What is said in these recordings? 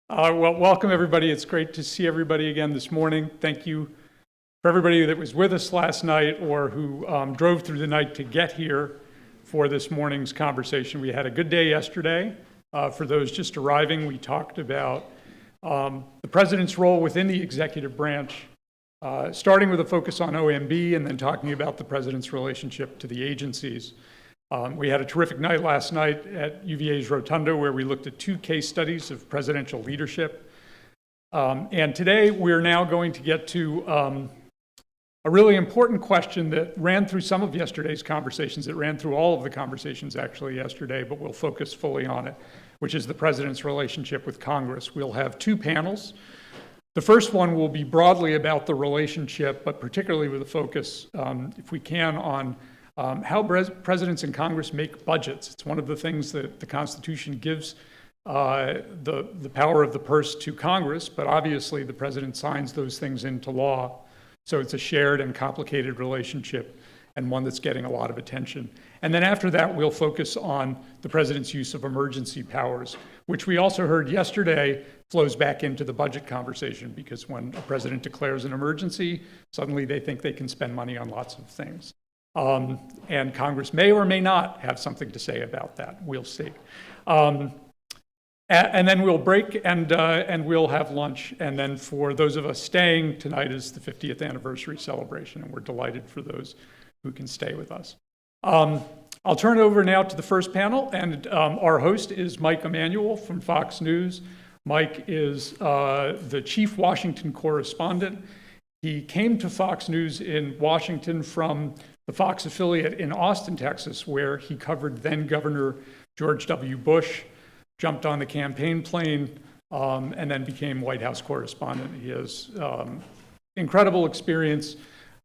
Well, welcome everybody. It's great to see everybody again this morning. Thank you for everybody that was with us last night or who drove through the night to get here for this morning's conversation. We had a good day yesterday. For those just arriving, we talked about the president's role within the executive branch, starting with a focus on OMB and then talking about the president's relationship to the agencies. We had a terrific night last night at UVA's Rotunda where we looked at 2 case studies of presidential leadership. And today we're now going to get to a really important question that ran through some of yesterday's conversations. It ran through all of the conversations actually yesterday, but we'll focus fully on it, which is the president's relationship with Congress. We'll have 2 panels. The first one will be broadly about the relationship, but particularly with a focus, if we can, on how presidents and Congress make budgets. It's one of the things that the Constitution gives the power of the purse to Congress, but obviously the president signs those things into law. So it's a shared and complicated relationship and one that's getting a lot of attention. And then after that, we'll focus on the president's use of emergency powers, which we also heard yesterday flows back into the budget conversation, because when a president declares an emergency, suddenly they think they can spend money on lots of things. And Congress may or may not have something to say about that. We'll see. And then we'll break and we'll have lunch. And then for those of us staying, tonight is the 50th anniversary celebration, and we're delighted for those who can stay with us. I'll turn it over now to the first panel, and our host is Mike Emanuel from Fox News. Mike is the chief Washington correspondent. He came to Fox News in Washington from the Fox affiliate in Austin, Texas, where he covered then Governor George W. Bush, jumped on the campaign plane, and then became White House correspondent. He has incredible experience,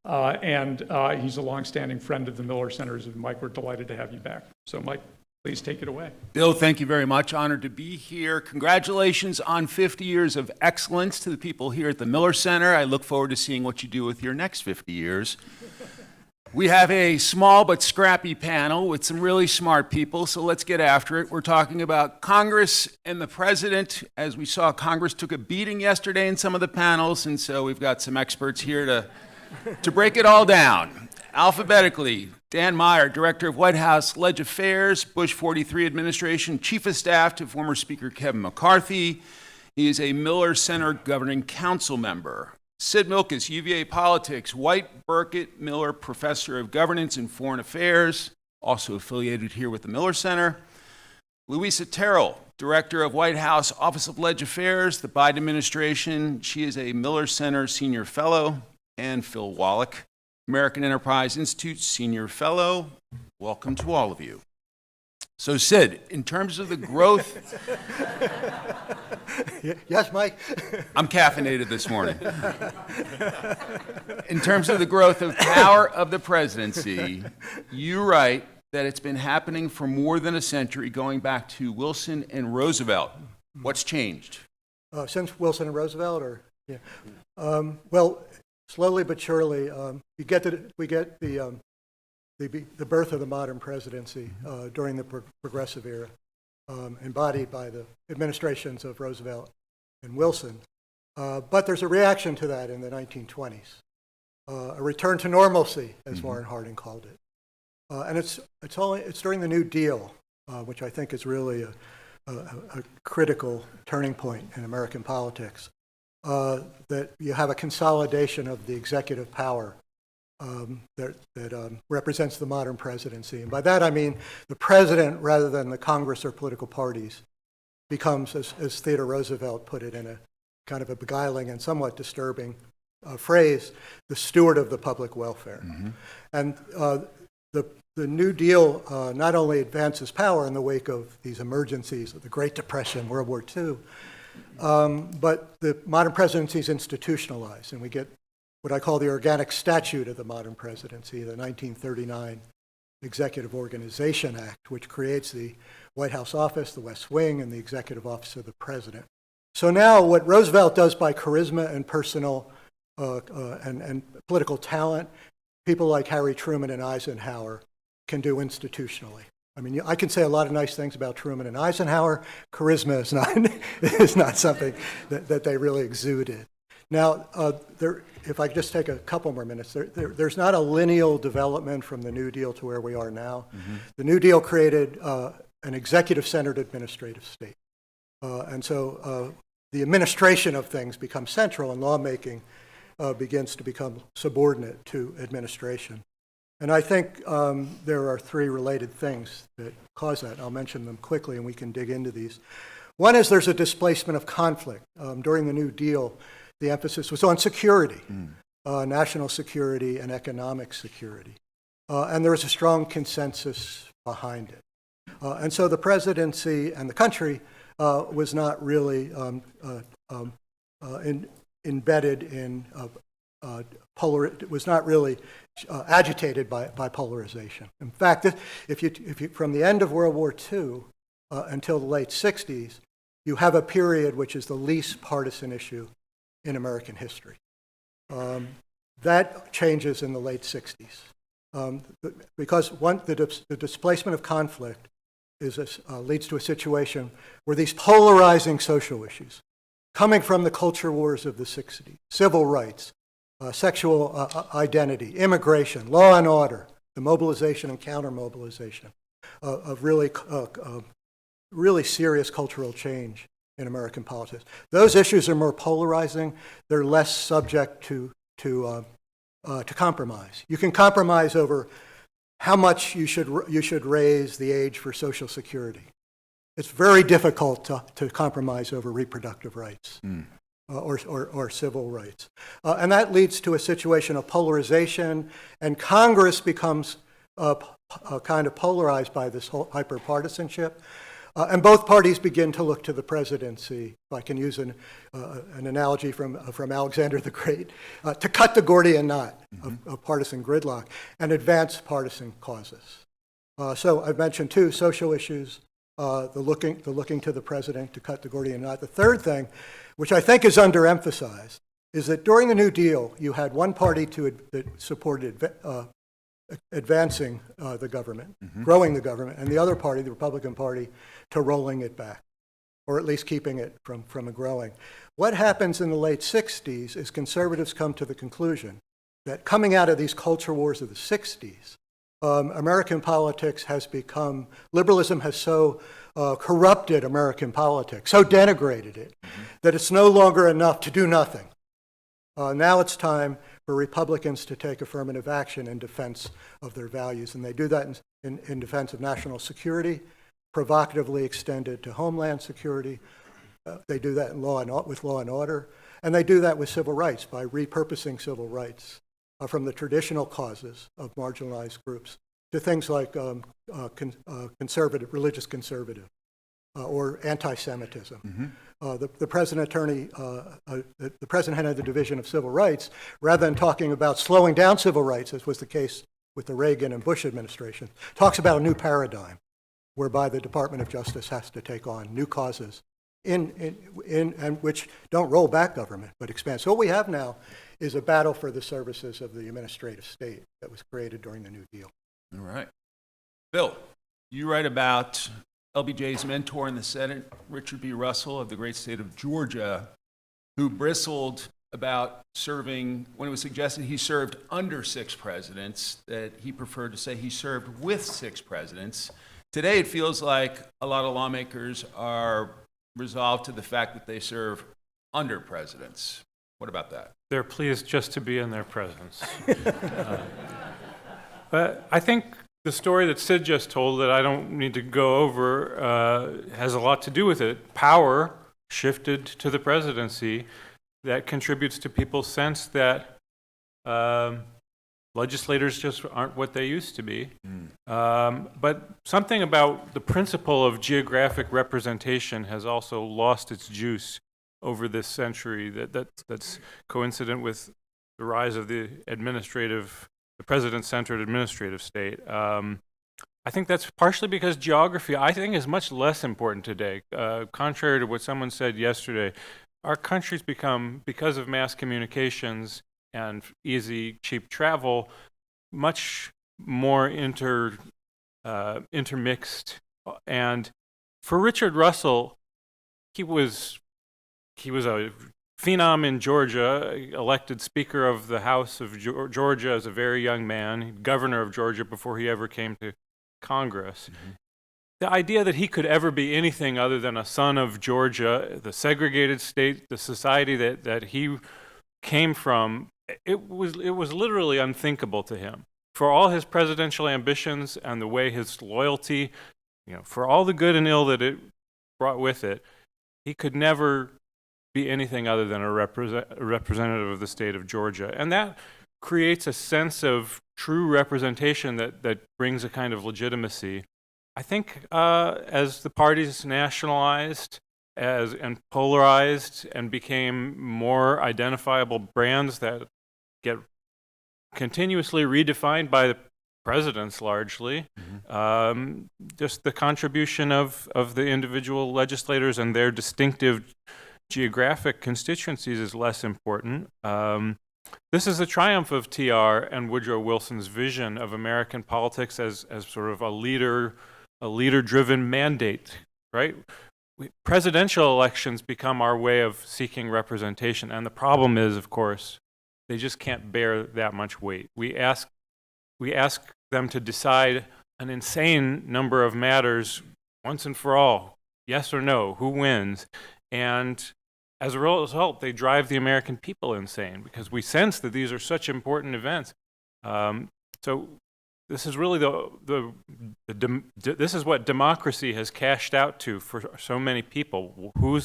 and he's a longstanding friend of the Miller Centers. And Mike, we're delighted to have you back. So Mike, please take it away. Bill, thank you very much. Honored to be here. Congratulations on 50 years of excellence to the people here at the Miller Center. I look forward to seeing what you do with your next 50 years. We have a small but scrappy panel with some really smart people, so let's get after it. We're talking about Congress and the president. As we saw, Congress took a beating yesterday in some of the panels, and so we've got some experts here to break it all down. Alphabetically, Dan Meyer, Director of White House Leg Affairs, Bush 43 Administration, Chief of Staff to former Speaker Kevin McCarthy. He is a Miller Center Governing Council member. Sid Milkis, UVA Politics, White Burkett Miller Professor of Governance and Foreign Affairs, also affiliated here with the Miller Center. Louisa Terrell, Director of White House Office of Leg Affairs, the Biden administration. She is a Miller Center Senior Fellow. And Phil Wallach, American Enterprise Institute Senior Fellow. Welcome to all of you. So Sid, in terms of the growth... Yes, Mike? I'm caffeinated this morning. In terms of the growth of power of the presidency, you write that it's been happening for more than a century, going back to Wilson and Roosevelt. What's changed? Since Wilson and Roosevelt, or yeah. Well, slowly but surely, we get the birth of the modern presidency during the progressive era, embodied by the administrations of Roosevelt and Wilson. But there's a reaction to that in the 1920s, a return to normalcy, as Warren Harding called it. And it's during the New Deal, which I think is really a critical turning point in American politics, that you have a consolidation of the executive power that represents the modern presidency. And by that I mean the president, rather than the Congress or political parties, becomes, as Theodore Roosevelt put it in a kind of a beguiling and somewhat disturbing phrase, the steward of the public welfare. And the New Deal not only advances power in the wake of these emergencies of the Great Depression, World War II, but the modern presidency is institutionalized, and we get what I call the organic statute of the modern presidency, the 1939 Executive Organization Act, which creates the White House office, the West Wing, and the executive office of the president. So now what Roosevelt does by charisma and personal and political talent, people like Harry Truman and Eisenhower can do institutionally. I mean, I can say a lot of nice things about Truman and Eisenhower. Charisma is not, is not something that they really exuded. Now, if I could just take a couple more minutes, there's not a lineal development from the New Deal to where we are now. Mm-hmm. The New Deal created an executive-centered administrative state. And so the administration of things becomes central, and lawmaking begins to become subordinate to administration. And I think there are three related things that cause that. I'll mention them quickly, and we can dig into these. One is there's a displacement of conflict. During the New Deal, the emphasis was on security, national security and economic security. And there was a strong consensus behind it. And so the presidency and the country was not really embedded in was not really agitated by polarization. In fact, if you from the end of World War II until the late 60s, you have a period which is the least partisan issue in American history. That changes in the late 60s because the displacement of conflict leads to a situation where these polarizing social issues, coming from the culture wars of the 60s, civil rights, sexual identity, immigration, law and order, the mobilization and counter-mobilization of really serious cultural change in American politics. Those issues are more polarizing. They're less subject to compromise. You can compromise over how much you should raise the age for Social Security. It's very difficult to compromise over reproductive rights or civil rights. And that leads to a situation of polarization, and Congress becomes kind of polarized by this whole hyperpartisanship. And both parties begin to look to the presidency, if I can use an analogy from Alexander the Great, to cut the Gordian knot of partisan gridlock and advance partisan causes. So I've mentioned two social issues, the looking to the president to cut the Gordian knot. The third thing, which I think is underemphasized, is that during the New Deal, you had one party that supported advancing the government, growing the government, and the other party, the Republican Party, to rolling it back, or at least keeping it from growing. What happens in the late 60s is conservatives come to the conclusion that coming out of these culture wars of the 60s, American politics has become, liberalism has so corrupted American politics, so denigrated it, that it's no longer enough to do nothing. Now it's time for Republicans to take affirmative action in defense of their values, and they do that in defense of national security, provocatively extended to homeland security. They do that with law and order, and they do that with civil rights by repurposing civil rights from the traditional causes of marginalized groups to things like religious conservative or anti-Semitism. The president head of the Division of Civil Rights, rather than talking about slowing down civil rights, as was the case with the Reagan and Bush administration, talks about a new paradigm whereby the Department of Justice has to take on new causes and which don't roll back government but expand. So what we have now is a battle for the services of the administrative state that was created during the New Deal. All right. Bill, you write about LBJ's mentor in the Senate, Richard B. Russell of the great state of Georgia, who bristled about serving, when it was suggested he served under 6 presidents, that he preferred to say he served with 6 presidents. Today it feels like a lot of lawmakers are resolved to the fact that they serve under presidents. What about that? They're pleased just to be in their presence. But I think the story that Sid just told, that I don't need to go over, has a lot to do with it. Power shifted to the presidency. That contributes to people's sense that legislators just aren't what they used to be. But something about the principle of geographic representation has also lost its juice over this century. That's coincident with the rise of the president-centered administrative state. I think that's partially because geography, I think, is much less important today. Contrary to what someone said yesterday, our country's become, because of mass communications and easy, cheap travel, much more intermixed. And for Richard Russell, he was a phenom in Georgia, elected Speaker of the House of Georgia as a very young man, governor of Georgia before he ever came to Congress. The idea that he could ever be anything other than a son of Georgia, the segregated state, the society that he came from, it was literally unthinkable to him. For all his presidential ambitions and the way his loyalty, for all the good and ill that it brought with it, he could never be anything other than a representative of the state of Georgia. And that creates a sense of true representation that brings a kind of legitimacy. I think as the parties nationalized and polarized and became more identifiable brands that get continuously redefined by the presidents largely, just the contribution of the individual legislators and their distinctive geographic constituencies is less important. This is a triumph of TR and Woodrow Wilson's vision of American politics as sort of a leader-driven mandate, right? Presidential elections become our way of seeking representation, and the problem is, of course, they just can't bear that much weight. We ask them to decide an insane number of matters once and for all, yes or no, who wins, and as a result, they drive the American people insane because we sense that these are such important events. So this is really this is what democracy has cashed out to for so many people. Who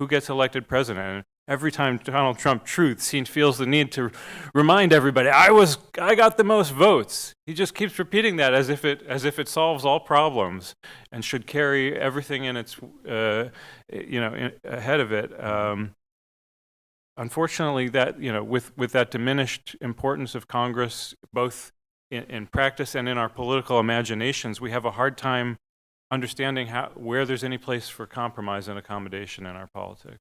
gets elected president? And every time Donald Trump feels the need to remind everybody, I got the most votes. He just keeps repeating that as if it solves all problems and should carry everything in its ahead of it. Unfortunately, that with that diminished importance of Congress, both in practice and in our political imaginations, we have a hard time understanding where there's any place for compromise and accommodation in our politics.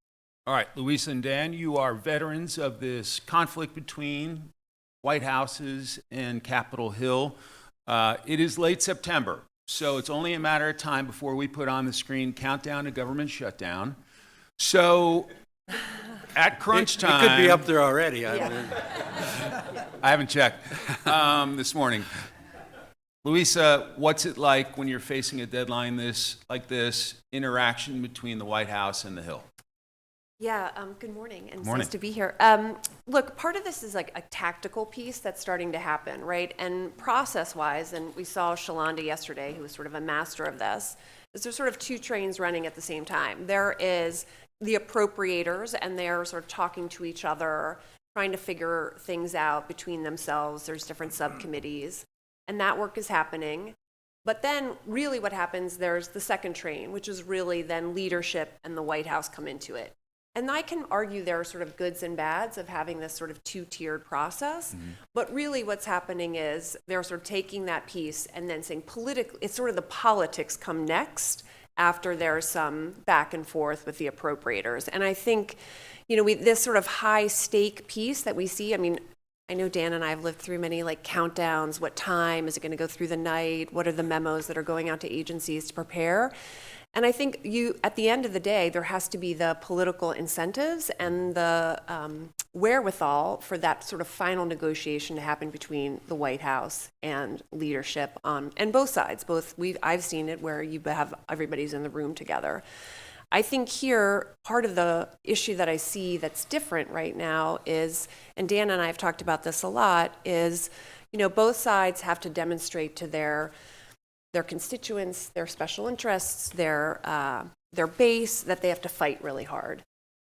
All right, Luisa and Dan, you are veterans of this conflict between White Houses and Capitol Hill. It is late September, so it's only a matter of time before we put on the screen Countdown to Government Shutdown. So at crunch time... It could be up there already. I haven't checked this morning. Luisa, what's it like when you're facing a deadline like this, interaction between the White House and the Hill? Yeah, good morning, and it's Morning. nice to be here. Look, part of this is like a tactical piece that's starting to happen, right? And process-wise, and we saw Shalonda yesterday, who was sort of a master of this, is there's sort of two trains running at the same time. There is the appropriators, and they're sort of talking to each other, trying to figure things out between themselves. There's different subcommittees, and that work is happening. But then really what happens, there's the second train, which is really then leadership and the White House come into it. And I can argue there are sort of goods and bads of having this sort of two-tiered process. But really what's happening is they're sort of taking that piece and then saying politically, it's sort of the politics come next after there's some back and forth with the appropriators. And I think, this sort of high stake piece that we see, I know Dan and I have lived through many like countdowns. What time is it going to go through the night? What are the memos that are going out to agencies to prepare? And I think at the end of the day, there has to be the political incentives and the wherewithal for that sort of final negotiation to happen between the White House and leadership and both sides. I've seen it where you have everybody's in the room together. I think here, part of the issue that I see that's different right now is, and Dan and I have talked about this a lot, is, both sides have to demonstrate to their constituents, their special interests, their base, that they have to fight really hard.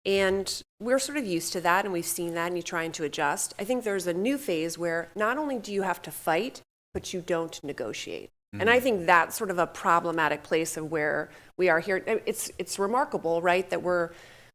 And we're sort of used to that, and we've seen that, and you're trying to adjust. I think there's a new phase where not only do you have to fight, but you don't negotiate. And I think that's sort of a problematic place of where we are here. It's remarkable, right, that we're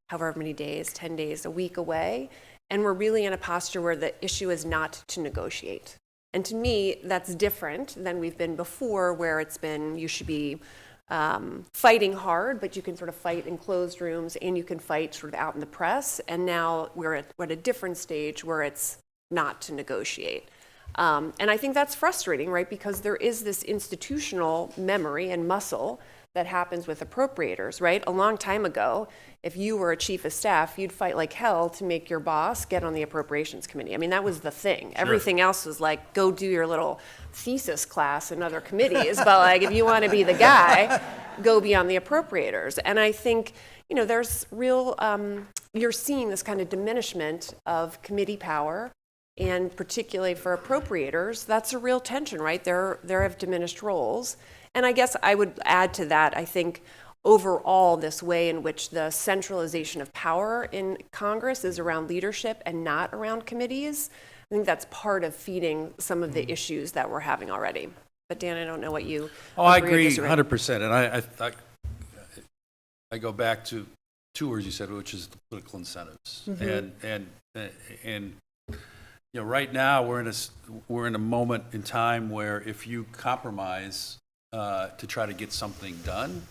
however many days, 10 days, a week away, and we're really in a posture where the issue is not to negotiate. And to me, that's different than we've been before, where it's been you should be fighting hard, but you can sort of fight in closed rooms and you can fight sort of out in the press. And now we're at a different stage where it's not to negotiate. And I think that's frustrating, right? Because there is this institutional memory and muscle that happens with appropriators, right? A long time ago, if you were a chief of staff, you'd fight like hell to make your boss get on the appropriations committee. I mean, that was the thing. Everything else was like, go do your little thesis class in other committees. But like, if you want to be the guy, go be on the appropriators. And I think, you know, there's real, you're seeing this kind of diminishment of committee power. And particularly for appropriators, that's a real tension, right? There have diminished roles. And I guess I would add to that, I think overall, this way in which the centralization of power in Congress is around leadership and not around committees, I think that's part of feeding some of the issues that we're having already. But Dan, I don't know what you I agree or agree disagree. 100%. And I go back to two words you said, which is the political incentives. And you know, right now we're in a moment in time where if you compromise to try to get something done,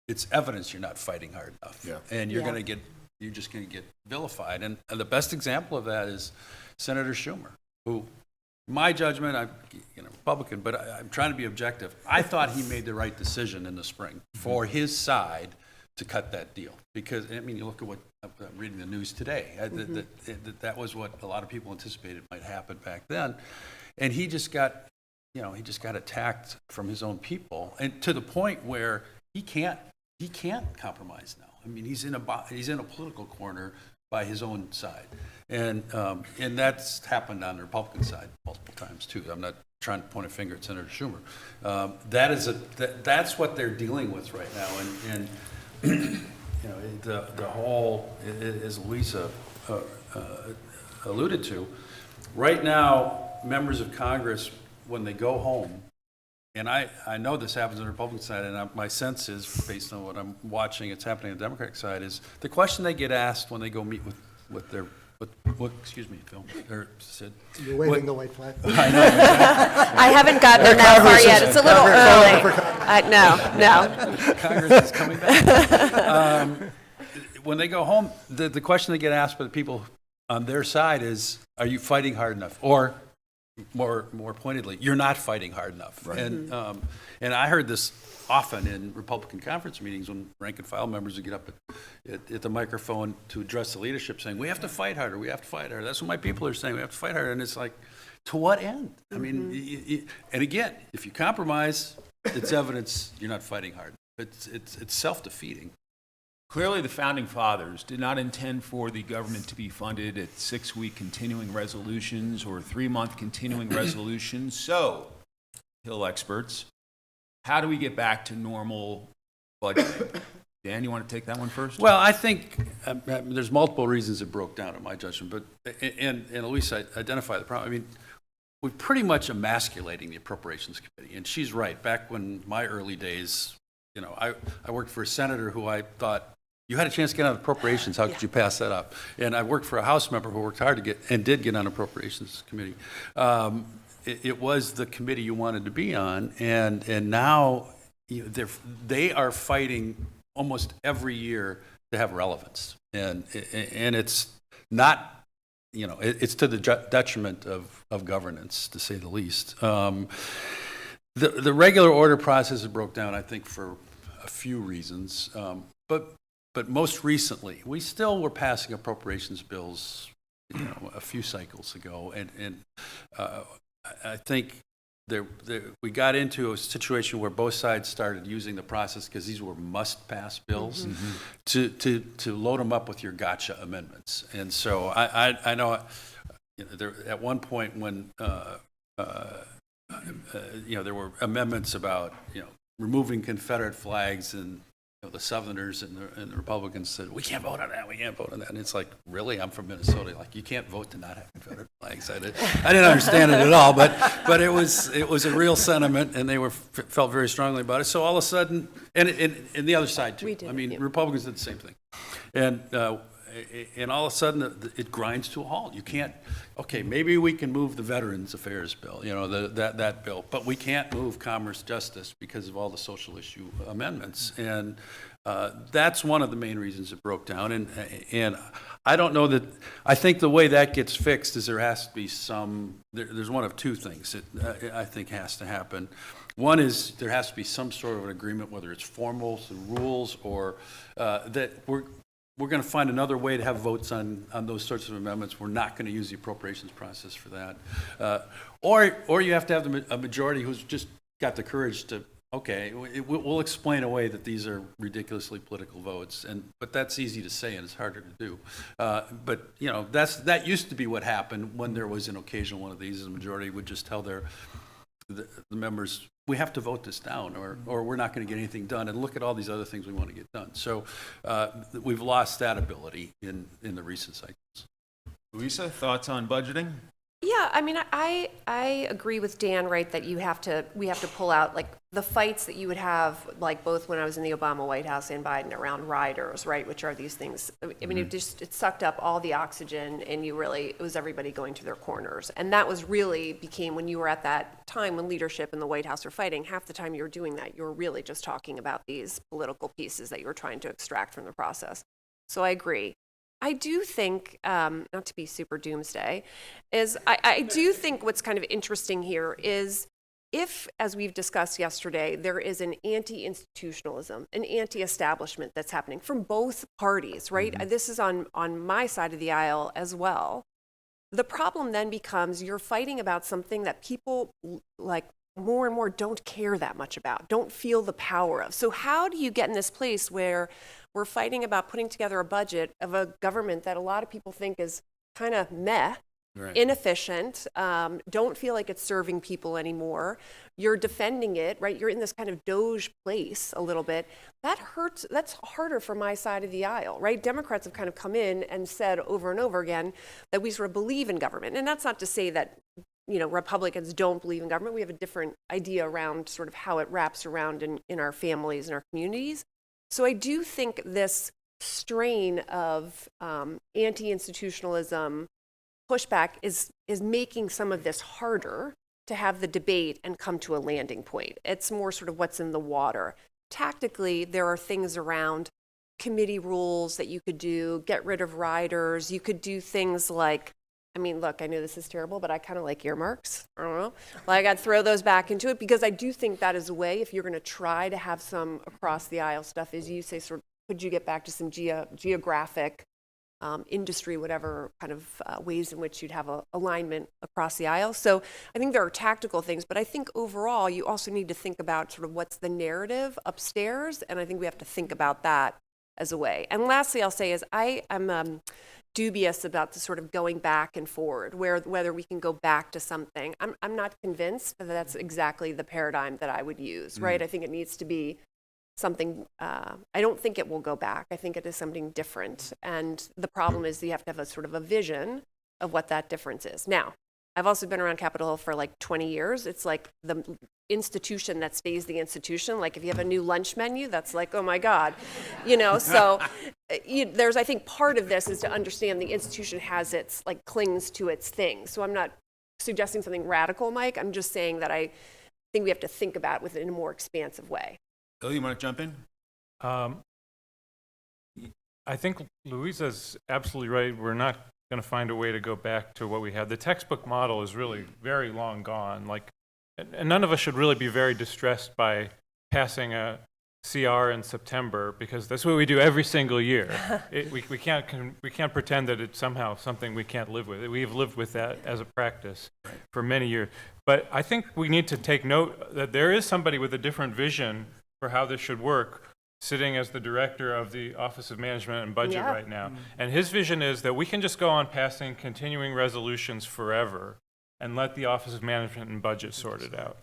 it's evidence you're not fighting hard enough. Yeah. And you're just going to get vilified. And the best example of that is Senator Schumer, who, my judgment, I'm Republican, but I'm trying to be objective. I thought he made the right decision in the spring for his side to cut that deal. Because, I mean, you look at what I'm reading the news today, that was what a lot of people anticipated might happen back then. And he just got attacked from his own people, and to the point where he can't compromise now. I mean, he's in a political corner by his own side, and that's happened on the Republican side multiple times too. I'm not trying to point a finger at Senator Schumer. That's what they're dealing with right now, and you know, the whole, as Louisa alluded to, right now, members of Congress, when they go home, and I know this happens on the Republican side, and my sense is, based on what I'm watching, it's happening on the Democratic side, is the question they get asked when they go meet with their, excuse me, Phil, or Sid. You're waving the white flag. I know, exactly. I haven't gotten that far yet. It's a little early. No. Congress is coming back. When they go home, the question they get asked by the people on their side is, are you fighting hard enough? Or more pointedly, you're not fighting hard enough. Right. And I heard this often in Republican conference meetings when rank and file members would get up at the microphone to address the leadership saying, we have to fight harder, we have to fight harder. That's what my people are saying, we have to fight harder. And it's like, to what end? I mean, and again, if you compromise, it's evidence you're not fighting hard. It's self-defeating. Clearly, the Founding Fathers did not intend for the government to be funded at 6-week continuing resolutions or 3-month continuing resolutions. So, Hill experts, how do we get back to normal budgeting? Dan, you want to take that one first? Well, I think there's multiple reasons it broke down in my judgment, but and Elise identify the problem. I mean, we're pretty much emasculating the Appropriations Committee, and she's right. Back when my early days, you know, I worked for a senator who I thought, you had a chance to get on appropriations, how could you pass that up? And I worked for a House member who worked hard to get, and did get on Appropriations Committee. It was the committee you wanted to be on, and now they are fighting almost every year to have relevance. And it's not, you know, it's to the detriment of governance, to say the least. The regular order process broke down, I think, for a few reasons. But most recently, we still were passing appropriations bills, you know, a few cycles ago, and I think we got into a situation where both sides started using the process, because these were must-pass bills, to load them up with your gotcha amendments. And so I know, you know, there, at one point when you know, there were amendments about, you know, removing Confederate flags, and you know, the Southerners and the Republicans said, we can't vote on that, we can't vote on that. And it's like, really? I'm from Minnesota. Like, you can't vote to not have Confederate flags. I didn't understand it at all, but it was a real sentiment, and they felt very strongly about it. So all of a sudden, and the other side too. We did, I mean, yeah. Republicans did the same thing. And all of a sudden, it grinds to a halt. You can't, okay, maybe we can move the Veterans Affairs bill, you know, that bill, but we can't move Commerce Justice because of all the social issue amendments. And that's one of the main reasons it broke down. And I don't know that, I think the way that gets fixed is there has to be there's one of two things that I think has to happen. One is there has to be some sort of an agreement, whether it's formal, some rules, or that we're going to find another way to have votes on those sorts of amendments. We're not going to use the appropriations process for that. Or you have to have a majority who's just got the courage to, okay, we'll explain away that these are ridiculously political votes, but that's easy to say and it's harder to do. But that used to be what happened when there was an occasional one of these. The majority would just tell the members, we have to vote this down, or we're not going to get anything done. And look at all these other things we want to get done. So we've lost that ability in the recent cycles. Louisa, thoughts on budgeting? Yeah, I mean, I agree with Dan, right, that we have to pull out like the fights that you would have, like both when I was in the Obama White House and Biden around riders, right, which are these things. I mean, it sucked up all the oxygen, and it was everybody going to their corners. And that became when you were at that time when leadership in the White House were fighting, half the time you were doing that, you were really just talking about these political pieces that you were trying to extract from the process. So I agree. I do think, not to be super doomsday, I do think what's kind of interesting here is if, as we've discussed yesterday, there is an anti-institutionalism, an anti-establishment that's happening from both parties, right? Mm-hmm. This is on my side of the aisle as well. The problem then becomes you're fighting about something that people like more and more don't care that much about, don't feel the power of. So how do you get in this place where we're fighting about putting together a budget of a government that a lot of people think is kind of meh, right, inefficient, don't feel like it's serving people anymore. You're defending it, right? You're in this kind of doge place a little bit. That hurts. That's harder for my side of the aisle, right? Democrats have kind of come in and said over and over again that we sort of believe in government. And that's not to say that Republicans don't believe in government. We have a different idea around sort of how it wraps around in our families and our communities. So I do think this strain of anti-institutionalism pushback is making some of this harder to have the debate and come to a landing point. It's more sort of what's in the water. Tactically, there are things around committee rules that you could do, get rid of riders. You could do things like, I mean, look, I know this is terrible, but I kind of like earmarks. I don't know. Like, I'd throw those back into it because I do think that is a way, if you're going to try to have some across the aisle stuff, as you say, sort of, could you get back to some geographic, industry, whatever kind of ways in which you'd have a alignment across the aisle. So I think there are tactical things, but I think overall you also need to think about sort of what's the narrative upstairs, and I think we have to think about that as a way. And lastly, I'll say is I'm dubious about the sort of going back and forward, whether we can go back to something. I'm not convinced that that's exactly the paradigm that I would use, right? I think it needs to be something, I don't think it will go back. I think it is something different. And the problem is you have to have a sort of a vision of what that difference is. Now, I've also been around Capitol Hill for like 20 years. It's like the institution that stays the institution. Like if you have a new lunch menu, that's like, oh my God, so there's, I think part of this is to understand the institution has its, like clings to its thing. So I'm not suggesting something radical, Mike. I'm just saying that I think we have to think about it in a more expansive way. Bill, you want to jump in? I think Louisa's absolutely right. We're not going to find a way to go back to what we had. The textbook model is really very long gone. And none of us should really be very distressed by passing a CR in September, because that's what we do every single year. We can't pretend that it's somehow something we can't live with. We've lived with that as a practice for many years. But I think we need to take note that there is somebody with a different vision for how this should work, sitting as the director of the Office of Management and Budget right now. And his vision is that we can just go on passing continuing resolutions forever and let the Office of Management and Budget sort it out.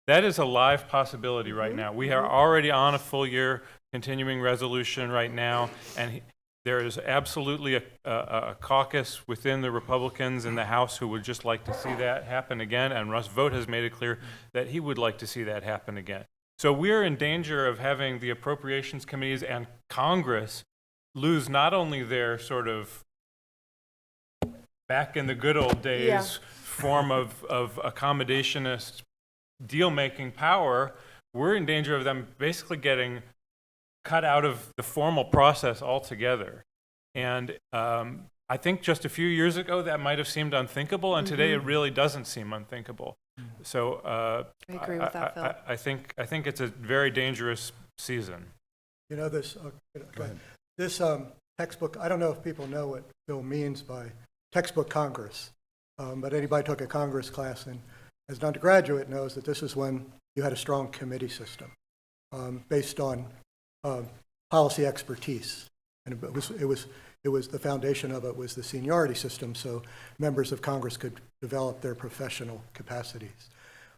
That is a live possibility right now. We are already on a full year continuing resolution right now, and there is absolutely a caucus within the Republicans in the House who would just like to see that happen again, and Russ Vought has made it clear that he would like to see that happen again. So we're in danger of having the appropriations committees and Congress lose not only their sort of back in the good old days form of accommodationist deal-making power, we're in danger of them basically getting cut out of the formal process altogether. And I think just a few years ago that might have seemed unthinkable, and today it really doesn't seem unthinkable. So I agree with that, Phil. I think it's a very dangerous season. You know, this, go ahead. This textbook, I don't know if people know what Bill means by textbook Congress, but anybody who took a Congress class and as an undergraduate knows that this is when you had a strong committee system based on policy expertise. And it was the foundation of it was the seniority system, so members of Congress could develop their professional capacities.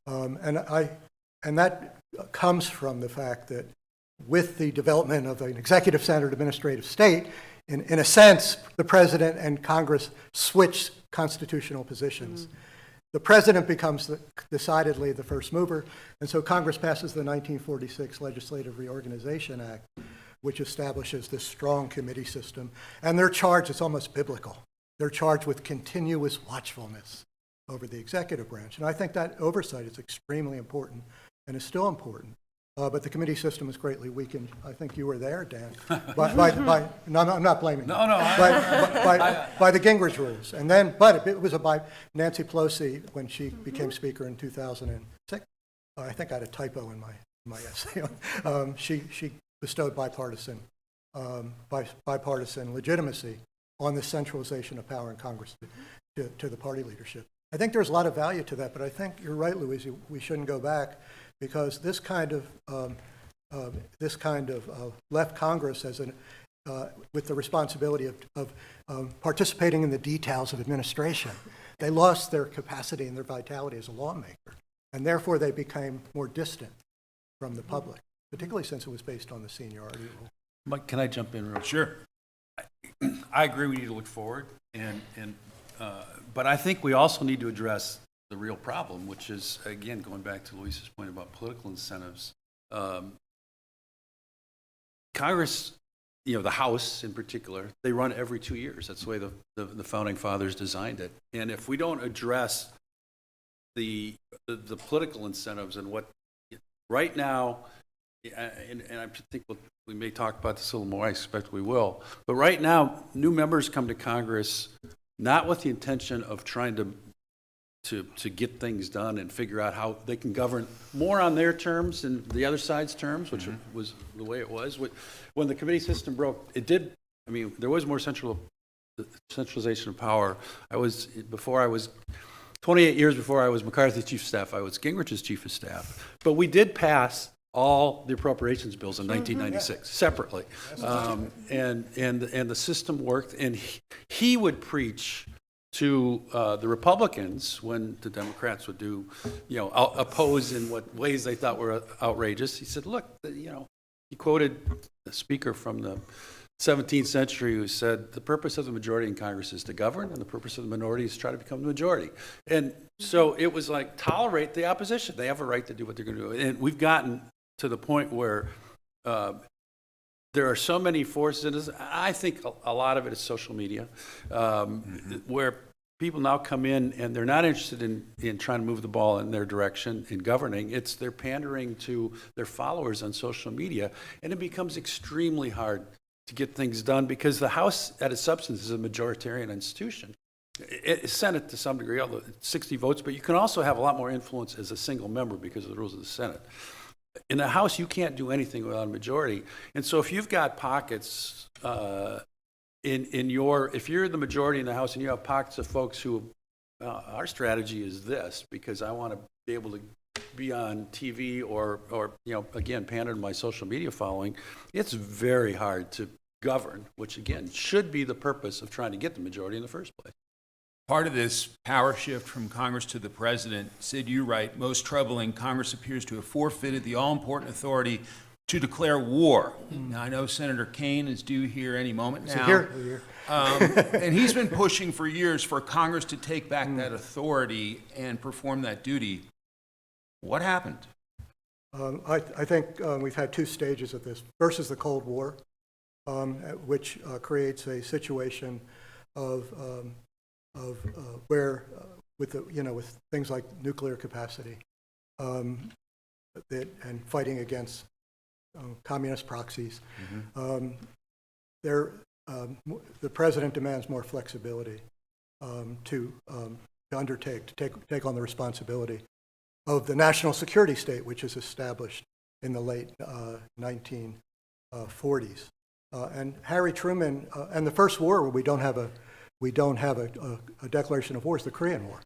And that comes from the fact that with the development of an executive-centered administrative state, in a sense, the president and Congress switch constitutional positions. The president becomes decidedly the first mover, and so Congress passes the 1946 Legislative Reorganization Act, which establishes this strong committee system. And they're charged, it's almost biblical, they're charged with continuous watchfulness over the executive branch. And I think that oversight is extremely important and is still important. But the committee system is greatly weakened. I think you were there, Dan. No, I'm not blaming you. By the Gingrich rules. And then, but it was by Nancy Pelosi when she became Speaker in 2006. I think I had a typo in my essay. She bestowed bipartisan legitimacy on the centralization of power in Congress to the party leadership. I think there's a lot of value to that, but I think you're right, Louise, we shouldn't go back, because this kind of left Congress as with the responsibility of participating in the details of administration. They lost their capacity and their vitality as a lawmaker, and therefore they became more distant from the public, particularly since it was based on the seniority rule. Mike, can I jump in real quick? Sure. I agree we need to look forward, but I think we also need to address the real problem, which is, again, going back to Luis's point about political incentives. Congress, the House in particular, they run every 2 years. That's the way the Founding Fathers designed it. And if we don't address the political incentives and what right now, and I think we may talk about this a little more, I expect we will, but right now, new members come to Congress not with the intention of trying to get things done and figure out how they can govern more on their terms than the other side's terms, which was the way it was. When the committee system broke, there was more centralization of power. 28 years before I was McCarthy's chief of staff, I was Gingrich's chief of staff. But we did pass all the appropriations bills in 1996 separately. And the system worked, and he would preach to the Republicans when the Democrats would oppose in what ways they thought were outrageous. He said, look, he quoted a speaker from the 17th century who said, the purpose of the majority in Congress is to govern, and the purpose of the minority is to try to become the majority. And so it was like, tolerate the opposition. They have a right to do what they're going to do. And we've gotten to the point where there are so many forces in this. I think a lot of it is social media, where people now come in and they're not interested in trying to move the ball in their direction in governing. They're pandering to their followers on social media, and it becomes extremely hard to get things done because the House, at its substance, is a majoritarian institution. It's Senate to some degree, although it's 60 votes, but you can also have a lot more influence as a single member because of the rules of the Senate. In the House, you can't do anything without a majority. And so if you've got pockets if you're the majority in the House and you have pockets of folks who, our strategy is this, because I want to be able to be on TV or again, pander to my social media following, it's very hard to govern, which again, should be the purpose of trying to get the majority in the first place. Part of this power shift from Congress to the president, Sid, you write, most troubling, Congress appears to have forfeited the all-important authority to declare war. Now, I know Senator Kaine is due here any moment now. Here. And he's been pushing for years for Congress to take back that authority and perform that duty. What happened? I think we've had two stages of this. First is the Cold War, which creates a situation of where, with things like nuclear capacity, and fighting against communist proxies, the president demands more flexibility to take on the responsibility of the national security state, which is established in the late 1940s. And Harry Truman, and the first war where we don't have a declaration of war is the Korean War.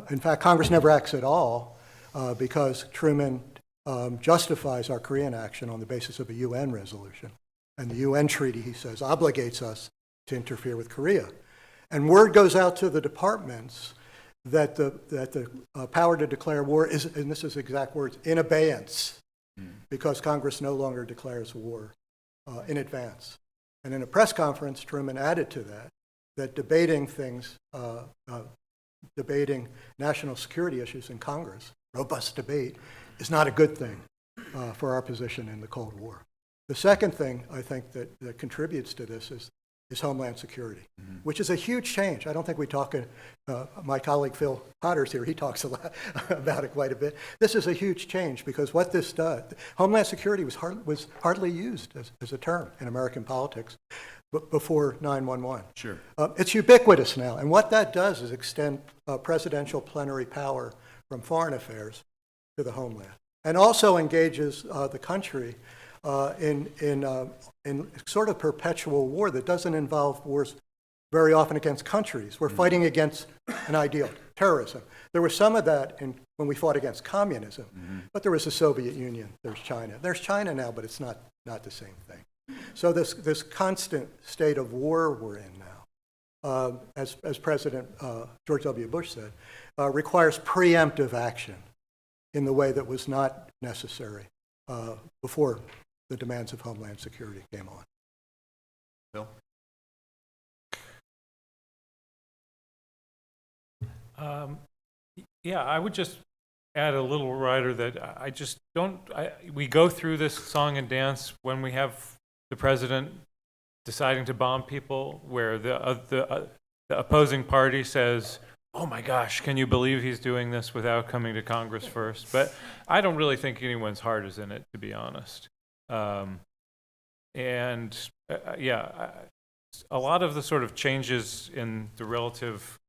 In fact, Congress never acts at all because Truman justifies our Korean action on the basis of a UN resolution. And the UN treaty, he says, obligates us to interfere with Korea. And word goes out to the departments that the power to declare war is, and this is exact words, in abeyance, because Congress no longer declares war in advance. And in a press conference, Truman added to that debating debating national security issues in Congress, robust debate, is not a good thing for our position in the Cold War. The second thing I think that contributes to this is Homeland Security, which is a huge change. I don't think we talk, my colleague Phil Potter's here, he talks a lot about it quite a bit. This is a huge change because what this does, Homeland Security was hardly used as a term in American politics before 9/11. Sure. It's ubiquitous now, and what that does is extend presidential plenary power from foreign affairs to the homeland, and also engages the country in sort of perpetual war that doesn't involve wars very often against countries. We're fighting against an ideal, terrorism. There was some of that when we fought against communism, but there was the Soviet Union, there's China. There's China now, but it's not the same thing. So this constant state of war we're in now, as President George W. Bush said, requires preemptive action in the way that was not necessary before the demands of Homeland Security came on. Bill? Yeah, I would just add a little rider that I just don't, we go through this song and dance when we have the president deciding to bomb people, where the opposing party says, oh my gosh, can you believe he's doing this without coming to Congress first? But I don't really think anyone's heart is in it, to be honest. A lot of the sort of changes in the relative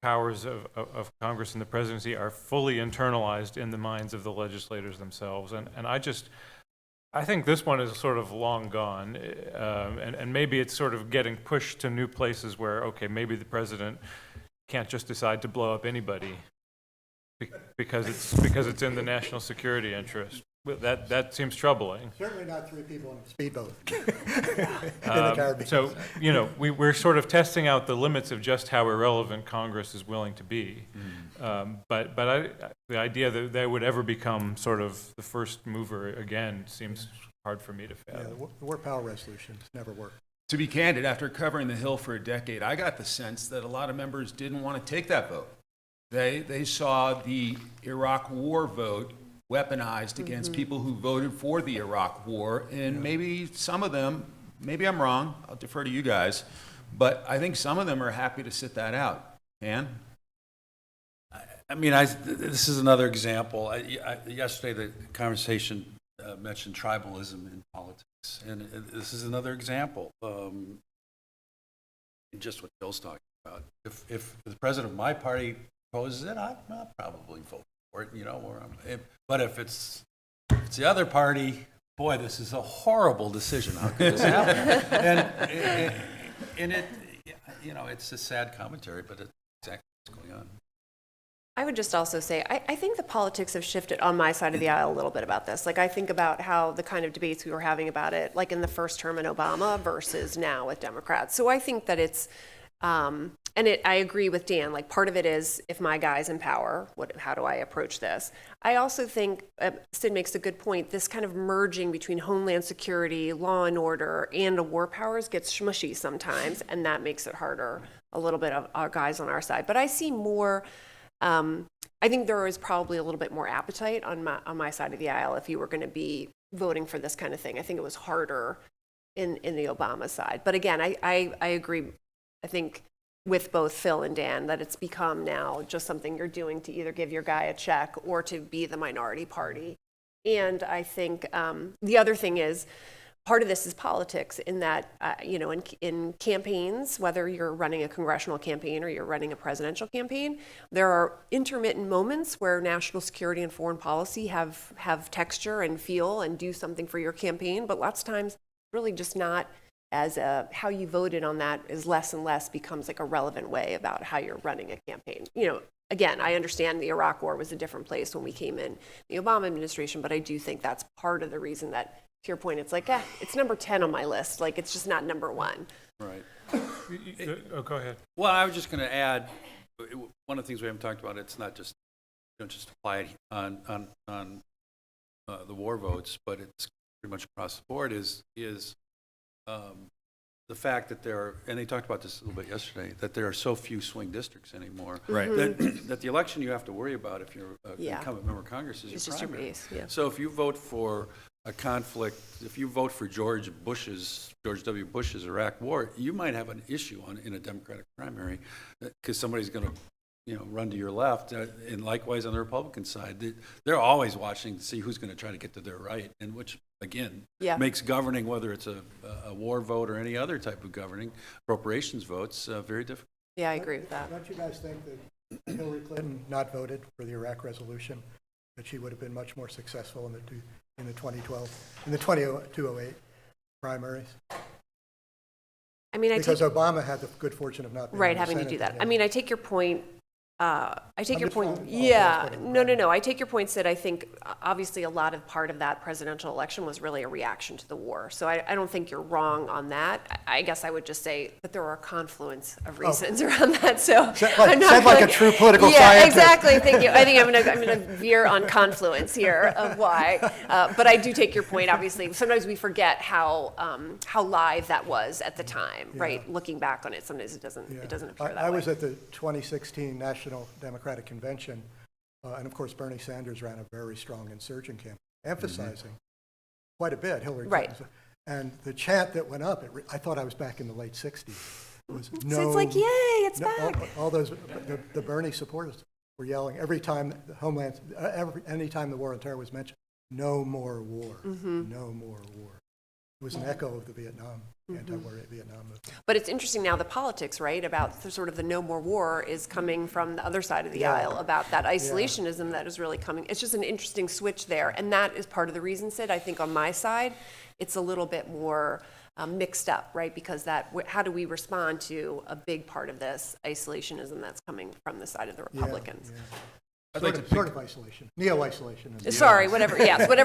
powers of Congress and the presidency are fully internalized in the minds of the legislators themselves. And I think this one is sort of long gone. And maybe it's sort of getting pushed to new places where, okay, maybe the president can't just decide to blow up anybody because it's in the national security interest. That seems troubling. Certainly not 3 people in a speedboat in the Caribbean. So, we're sort of testing out the limits of just how irrelevant Congress is willing to be. But the idea that they would ever become sort of the first mover again seems hard for me to fathom. Yeah, the war power resolutions never worked. To be candid, after covering the Hill for a decade, I got the sense that a lot of members didn't want to take that vote. They saw the Iraq war vote weaponized against people who voted for the Iraq war, and maybe some of them, maybe I'm wrong, I'll defer to you guys, but I think some of them are happy to sit that out. Ann? I mean, this is another example. Yesterday, the conversation mentioned tribalism in politics, and this is another example. Just what Bill's talking about. If the president of my party proposes it, I'll probably vote for it. But if it's the other party, boy, this is a horrible decision. How could this happen? and it, it's a sad commentary, but it's exactly what's going on. I would just also say, I think the politics have shifted on my side of the aisle a little bit about this. Like, I think about how the kind of debates we were having about it, like in the first term in Obama versus now with Democrats. So I think that it's, I agree with Dan, like part of it is, if my guy's in power, how do I approach this? I also think, Sid makes a good point, this kind of merging between Homeland Security, law and order, and the war powers gets smushy sometimes, and that makes it harder, a little bit of our guys on our side. But I see more, I think there is probably a little bit more appetite on my side of the aisle if you were going to be voting for this kind of thing. I think it was harder in the Obama side. But again, I agree, I think, with both Phil and Dan, that it's become now just something you're doing to either give your guy a check or to be the minority party. And I think the other thing is, part of this is politics in that, in campaigns, whether you're running a congressional campaign or you're running a presidential campaign, there are intermittent moments where national security and foreign policy have texture and feel and do something for your campaign, but lots of times really just not as how you voted on that is less and less becomes like a relevant way about how you're running a campaign. Again, I understand the Iraq War was a different place when we came in the Obama administration, but I do think that's part of the reason that, to your point, it's like, it's number 10 on my list. Like, it's just not number 1. Right. Oh, go ahead. Well, I was just going to add, one of the things we haven't talked about, it's not just, don't just apply it on the war votes, but it's pretty much across the board, is the fact that there are, and they talked about this a little bit yesterday, that there are so few swing districts anymore. Right. That the election you have to worry about if you're an Yeah. incumbent member of Congress is It's your just your primary. base, yeah. So if you vote for a conflict, if you vote for George W. Bush's Iraq War, you might have an issue in a Democratic primary because somebody's going to run to your left, and likewise on the Republican side, they're always watching to see who's going to try to get to their right, and which again makes governing, whether it's a war vote or any other type of governing, appropriations votes, very difficult. Yeah, I agree with that. Don't you guys think that Hillary Clinton not voted for the Iraq resolution, that she would have been much more successful in the 2008 primaries? I mean, Because Obama had the good fortune of not being in the having to Senate do that. then, I mean, I take your point. I take I'm your just point. following Yeah, what I'm no. saying. I take your point, Sid. I think obviously a lot of part of that presidential election was really a reaction to the war. So I don't think you're wrong on that. I guess I would just say that there are a confluence of reasons around that. So I'm not said like gonna- a true political yeah, scientist. exactly. Thank you. I think I'm gonna veer on confluence here of why. But I do take your point. Obviously, sometimes we forget how live that was at the time, right? Looking back on it, sometimes it doesn't appear that way. I was at the 2016 National Democratic Convention, and of course Bernie Sanders ran a very strong insurgent campaign, emphasizing quite a bit Hillary Right. Clinton. And the chant that went up, I thought I was back in the late 60s. Was no, So it's like, yay, it's no- back. all those, the Bernie supporters were yelling every time the Homeland, any time the war on terror was mentioned, no more war, no more war. It was an echo of the anti-war Vietnam movement. But it's interesting now, the politics, right, about the sort of the no more war is coming from the other side of the aisle, about that isolationism that is really coming. It's just an interesting switch there. And that is part of the reason, Sid, I think on my side, it's a little bit more mixed up, right? Because how do we respond to a big part of this isolationism that's coming from the side of the Republicans? Yeah. I'd like to pick- Sort of isolation, neo-isolation. Sorry, whatever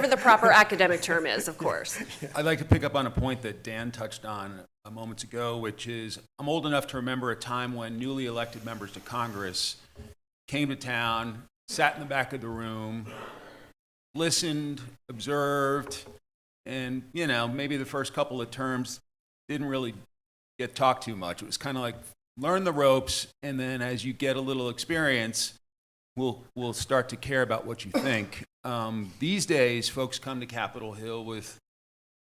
the proper academic term is, of course. I'd like to pick up on a point that Dan touched on a moment ago, which is I'm old enough to remember a time when newly elected members to Congress came to town, sat in the back of the room, listened, observed, and, maybe the first couple of terms didn't really get talked too much. It was kind of like learn the ropes, and then as you get a little experience, we'll start to care about what you think. These days, folks come to Capitol Hill with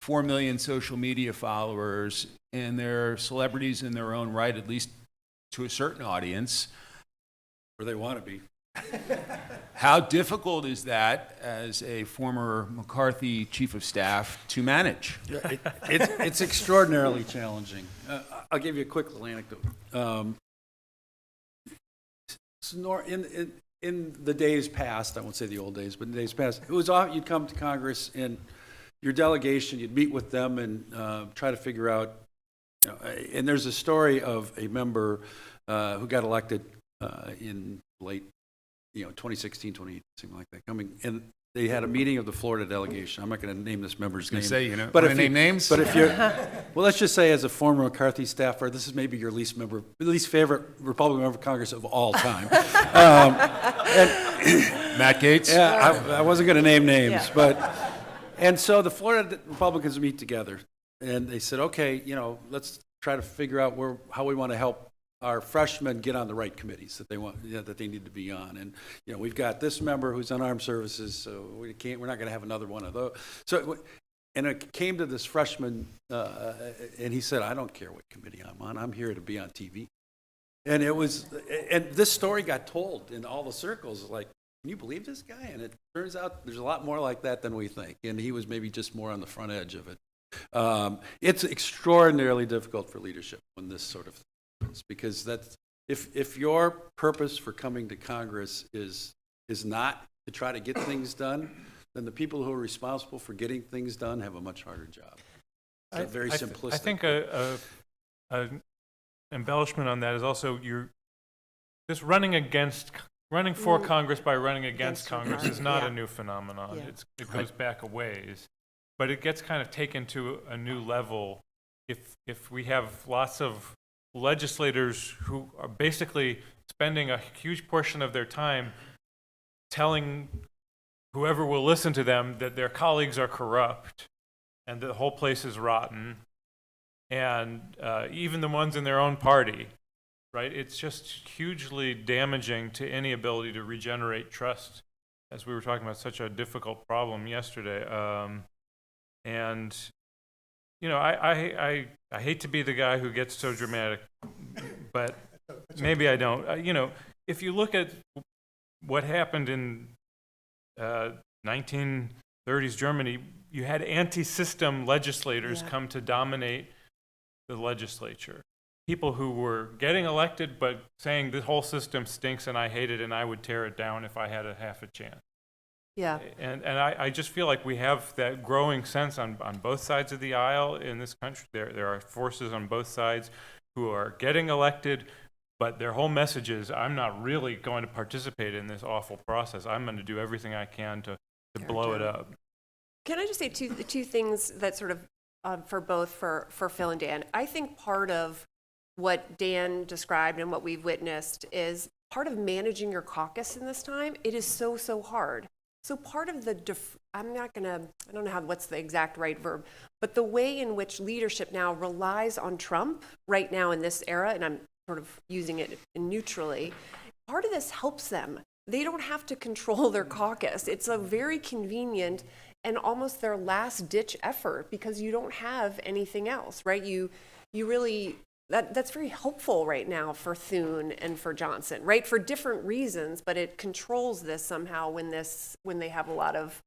4 million social media followers, and they're celebrities in their own right, at least to a certain audience. Or they want to be. How difficult is that as a former McCarthy chief of staff to manage? It's extraordinarily challenging. I'll give you a quick little anecdote. In the days past, I won't say the old days, but in the days past, it was often you'd come to Congress and your delegation, you'd meet with them and try to figure out, and there's a story of a member who got elected in late, 2016, 2018, something like that, and they had a meeting of the Florida delegation. I'm not going to name this member's name. But But if if name names? But if you're, well, let's just say as a former McCarthy staffer, this is maybe your least favorite Republican member of Congress of all time. Matt Gaetz? Yeah, I wasn't going to name names, Yeah. and so the Florida Republicans meet together, and they said, okay, let's try to figure out how we want to help our freshmen get on the right committees that they want, that they need to be on. And we've got this member who's on armed services, so we're not going to have another one of those. So, and it came to this freshman, and he said, I don't care what committee I'm on. I'm here to be on TV. And and this story got told in all the circles, like, can you believe this guy? And it turns out there's a lot more like that than we think. And he was maybe just more on the front edge of it. It's extraordinarily difficult for leadership when this sort of thing happens, because that's, if your purpose for coming to Congress is not to try to get things done, then the people who are responsible for getting things done have a much harder job. It's very simplistic. I think an embellishment on that is also this running for Congress by running against Congress is not a new phenomenon. Yeah. It goes back a ways, but it gets kind of taken to a new level if we have lots of legislators who are basically spending a huge portion of their time telling whoever will listen to them that their colleagues are corrupt and the whole place is rotten, and even the ones in their own party, right? It's just hugely damaging to any ability to regenerate trust, as we were talking about such a difficult problem yesterday. And, you know, I hate to be the guy who gets so dramatic, but maybe I don't. You know, if you look at what happened in 1930s Germany, you had anti-system legislators come to dominate the legislature. People who were getting elected but saying the whole system stinks and I hate it and I would tear it down if I had half a chance. Yeah. And I just feel like we have that growing sense on both sides of the aisle in this country. There are forces on both sides who are getting elected, but their whole message is, I'm not really going to participate in this awful process. I'm going to do everything I can to blow it up. Can I just say two things that sort of for Phil and Dan? I think part of what Dan described and what we've witnessed is part of managing your caucus in this time. It is so hard. So part of I don't know what's the exact right verb, but the way in which leadership now relies on Trump right now in this era, and I'm sort of using it neutrally, part of this helps them. They don't have to control their caucus. It's a very convenient and almost their last ditch effort because you don't have anything else, right? You really, that's very helpful right now for Thune and for Johnson, right? For different reasons, but it controls this somehow when they have a lot of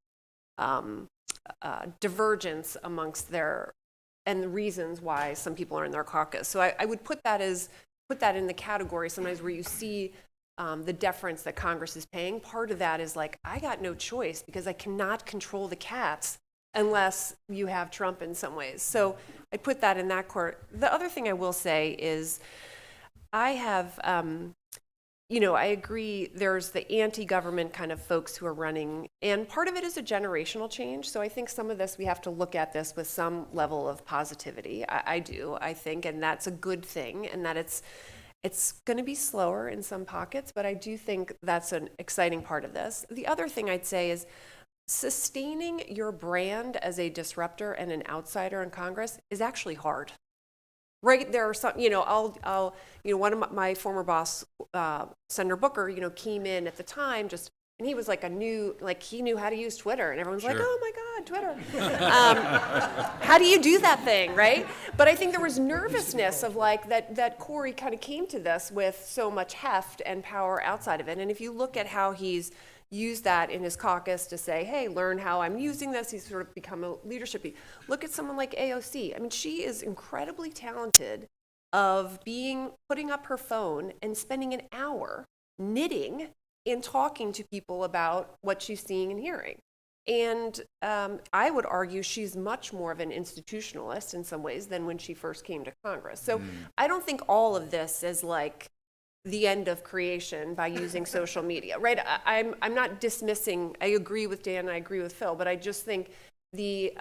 divergence amongst and the reasons why some people are in their caucus. So I would put that in the category sometimes where you see the deference that Congress is paying. Part of that is like, I got no choice because I cannot control the cats unless you have Trump in some ways. So I put that in that court. The other thing I will say is I have, I agree there's the anti-government kind of folks who are running, and part of it is a generational change. So I think some of this, we have to look at this with some level of positivity. I think, and that's a good thing, and that it's going to be slower in some pockets, but I do think that's an exciting part of this. The other thing I'd say is sustaining your brand as a disruptor and an outsider in Congress is actually hard. Right? There are some, one of my former boss, Senator Booker, came in at the time and he was like he knew how to use Twitter, and everyone's like, oh my God, Twitter. How do you do that thing, right? But I think there was nervousness of like that Corey kind of came to this with so much heft and power outside of it. And if you look at how he's used that in his caucus to say, hey, learn how I'm using this, he's sort of become a leadership. Look at someone like AOC. I mean, she is incredibly talented of putting up her phone and spending an hour knitting and talking to people about what she's seeing and hearing. And I would argue she's much more of an institutionalist in some ways than when she first came to Congress. So I don't think all of this is like the end of creation by using social media, right? I'm not dismissing, I agree with Dan, I agree with Phil, but I just think the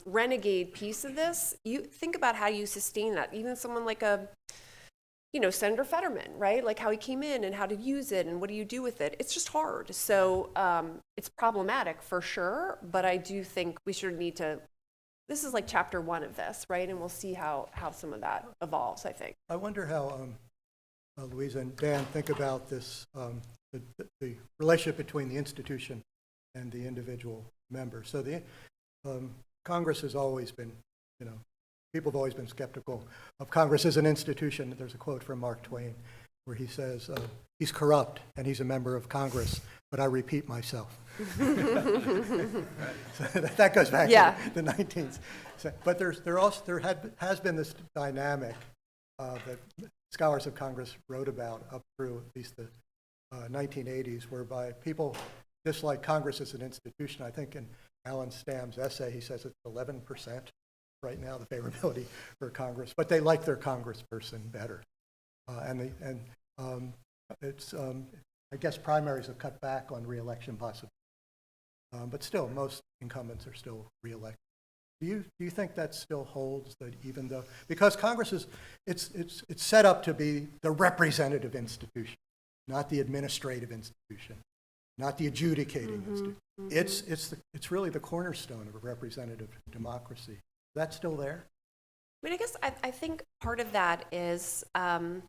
renegade piece of this, you think about how you sustain that. Even someone like Senator Fetterman, right? Like how he came in and how to use it and what do you do with it? It's just hard. So it's problematic for sure, but I do think we should this is like chapter 1 of this, right? And we'll see how some of that evolves, I think. I wonder how Louisa and Dan think about this, the relationship between the institution and the individual member. So the Congress has always been, people have always been skeptical of Congress as an institution. There's a quote from Mark Twain. where he says he's corrupt and he's a member of Congress, but I repeat myself. So that goes back to the 19th. But there has been this dynamic that scholars of Congress wrote about up through at least the 1980s, whereby people dislike Congress as an institution. I think in Alan Stam's essay, he says it's 11% right now, the favorability for Congress, but they like their congressperson better. I guess primaries have cut back on reelection possibilities. But still, most incumbents are still reelected. Do you think that still holds, that even though, because Congress is, it's set up to be the representative institution, not the administrative institution, not the adjudicating institution. It's really the cornerstone of a representative democracy. Is that still there? I mean, I guess I think part of that is, I'm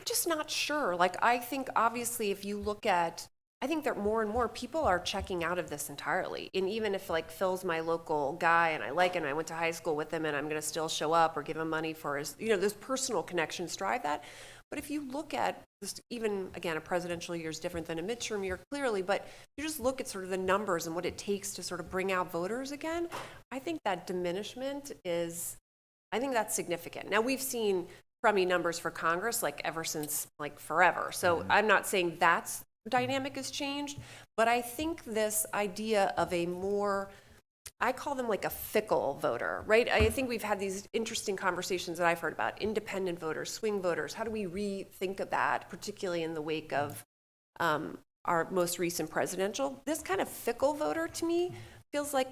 just not sure. Like, I think obviously if you look at, I think that more and more people are checking out of this entirely. And even if like Phil's my local guy and I like him, I went to high school with him and I'm going to still show up or give him money for his, those personal connections drive that. But if you look at this, even again, a presidential year is different than a midterm year clearly, but you just look at sort of the numbers and what it takes to sort of bring out voters again, I think that diminishment is, I think that's significant. Now we've seen crummy numbers for Congress like ever since like forever. So I'm not saying that's dynamic has changed, but I think this idea of a more, I call them like a fickle voter, right? I think we've had these interesting conversations that I've heard about independent voters, swing voters. How do we rethink of that, particularly in the wake of our most recent presidential? This kind of fickle voter to me feels like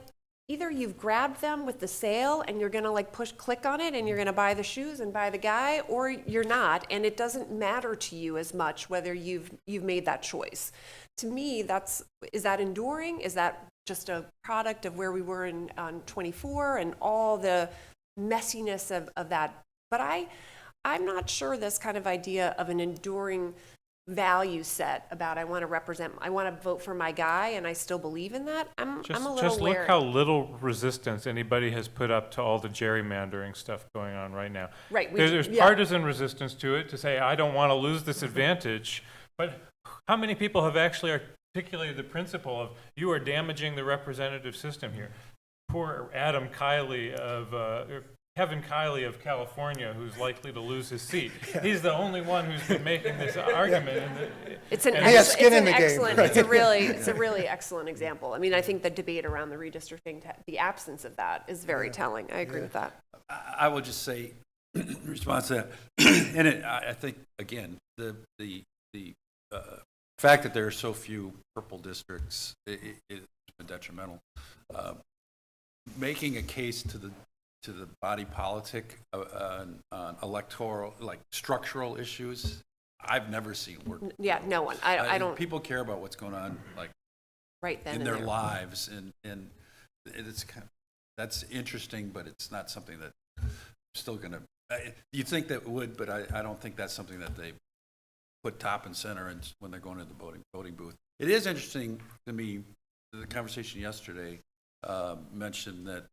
either you've grabbed them with the sale and you're going to like click on it and you're going to buy the shoes and buy the guy, or you're not, and it doesn't matter to you as much whether you've made that choice. To me, is that enduring? Is that just a product of where we were on 24 and all the messiness of that? But I'm not sure this kind of idea of an enduring value set about I want to vote for my guy and I still believe in that. I'm a little Just wary. look how little resistance anybody has put up to all the gerrymandering stuff going on right now. Right. There's partisan resistance to it, to say, I don't want to lose this advantage. But how many people have actually articulated the principle of you are damaging the representative system here? Poor Adam Kiley Kevin Kiley of California, who's likely to lose his seat. He's the only one who's been making this argument. It's a really excellent example. I mean, I think the debate around the redistricting, the absence of that is very telling. I agree with that. I will just say, in response to that, and I think, again, the fact that there are so few purple districts has been detrimental. Making a case to the body politic on electoral, like structural issues, I've never seen work. Yeah, no one. I don't. People care about what's going on, like right then in and their there. lives, and it's kind of, that's interesting, but it's not something that still going to. You think that would, but I don't think that's something that they put top and center and when they're going to the voting booth. It is interesting to me. The conversation yesterday mentioned that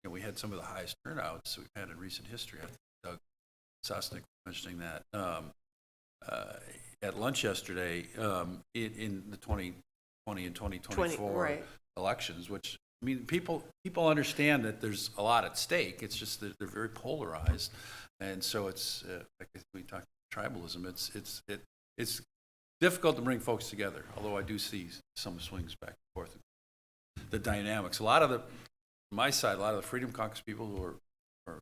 we had some of the highest turnouts we've had in recent history. I think Doug Sosnick mentioning that at lunch yesterday in the 2020 and 2024 elections, which, I mean, people understand that there's a lot at stake. It's just that they're very polarized. And so it's, like we talked about tribalism, it's difficult to bring folks together, although I do see some swings back and forth. The dynamics, my side, a lot of the Freedom Caucus people who are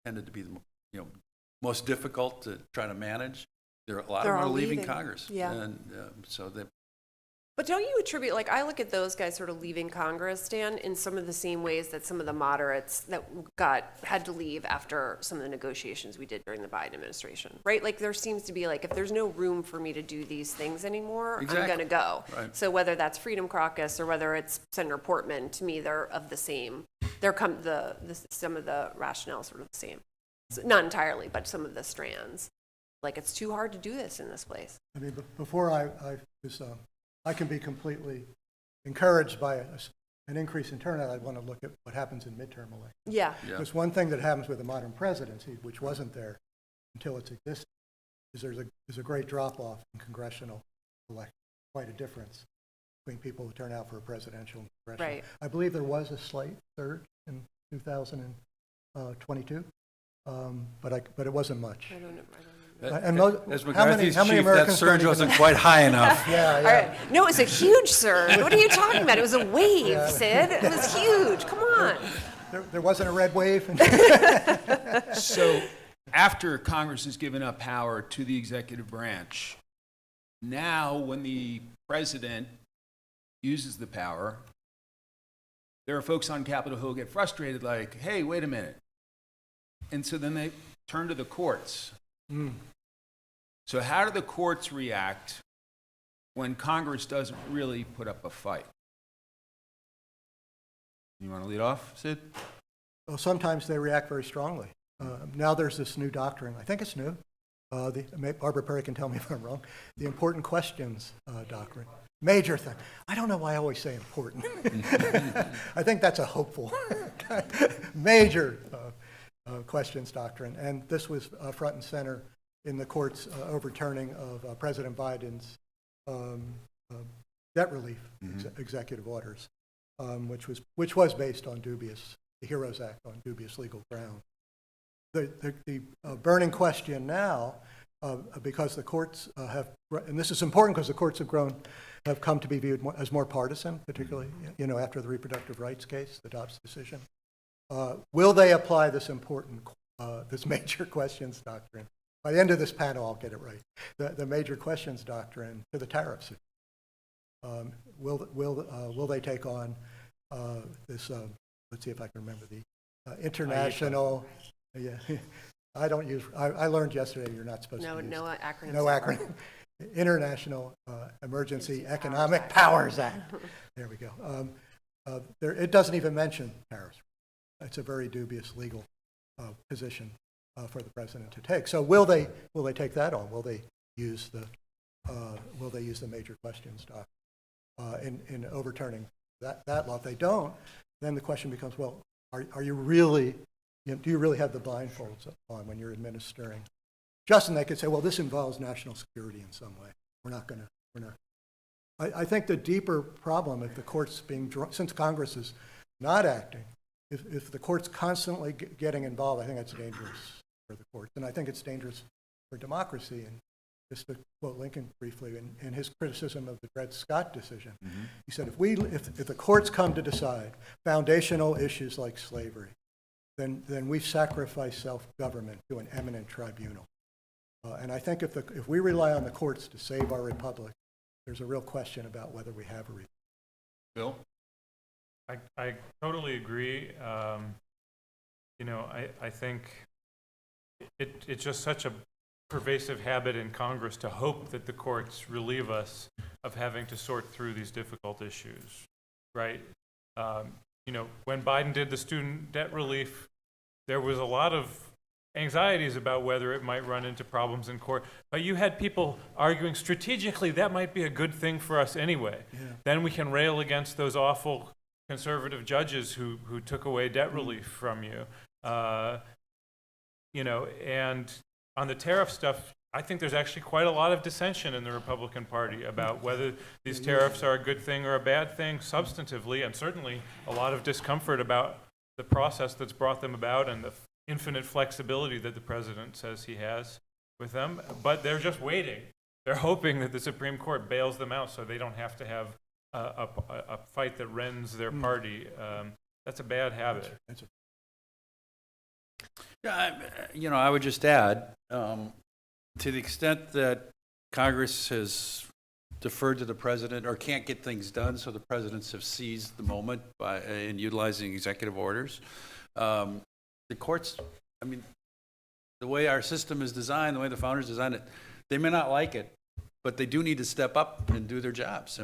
tended to be the most difficult to try to manage. A lot of them are leaving Congress. Yeah. And so that. But don't you attribute, like, I look at those guys sort of leaving Congress, Dan, in some of the same ways that some of the moderates that had to leave after some of the negotiations we did during the Biden administration, right? Like, there seems to be, like, if there's no room for me to do these things anymore, I'm going to go. Right. So whether that's Freedom Caucus or whether it's Senator Portman, to me, they're of the same. Some of the rationale is sort of the same. So, not entirely, but some of the strands. Like, it's too hard to do this in this place. I mean, before I can be completely encouraged by an increase in turnout. I want to look at what happens in midterm elections. Yeah. There's one thing that happens with a modern presidency, which wasn't there until its existence, there's a great drop-off in congressional election, quite a difference between people who turn out for a presidential and congressional. Right. I believe there was a slight surge in 2022, but it wasn't much. I don't know. And As how many McCarthy's chief, that Americans surge don't even wasn't quite high enough. Yeah, All yeah. right. No, it was a huge surge. What are you talking about? It was a wave, Sid. It was huge. Come on. There wasn't a red wave. So after Congress has given up power to the executive branch, now when the president uses the power, there are folks on Capitol Hill who get frustrated like, hey, wait a minute. And so then they turn to the courts. So how do the courts react when Congress doesn't really put up a fight? You want to lead off, Sid? Well, sometimes they react very strongly. Now there's this new doctrine. I think it's new. Barbara Perry can tell me if I'm wrong. The important questions doctrine. Major thing. I don't know why I always say important. I think that's a hopeful major questions doctrine. And this was front and center in the court's overturning of President Biden's debt relief executive orders, which was based on the HEROES Act on dubious legal grounds. The burning question now, because the courts and this is important because the courts have come to be viewed as more partisan, particularly after the reproductive rights case, the Dobbs decision. Will they apply this this major questions doctrine? By the end of this panel, I'll get it right. The major questions doctrine to the tariffs. Will they take on this? Let's see if I can remember the international. Yeah, I learned yesterday you're not supposed to use No acronyms. no acronym. International Emergency Economic Powers Act. There we go. It doesn't even mention tariffs. It's a very dubious legal position for the president to take. So will they take that on? Will they use the major questions doctrine in overturning that law? If they don't, then the question becomes, well, are you really? Do you really have the blindfolds on when you're administering? Justin, they could say, well, this involves national security in some way. We're not. I think the deeper problem, if the court's since Congress is not acting, if the court's constantly getting involved, I think that's dangerous for the courts. And I think it's dangerous for democracy. And just to quote Lincoln briefly, in his criticism of the Dred Scott decision, he said, if the courts come to decide foundational issues like slavery, then we've sacrificed self-government to an eminent tribunal. And I think if we rely on the courts to save our republic, there's a real question about whether we have a republic. Bill? I totally agree. I think it's just such a pervasive habit in Congress to hope that the courts relieve us of having to sort through these difficult issues, right? When Biden did the student debt relief, there was a lot of anxieties about whether it might run into problems in court. But you had people arguing strategically that might be a good thing for us anyway. Yeah. Then we can rail against those awful conservative judges who took away debt relief from you. And on the tariff stuff, I think there's actually quite a lot of dissension in the Republican Party about whether these tariffs are a good thing or a bad thing substantively, and certainly a lot of discomfort about the process that's brought them about and the infinite flexibility that the president says he has with them. But they're just waiting. They're hoping that the Supreme Court bails them out so they don't have to have a fight that rends their party. That's a bad habit. Yeah, I would just add, to the extent that Congress has deferred to the president or can't get things done, so the presidents have seized the moment in utilizing executive orders. The courts, the way our system is designed, the way the founders designed it, they may not like it, but they do need to step up and do their jobs.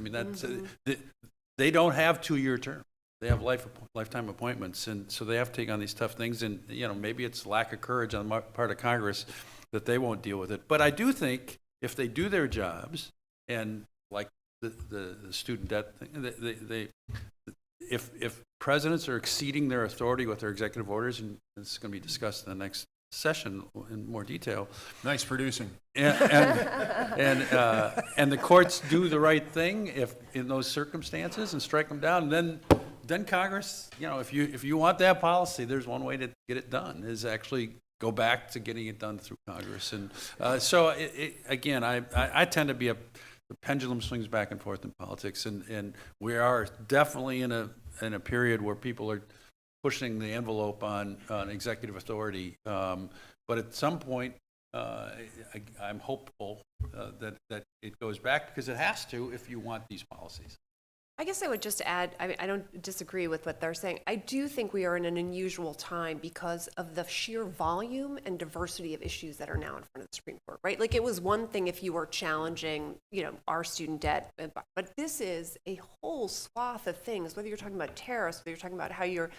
They don't have 2-year terms. They have lifetime appointments, and so they have to take on these tough things. And maybe it's lack of courage on the part of Congress that they won't deal with it. But I do think if they do their jobs, and like the student debt thing, if presidents are exceeding their authority with their executive orders, and this is going to be discussed in the next session in more detail. Nice producing. And the courts do the right thing if in those circumstances and strike them down. And then Congress, if you want that policy, there's one way to get it done is actually go back to getting it done through Congress. And so again, I tend to be the pendulum swings back and forth in politics, and we are definitely in a period where people are pushing the envelope on executive authority. But at some point, I'm hopeful that it goes back because it has to if you want these policies. I guess I would just add, I don't disagree with what they're saying. I do think we are in an unusual time because of the sheer volume and diversity of issues that are now in front of the Supreme Court, right? Like it was one thing if you were challenging, our student debt, but this is a whole swath of things, whether you're talking about tariffs, whether you're talking about how your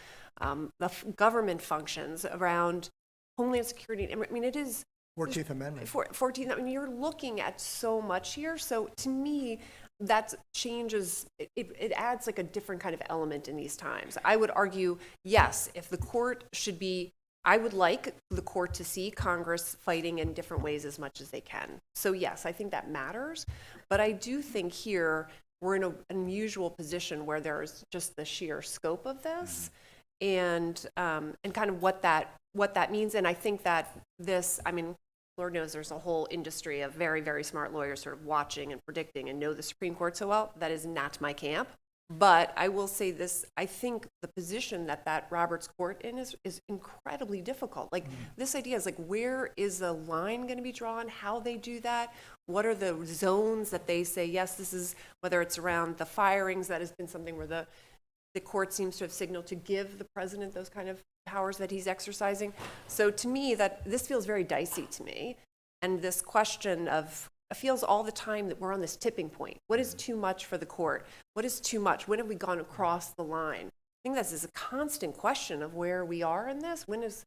government functions around Homeland Security. I mean, it is 14th Amendment. 14th, I mean, you're looking at so much here. So to me, that changes, it adds like a different kind of element in these times. I would argue, yes, if the court should be, I would like the court to see Congress fighting in different ways as much as they can. So yes, I think that matters. But I do think here we're in an unusual position where there's just the sheer scope of this and kind of what that means. And I think that this, I mean, Lord knows there's a whole industry of very, very smart lawyers sort of watching and predicting and know the Supreme Court so well. That is not my camp. But I will say this, I think the position that Roberts Court in is incredibly difficult. Like this idea is like, where is the line going to be drawn? How they do that? What are the zones that they say, yes, this is, whether it's around the firings, that has been something where the court seems to have signaled to give the president those kind of powers that he's exercising. So to me, that this feels very dicey to me. And this question of, it feels all the time that we're on this tipping point. What is too much for the court? What is too much? When have we gone across the line? I think this is a constant question of where we are in this. When is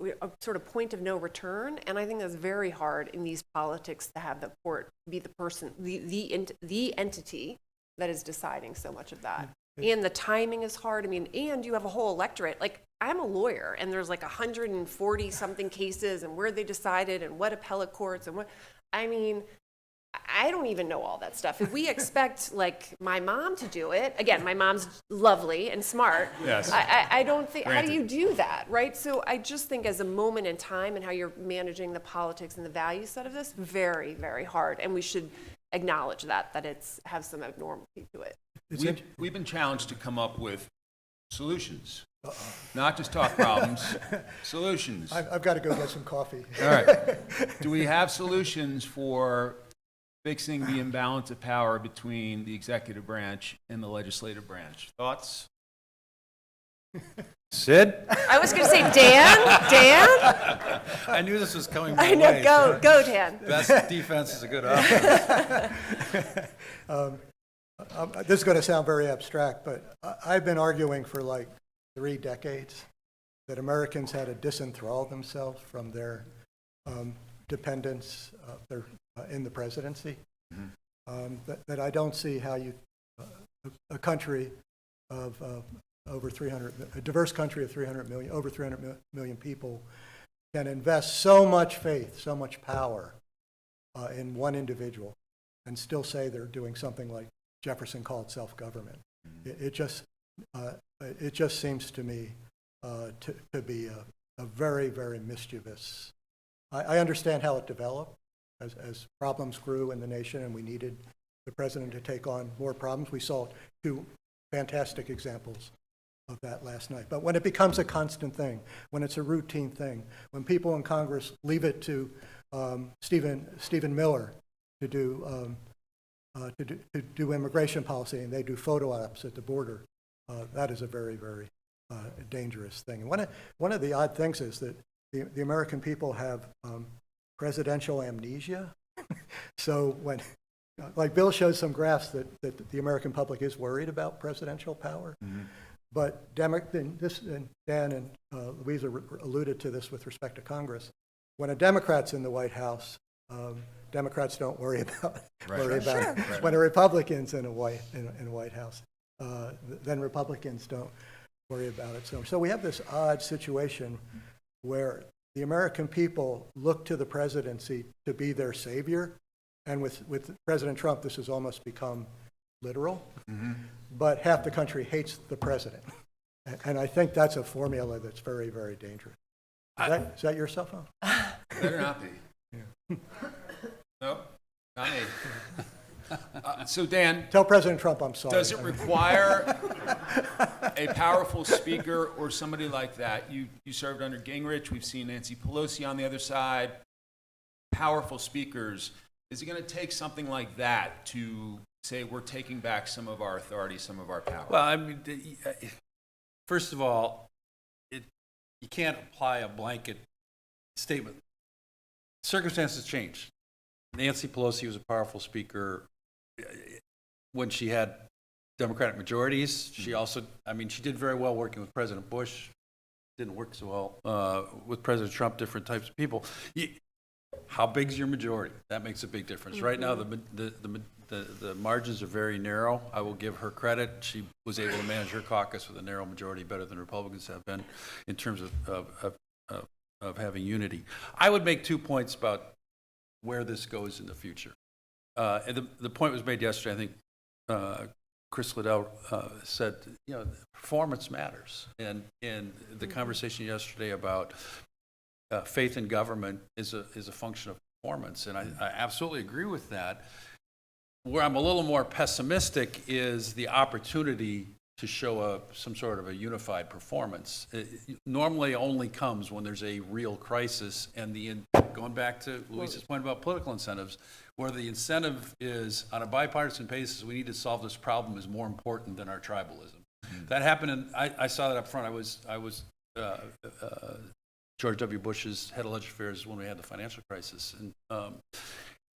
a sort of point of no return? And I think that's very hard in these politics to have the court be the person, the entity that is deciding so much of that. And the timing is hard. I mean, and you have a whole electorate. Like, I'm a lawyer, and there's like 140 something cases, and where they decided, and what appellate courts, and what. I mean, I don't even know all that stuff. If we expect like my mom to do it, again, my mom's lovely and smart. Yes. I don't think. Granted. How do you do that, right? So I just think as a moment in time and how you're managing the politics and the value side of this, very, very hard, and we should acknowledge that it has some abnormality to it. We've been challenged to come up with solutions, not just talk problems, solutions. I've got to go get some coffee. All right. Do we have solutions for fixing the imbalance of power between the executive branch and the legislative branch? Thoughts? Sid? I was going to say Dan. I knew this was coming my I know. way. Go, Dan. Best defense is a good offense. This is going to sound very abstract, but I've been arguing for like 3 decades that Americans had to disenthrall themselves from their dependence in the presidency. That I don't see how you, a country of over 300, a diverse country of 300 million, over 300 million people, can invest so much faith, so much power in one individual, and still say they're doing something like Jefferson called self-government. It just seems to me to be a very, very mischievous. I understand how it developed as problems grew in the nation, and we needed the president to take on more problems. We saw 2 fantastic examples of that last night. But when it becomes a constant thing, when it's a routine thing, when people in Congress leave it to Stephen Miller to do immigration policy, and they do photo ops at the border, that is a very, very dangerous thing. And one of the odd things is that the American people have presidential amnesia. So when, like Bill shows some graphs that the American public is worried about presidential power, but Dan and Louisa alluded to this with respect to Congress. When a Democrat's in the White House, Democrats don't worry about it. When a Republican's in a White House, then Republicans don't worry about it. So we have this odd situation where the American people look to the presidency to be their savior. And with President Trump, this has almost become literal. But half the country hates the president. And I think that's a formula that's very, very dangerous. Is that your cell phone? Better not be. Nope, not me. So Dan, Tell President Trump I'm sorry. does it require a powerful speaker or somebody like that? You served under Gingrich. We've seen Nancy Pelosi on the other side. Powerful speakers. Is it going to take something like that to say we're taking back some of our authority, some of our power? Well, I mean, first of all, you can't apply a blanket statement. Circumstances change. Nancy Pelosi was a powerful speaker when she had Democratic majorities. She also, I mean, she did very well working with President Bush. Didn't work so well with President Trump, different types of people. How big's your majority? That makes a big difference. Right now, the margins are very narrow. I will give her credit. She was able to manage her caucus with a narrow majority better than Republicans have been in terms of having unity. I would make 2 points about where this goes in the future. And the point was made yesterday. I think Chris Liddell said, performance matters. And the conversation yesterday about faith in government is a function of performance, and I absolutely agree with that. Where I'm a little more pessimistic is the opportunity to show some sort of a unified performance. It normally only comes when there's a real crisis, and going back to Luis's point about political incentives, where the incentive is on a bipartisan basis, we need to solve this problem is more important than our tribalism. That happened, and I saw that up front. I was George W. Bush's head of legislative affairs when we had the financial crisis,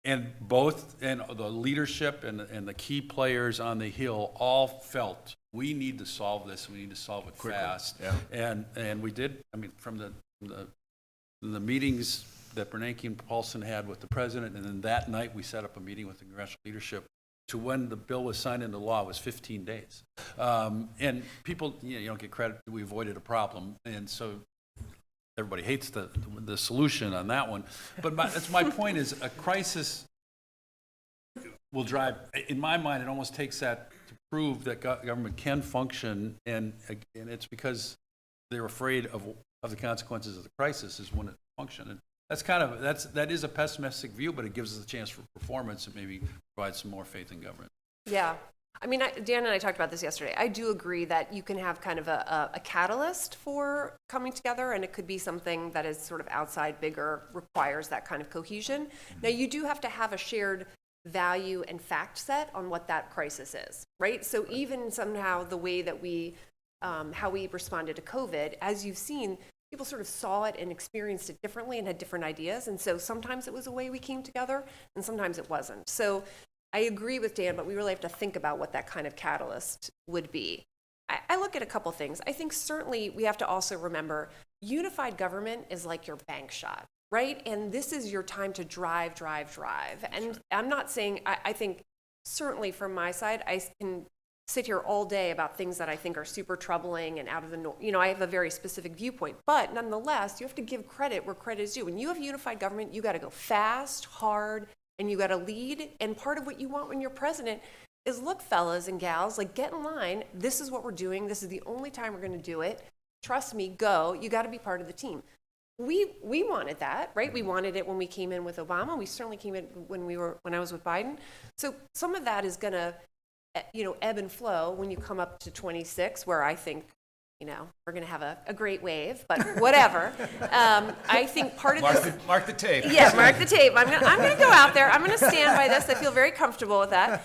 and the leadership and the key players on the Hill all felt we need to solve this. We need to solve it fast. Yeah. And we did. I mean, from the meetings that Bernanke and Paulson had with the president, and then that night we set up a meeting with the congressional leadership to when the bill was signed into law was 15 days. And people, you don't get credit. We avoided a problem, and so everybody hates the solution on that one. But that's my point is a crisis will drive, in my mind, it almost takes that to prove that government can function, and it's because they're afraid of the consequences of the crisis is when it functions. And that is a pessimistic view, but it gives us a chance for performance and maybe provide some more faith in government. Yeah. I mean, Dan and I talked about this yesterday. I do agree that you can have kind of a catalyst for coming together, and it could be something that is sort of outside, bigger, requires that kind of cohesion. Now, you do have to have a shared value and fact set on what that crisis is, right? So even somehow the way that how we responded to COVID, as you've seen, people sort of saw it and experienced it differently and had different ideas. And so sometimes it was a way we came together, and sometimes it wasn't. So I agree with Dan, but we really have to think about what that kind of catalyst would be. I look at a couple things. I think certainly we have to also remember unified government is like your bank shot, right? And this is your time to drive. And I'm not saying, I think certainly from my side, I can sit here all day about things that I think are super troubling and out of the norm. I have a very specific viewpoint, but nonetheless, you have to give credit where credit is due. When you have unified government, you got to go fast, hard, and you got to lead. And part of what you want when you're president is, look, fellas and gals, like, get in line. This is what we're doing. This is the only time we're going to do it. Trust me, go. You got to be part of the team. We wanted that, right? We wanted it when we came in with Obama. We certainly came in when I was with Biden. So some of that is going to, ebb and flow when you come up to 26, where I think, we're going to have a great wave, but whatever. I think part of this... Mark the tape. Yeah, mark the tape. I'm going to go out there. I'm going to stand by this. I feel very comfortable with that.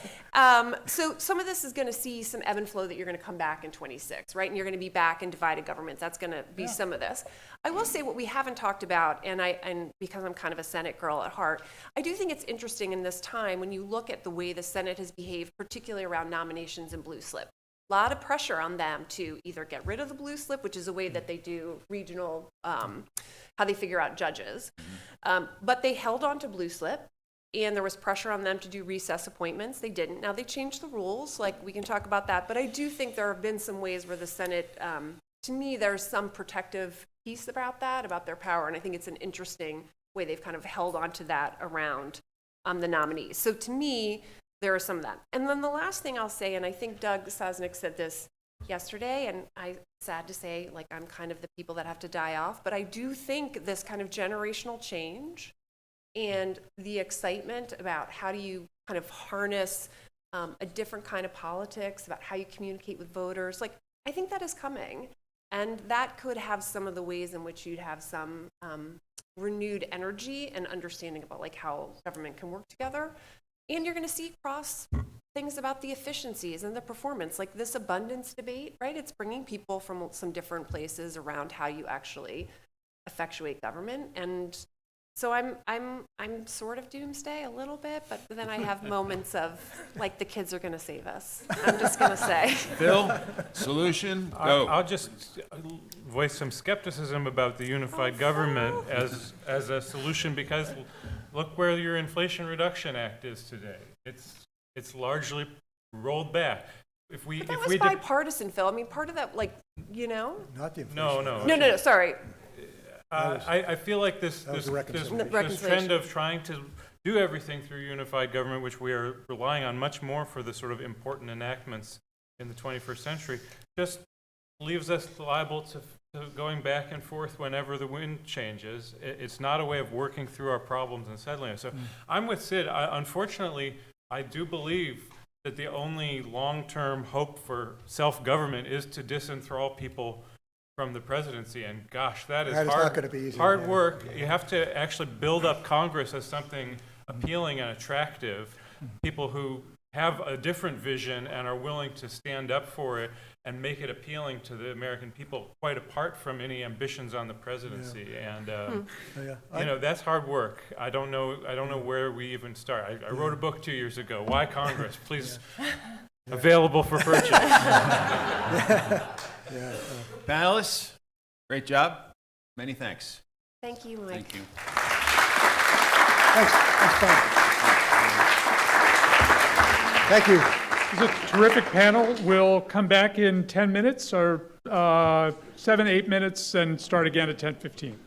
So some of this is going to see some ebb and flow that you're going to come back in 26, right? And you're going to be back in divided governments. That's going to be some of this. I will say what we haven't talked about, and because I'm kind of a Senate girl at heart, I do think it's interesting in this time when you look at the way the Senate has behaved, particularly around nominations and blue slip. A lot of pressure on them to either get rid of the blue slip, which is a way that they do regional, how they figure out judges. But they held on to blue slip, and there was pressure on them to do recess appointments. They didn't. Now they changed the rules, like we can talk about that. But I do think there have been some ways where the Senate, to me, there's some protective piece about that, about their power, and I think it's an interesting way they've kind of held on to that around the nominees. So to me, there is some of that. And then the last thing I'll say, and I think Doug Sosnick said this yesterday, and I'm sad to say, like, I'm kind of the people that have to die off, but I do think this kind of generational change and the excitement about how do you kind of harness a different kind of politics, about how you communicate with voters, like, I think that is coming. And that could have some of the ways in which you'd have some renewed energy and understanding about like how government can work together. And you're going to see cross things about the efficiencies and the performance, like this abundance debate, right? It's bringing people from some different places around how you actually effectuate government. And so I'm sort of doomsday a little bit, but then I have moments of like the kids are going to save us. I'm just going to say. Phil, solution, go. I'll just voice some skepticism about the unified government as a solution, because look where your Inflation Reduction Act is today. It's largely rolled back. If we But that if was we bipartisan, Phil. I mean, part of that, like, you know. Not the no inflation. no No, sorry. I feel like this was the reconciliation. this trend of trying to do everything through unified government, which we are relying on much more for the sort of important enactments in the 21st century, just leaves us liable to going back and forth whenever the wind changes. It's not a way of working through our problems and settling it. So I'm with Sid. Unfortunately, I do believe that the only long-term hope for self-government is to disenthrall people from the presidency, and gosh, that is That is hard, not gonna be easy, hard yeah. work. You have to actually build up Congress as something appealing and attractive, people who have a different vision and are willing to stand up for it and make it appealing to the American people, quite apart from any ambitions on the presidency. And Yeah. you know, that's hard work. I don't know where we even start. I wrote a book 2 years ago. Why Congress? Please, available for purchase. Panelists, great job. Many thanks. Thank you, Mike. Thank you. Thanks, Tom. Thank you. It's a terrific panel. We'll come back in 10 minutes or 7, 8 minutes and start again at 10:15.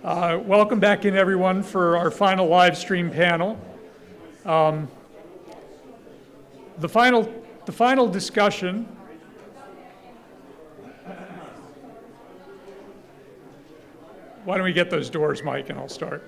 Welcome back in, everyone, for our final live stream panel. The final discussion Why don't we get those doors, Mike, and I'll start.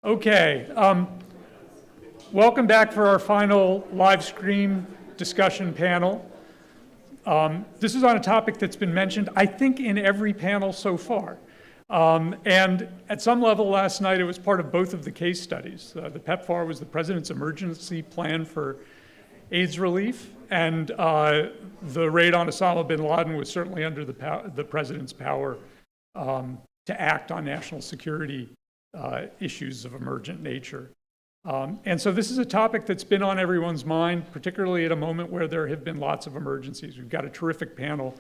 Okay, welcome back for our final live stream discussion panel. This is on a topic that's been mentioned, I think, in every panel so far. And at some level last night, it was part of both of the case studies. The PEPFAR was the President's Emergency Plan for AIDS Relief, and the raid on Osama bin Laden was certainly under the President's power to act on national security issues of emergent nature. And so this is a topic that's been on everyone's mind, particularly at a moment where there have been lots of emergencies. We've got a terrific panel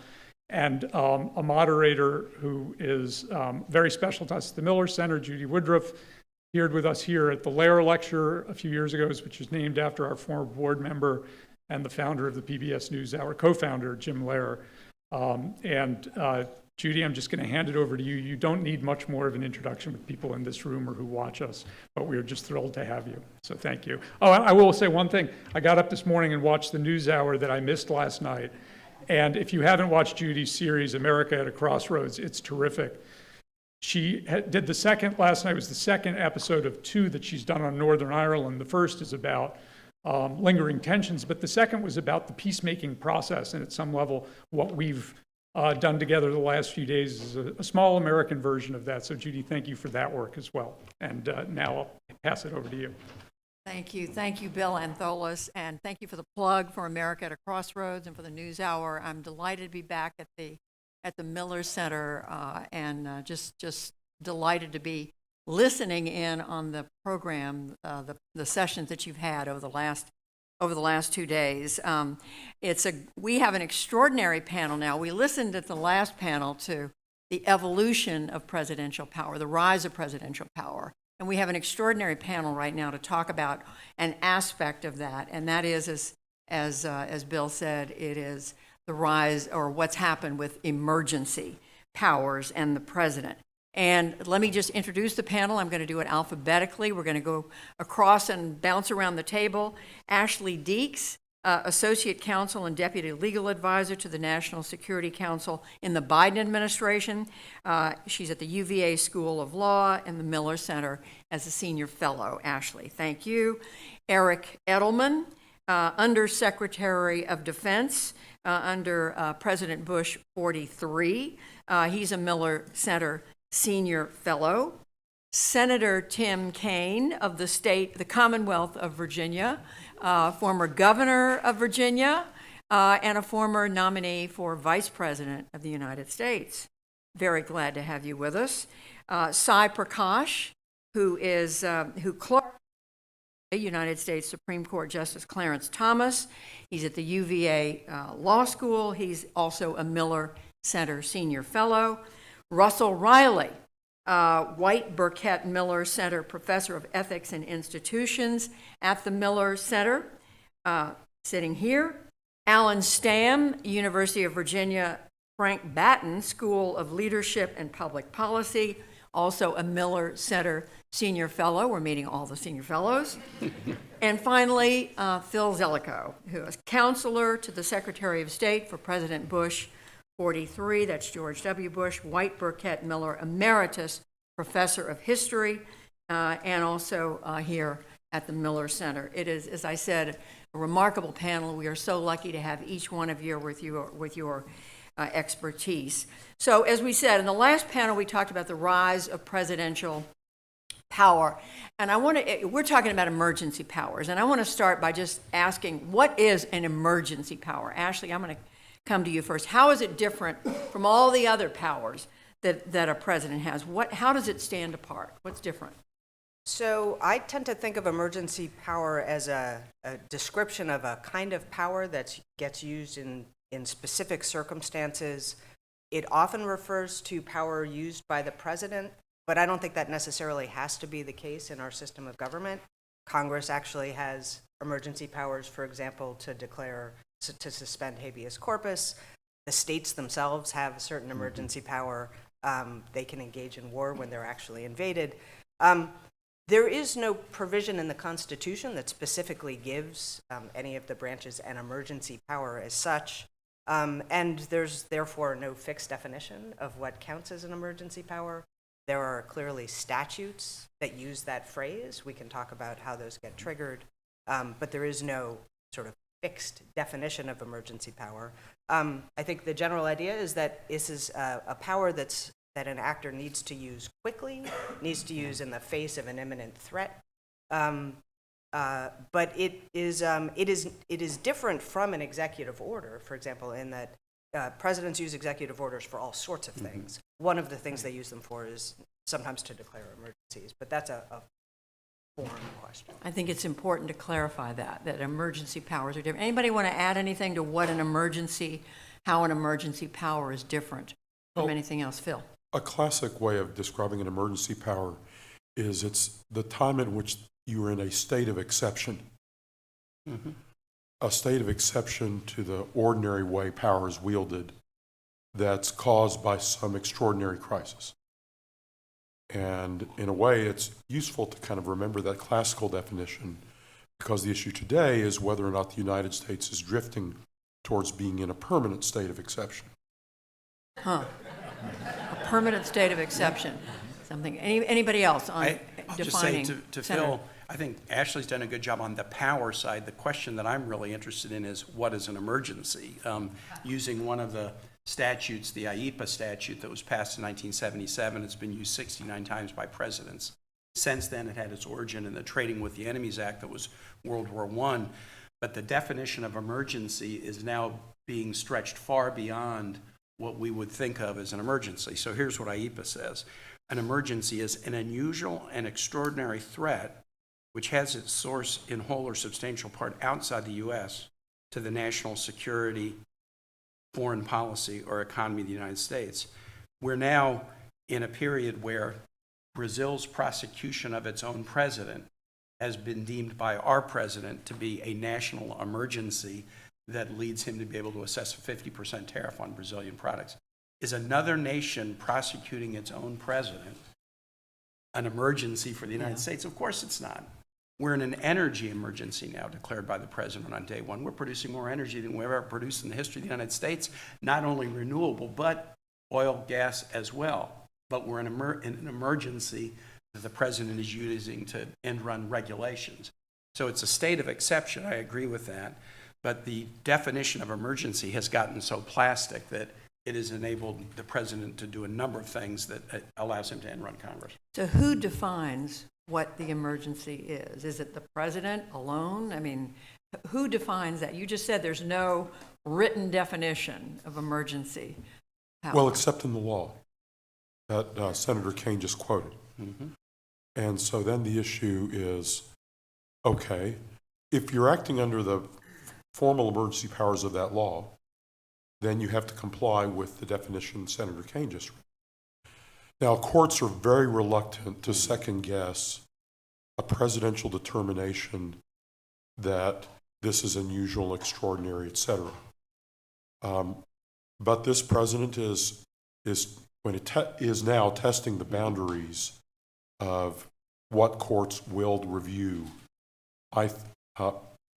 and a moderator who is very special to us at the Miller Center, Judy Woodruff, appeared with us here at the Lehrer Lecture a few years ago, which is named after our former board member and the founder of the PBS NewsHour, co-founder, Jim Lehrer. Judy, I'm just going to hand it over to you. You don't need much more of an introduction with people in this room or who watch us, but we're just thrilled to have you. So thank you. Oh, I will say one thing. I got up this morning and watched the NewsHour that I missed last night. And if you haven't watched Judy's series, America at a Crossroads, it's terrific. She did the second, last night was the second episode of 2 that she's done on Northern Ireland. The first is about lingering tensions, but the second was about the peacemaking process, and at some level, what we've done together the last few days is a small American version of that. So Judy, thank you for that work as well. And now I'll pass it over to you. Thank you, Bill Antholis, and thank you for the plug for America at a Crossroads and for the NewsHour. I'm delighted to be back at the Miller Center, and just delighted to be listening in on the program, the sessions that you've had over the last 2 days. We have an extraordinary panel now. We listened at the last panel to the evolution of presidential power, the rise of presidential power. And we have an extraordinary panel right now to talk about an aspect of that, and that is, as Bill said, it is the rise, or what's happened with emergency powers and the president. And let me just introduce the panel. I'm going to do it alphabetically. We're going to go across and bounce around the table. Ashley Deeks, Associate Counsel and Deputy Legal Advisor to the National Security Council in the Biden administration. She's at the UVA School of Law and the Miller Center as a Senior Fellow. Ashley, thank you. Eric Edelman, Undersecretary of Defense under President Bush 43. He's a Miller Center Senior Fellow. Senator Tim Kaine of the Commonwealth of Virginia, former governor of Virginia, and a former nominee for Vice President of the United States. Very glad to have you with us. Sai Prakash, who clerked the United States Supreme Court Justice Clarence Thomas. He's at the UVA Law School. He's also a Miller Center Senior Fellow. Russell Riley, White Burkett Miller Center Professor of Ethics and Institutions at the Miller Center, sitting here. Alan Stamm, University of Virginia Frank Batten School of Leadership and Public Policy, also a Miller Center Senior Fellow. We're meeting all the Senior Fellows. And finally, Phil Zelikow, who is Counselor to the Secretary of State for President Bush 43, that's George W. Bush, White Burkett Miller Emeritus Professor of History, and also here at the Miller Center. It is, as I said, a remarkable panel. We are so lucky to have each one of you with your expertise. So as we said, in the last panel, we talked about the rise of presidential power. And we're talking about emergency powers. And I want to start by just asking, what is an emergency power? Ashley, I'm going to come to you first. How is it different from all the other powers that a president has? How does it stand apart? What's different? So I tend to think of emergency power as a description of a kind of power that gets used in specific circumstances It often refers to power used by the president, but I don't think that necessarily has to be the case in our system of government. Congress actually has emergency powers, for example, to declare, to suspend habeas corpus. The states themselves have a certain emergency power. They can engage in war when they're actually invaded. There is no provision in the Constitution that specifically gives any of the branches an emergency power as such. And there's therefore no fixed definition of what counts as an emergency power. There are clearly statutes that use that phrase. We can talk about how those get triggered, but there is no sort of fixed definition of emergency power. I think the general idea is that this is a power that an actor needs to use quickly, needs to use in the face of an imminent threat. But it is different from an executive order, for example, in that presidents use executive orders for all sorts of things. One of the things they use them for is sometimes to declare emergencies, but that's a form question. I think it's important to clarify that emergency powers are different. Anybody want to add anything to what how an emergency power is different from anything else? Phil? A classic way of describing an emergency power is it's the time in which you are in a state of exception. A state of exception to the ordinary way power is wielded that's caused by some extraordinary crisis. And in a way, it's useful to kind of remember that classical definition, because the issue today is whether or not the United States is drifting towards being in a permanent state of exception. A permanent state of exception. Something. Anybody else on I'll just say defining? to Senator? Phil, I think Ashley's done a good job on the power side. The question that I'm really interested in is what is an emergency? Using one of the statutes, the IEPA statute that was passed in 1977, it's been used 69 times by presidents. Since then, it had its origin in the Trading with the Enemies Act that was World War I. But the definition of emergency is now being stretched far beyond what we would think of as an emergency. So here's what IEPA says. An emergency is an unusual and extraordinary threat which has its source in whole or substantial part outside the U.S. to the national security, foreign policy, or economy of the United States. We're now in a period where Brazil's prosecution of its own president has been deemed by our president to be a national emergency that leads him to be able to assess a 50% tariff on Brazilian products. Is another nation prosecuting its own president an emergency for the United States? Of course it's not. We're in an energy emergency now declared by the president on day one. We're producing more energy than we've ever produced in the history of the United States, not only renewable, but oil, gas as well. But we're in an emergency that the president is using to end-run regulations. So it's a state of exception, I agree with that. But the definition of emergency has gotten so plastic that it has enabled the president to do a number of things that allows him to end-run Congress. So who defines what the emergency is? Is it the president alone? I mean, who defines that? You just said there's no written definition of emergency power. Well, except in the law that Senator Kaine just quoted. And so then the issue is, okay, if you're acting under the formal emergency powers of that law, then you have to comply with the definition Senator Kaine just read. Now, courts are very reluctant to second-guess a presidential determination that this is unusual, extraordinary, et cetera. But this president is now testing the boundaries of what courts will review,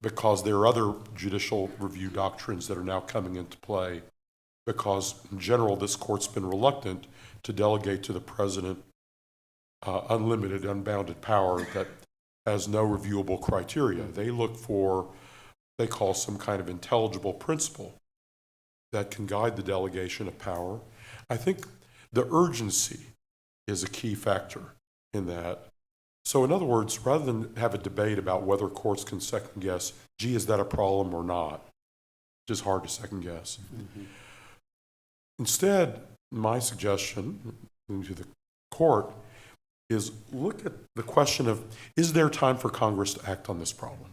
because there are other judicial review doctrines that are now coming into play, because in general this court's been reluctant to delegate to the president unlimited, unbounded power that has no reviewable criteria. They look for, they call some kind of intelligible principle that can guide the delegation of power. I think the urgency is a key factor in that. So in other words, rather than have a debate about whether courts can second guess, gee, is that a problem or not, which is hard to second guess. Instead, my suggestion to the court is look at the question of, is there time for Congress to act on this problem?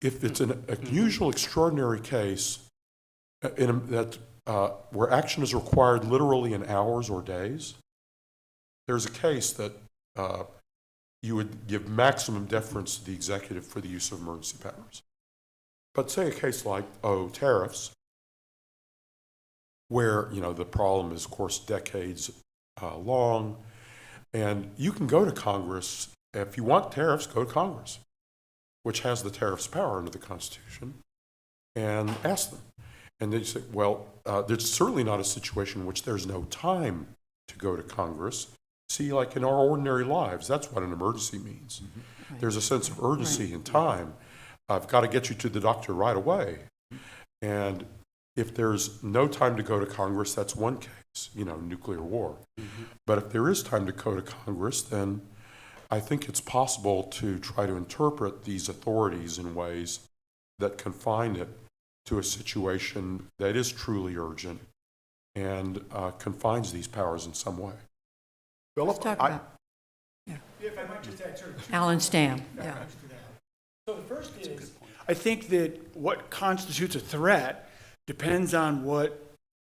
If it's an unusual, extraordinary case that where action is required literally in hours or days, there's a case that you would give maximum deference to the executive for the use of emergency powers. But say a case like, tariffs, where, the problem is, of course, decades long, and you can go to Congress. If you want tariffs, go to Congress, which has the tariffs power under the Constitution, and ask them. And they say, well, there's certainly not a situation in which there's no time to go to Congress. See, like in our ordinary lives, that's what an emergency means. Right. There's a sense of urgency and time. I've got to get you to the doctor right away. And if there's no time to go to Congress, that's one case, nuclear war. But if there is time to go to Congress, then I think it's possible to try to interpret these authorities in ways that confine it to a situation that is truly urgent and confines these powers in some way. Let's talk about, If I might just add sort of Alan Stam, yeah. So the first is, I think that what constitutes a threat depends on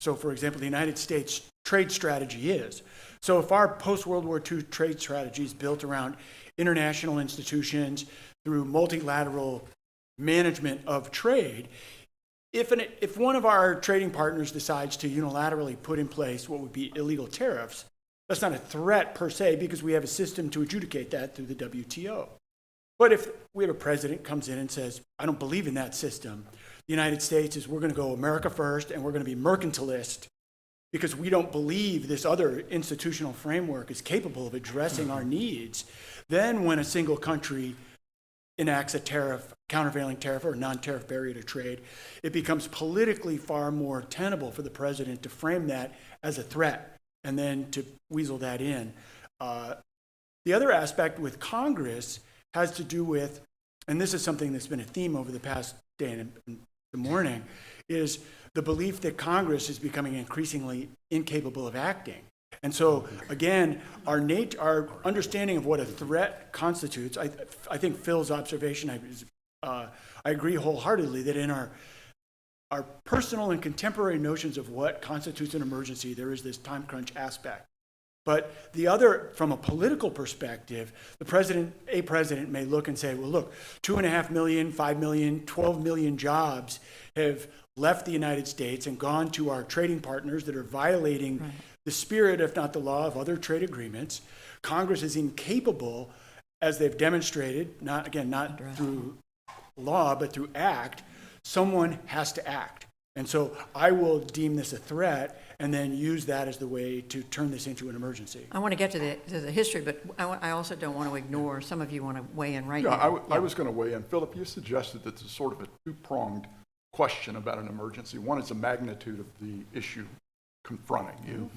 so for example, the United States trade strategy is. So if our post-World War II trade strategy is built around international institutions through multilateral management of trade, if one of our trading partners decides to unilaterally put in place what would be illegal tariffs, that's not a threat per se because we have a system to adjudicate that through the WTO. But if we have a president comes in and says, I don't believe in that system, the United States we're going to go America first and we're going to be mercantilist because we don't believe this other institutional framework is capable of addressing our needs, then when a single country enacts a tariff, countervailing tariff or non-tariff barrier to trade, it becomes politically far more tenable for the president to frame that as a threat and then to weasel that in. The other aspect with Congress has to do with, and this is something that's been a theme over the past day and the morning, is the belief that Congress is becoming increasingly incapable of acting. And so, again, our understanding of what a threat constitutes, I think Phil's observation, I agree wholeheartedly that in our personal and contemporary notions of what constitutes an emergency, there is this time crunch aspect. But the other, from a political perspective, a president may look and say, well, look, 2.5 million, 5 million, 12 million jobs have left the United States and gone to our trading partners that are violating the spirit, if not the law, of other trade agreements. Congress is incapable, as they've demonstrated, not through law, but through act. Someone has to act. And so I will deem this a threat and then use that as the way to turn this into an emergency. I want to get to the history, but I also don't want to ignore, some of you want to weigh in right now. I was going to weigh in. Philip, you suggested that it's sort of a two-pronged question about an emergency. One is the magnitude of the issue confronting you,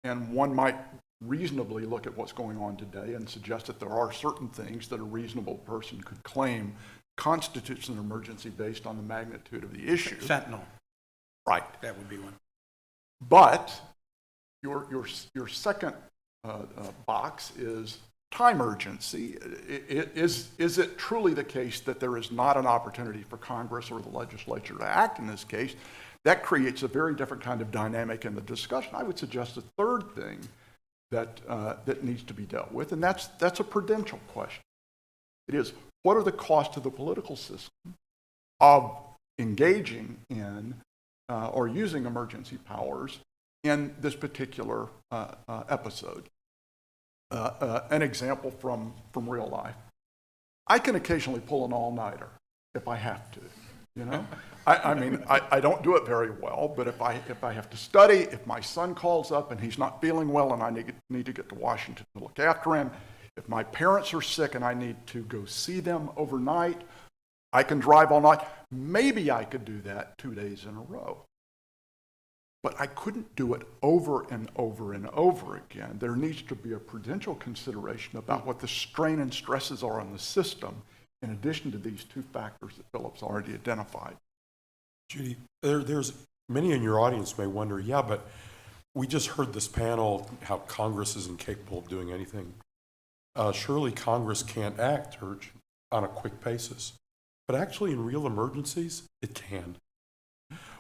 and one might reasonably look at what's going on today and suggest that there are certain things that a reasonable person could claim constitutes an emergency based on the magnitude of the issue. Fentanyl. Right. That would be one. But your second box is time urgency. Is it truly the case that there is not an opportunity for Congress or the legislature to act in this case? That creates a very different kind of dynamic in the discussion. I would suggest a third thing that needs to be dealt with, and that's a prudential question. It is, what are the costs to the political system of engaging in or using emergency powers in this particular episode? An example from real life. I can occasionally pull an all-nighter if I have to, I mean, I don't do it very well, but if I have to study, if my son calls up and he's not feeling well and I need to get to Washington to look after him, if my parents are sick and I need to go see them overnight, I can drive all night. Maybe I could do that 2 days in a row. But I couldn't do it over and over and over again. There needs to be a prudential consideration about what the strain and stresses are on the system, in addition to these two factors that Philip's already identified. Judy, there's many in your audience may wonder, yeah, but we just heard this panel, how Congress is incapable of doing anything. Surely Congress can't act on a quick basis. But actually in real emergencies, it can.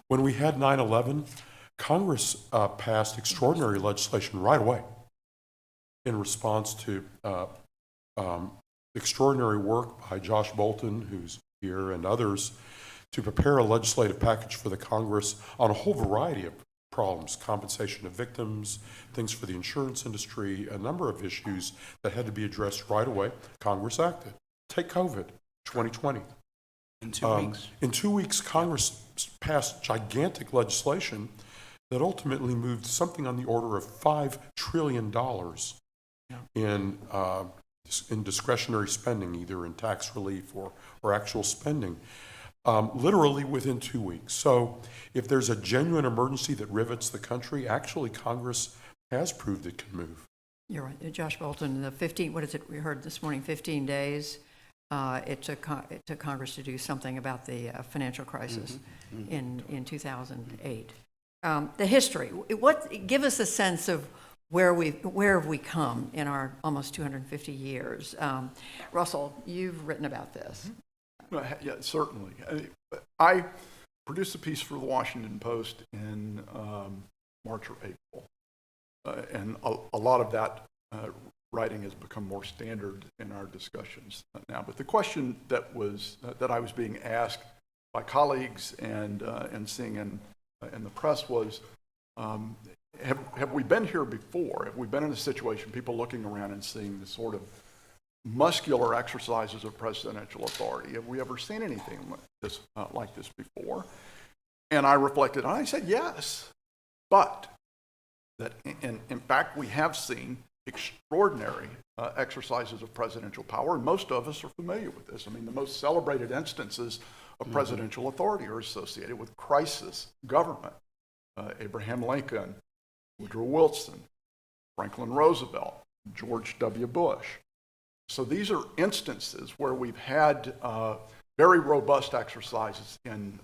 When we had 9/11, Congress passed extraordinary legislation right away in response to extraordinary work by Josh Bolton, who's here, and others, to prepare a legislative package for the Congress on a whole variety of problems, compensation of victims, things for the insurance industry, a number of issues that had to be addressed right away. Congress acted. Take COVID, 2020. In 2 weeks. In 2 weeks, Congress passed gigantic legislation that ultimately moved something on the order of $5 trillion in discretionary spending, either in tax relief or actual spending, literally within 2 weeks. So if there's a genuine emergency that rivets the country, actually Congress has proved it can move. You're right. Josh Bolton, the 15, what is it, we heard this morning, 15 days, it took Congress to do something about the financial crisis in 2008. The history, give us a sense of where have we come in our almost 250 years. Russell, you've written about this. Yeah, certainly. I produced a piece for the Washington Post in March or April, and a lot of that writing has become more standard in our discussions now. But the question that I was being asked by colleagues and seeing in the press was, have we been here before? Have we been in a situation, people looking around and seeing the sort of muscular exercises of presidential authority? Have we ever seen anything like this before? And I reflected, and I said yes, but that in fact we have seen extraordinary exercises of presidential power, and most of us are familiar with this. I mean, the most celebrated instances of presidential authority are associated with crisis government. Abraham Lincoln, Woodrow Wilson, Franklin Roosevelt, George W. Bush. So these are instances where we've had very robust exercises in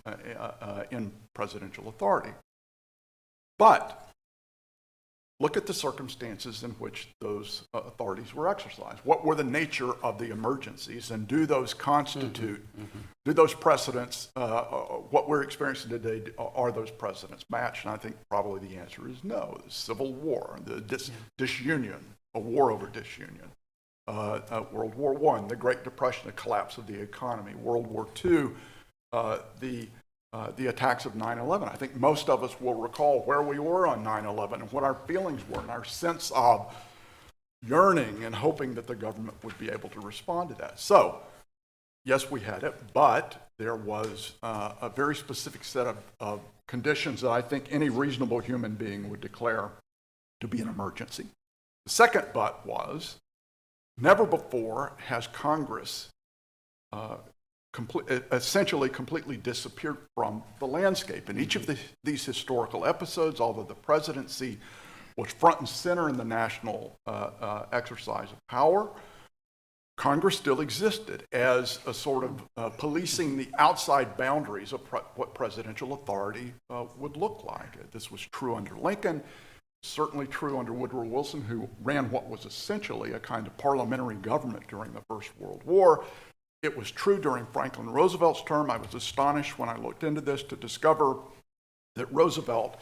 presidential authority. But look at the circumstances in which those authorities were exercised. What were the nature of the emergencies, and do those constitute, do those precedents, what we're experiencing today, are those precedents matched? And I think probably the answer is no. The Civil War, the disunion, a war over disunion. World War I, the Great Depression, the collapse of the economy. World War II, the attacks of 9/11. I think most of us will recall where we were on 9/11 and what our feelings were and our sense of yearning and hoping that the government would be able to respond to that. So, yes, we had it, but there was a very specific set of conditions that I think any reasonable human being would declare to be an emergency. The second but was, never before has Congress essentially completely disappeared from the landscape. In each of these historical episodes, although the presidency was front and center in the national exercise of power, Congress still existed as a sort of policing the outside boundaries of what presidential authority would look like. This was true under Lincoln, certainly true under Woodrow Wilson, who ran what was essentially a kind of parliamentary government during the First World War. It was true during Franklin Roosevelt's term. I was astonished when I looked into this to discover that Roosevelt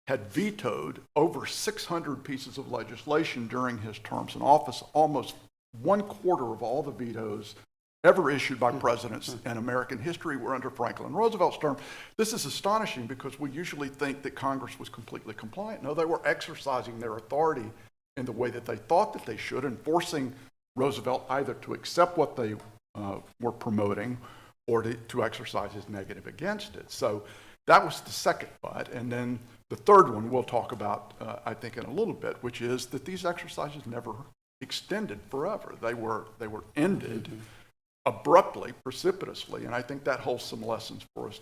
had vetoed over 600 pieces of legislation during his terms in office. Almost 1/4 of all the vetoes ever issued by presidents in American history were under Franklin Roosevelt's term. This is astonishing because we usually think that Congress was completely compliant. No, they were exercising their authority in the way that they thought that they should, and forcing Roosevelt either to accept what they were promoting or to exercise his negative against it. So that was the second but. And then the third one we'll talk about, I think, in a little bit, which is that these exercises never extended forever. They were ended abruptly, precipitously, and I think that holds some lessons for us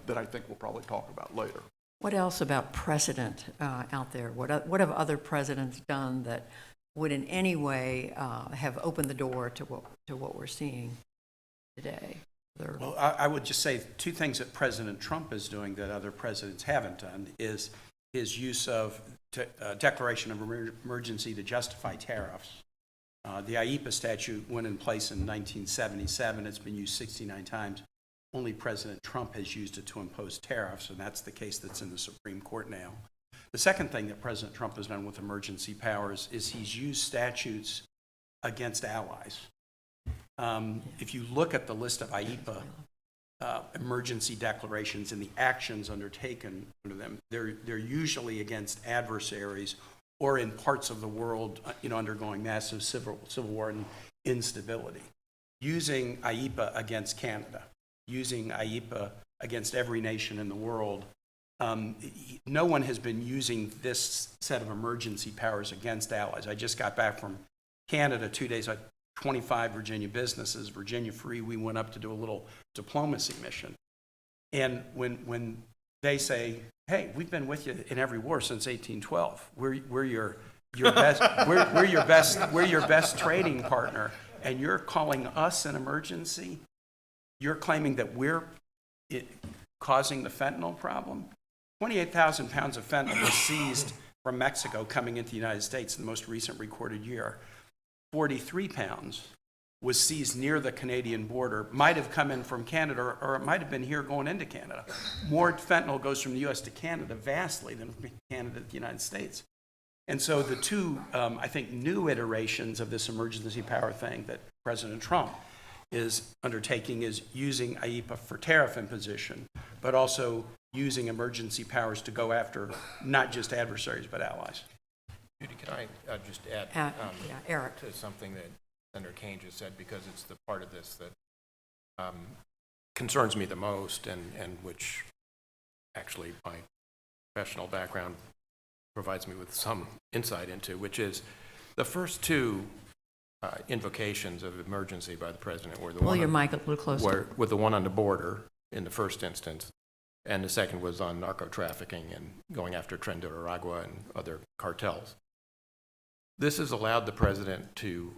that I think we'll probably talk about later. What else about precedent out there? What have other presidents done that would in any way have opened the door to what we're seeing today? Well, I would just say two things that President Trump is doing that other presidents haven't done is his use of declaration of emergency to justify tariffs. The IEEPA statute went in place in 1977. It's been used 69 times. only President Trump has used it to impose tariffs, and that's the case that's in the Supreme Court now. The second thing that President Trump has done with emergency powers is he's used statutes against allies. If you look at the list of IEPA emergency declarations and the actions undertaken under them, they're usually against adversaries or in parts of the world, undergoing massive civil war and instability. Using IEPA against Canada, using IEPA against every nation in the world, no one has been using this set of emergency powers against allies. I just got back from Canada 2 days. 25 Virginia businesses, Virginia Free, we went up to do a little diplomacy mission. And when they say, hey, we've been with you in every war since 1812, we're your best, we're your best trading partner, and you're calling us an emergency? You're claiming that we're causing the fentanyl problem? 28,000 pounds of fentanyl was seized from Mexico coming into the United States in the most recent recorded year. 43 pounds was seized near the Canadian border, might have come in from Canada, or it might have been here going into Canada. More fentanyl goes from the U.S. to Canada vastly than from Canada to the United States. And so the two, I think, new iterations of this emergency power thing that President Trump is undertaking is using IEPA for tariff imposition, but also using emergency powers to go after not just adversaries, but allies. Judy, can I just add Eric. to something that Senator Kane just said, because it's the part of this that concerns me the most, and which actually my professional background provides me with some insight into, which is the first two invocations of emergency by the president were the Pull your mic a little closer. were the one on the border in the first instance, and the second was on narco trafficking and going after Tren de Aragua and other cartels. This has allowed the president to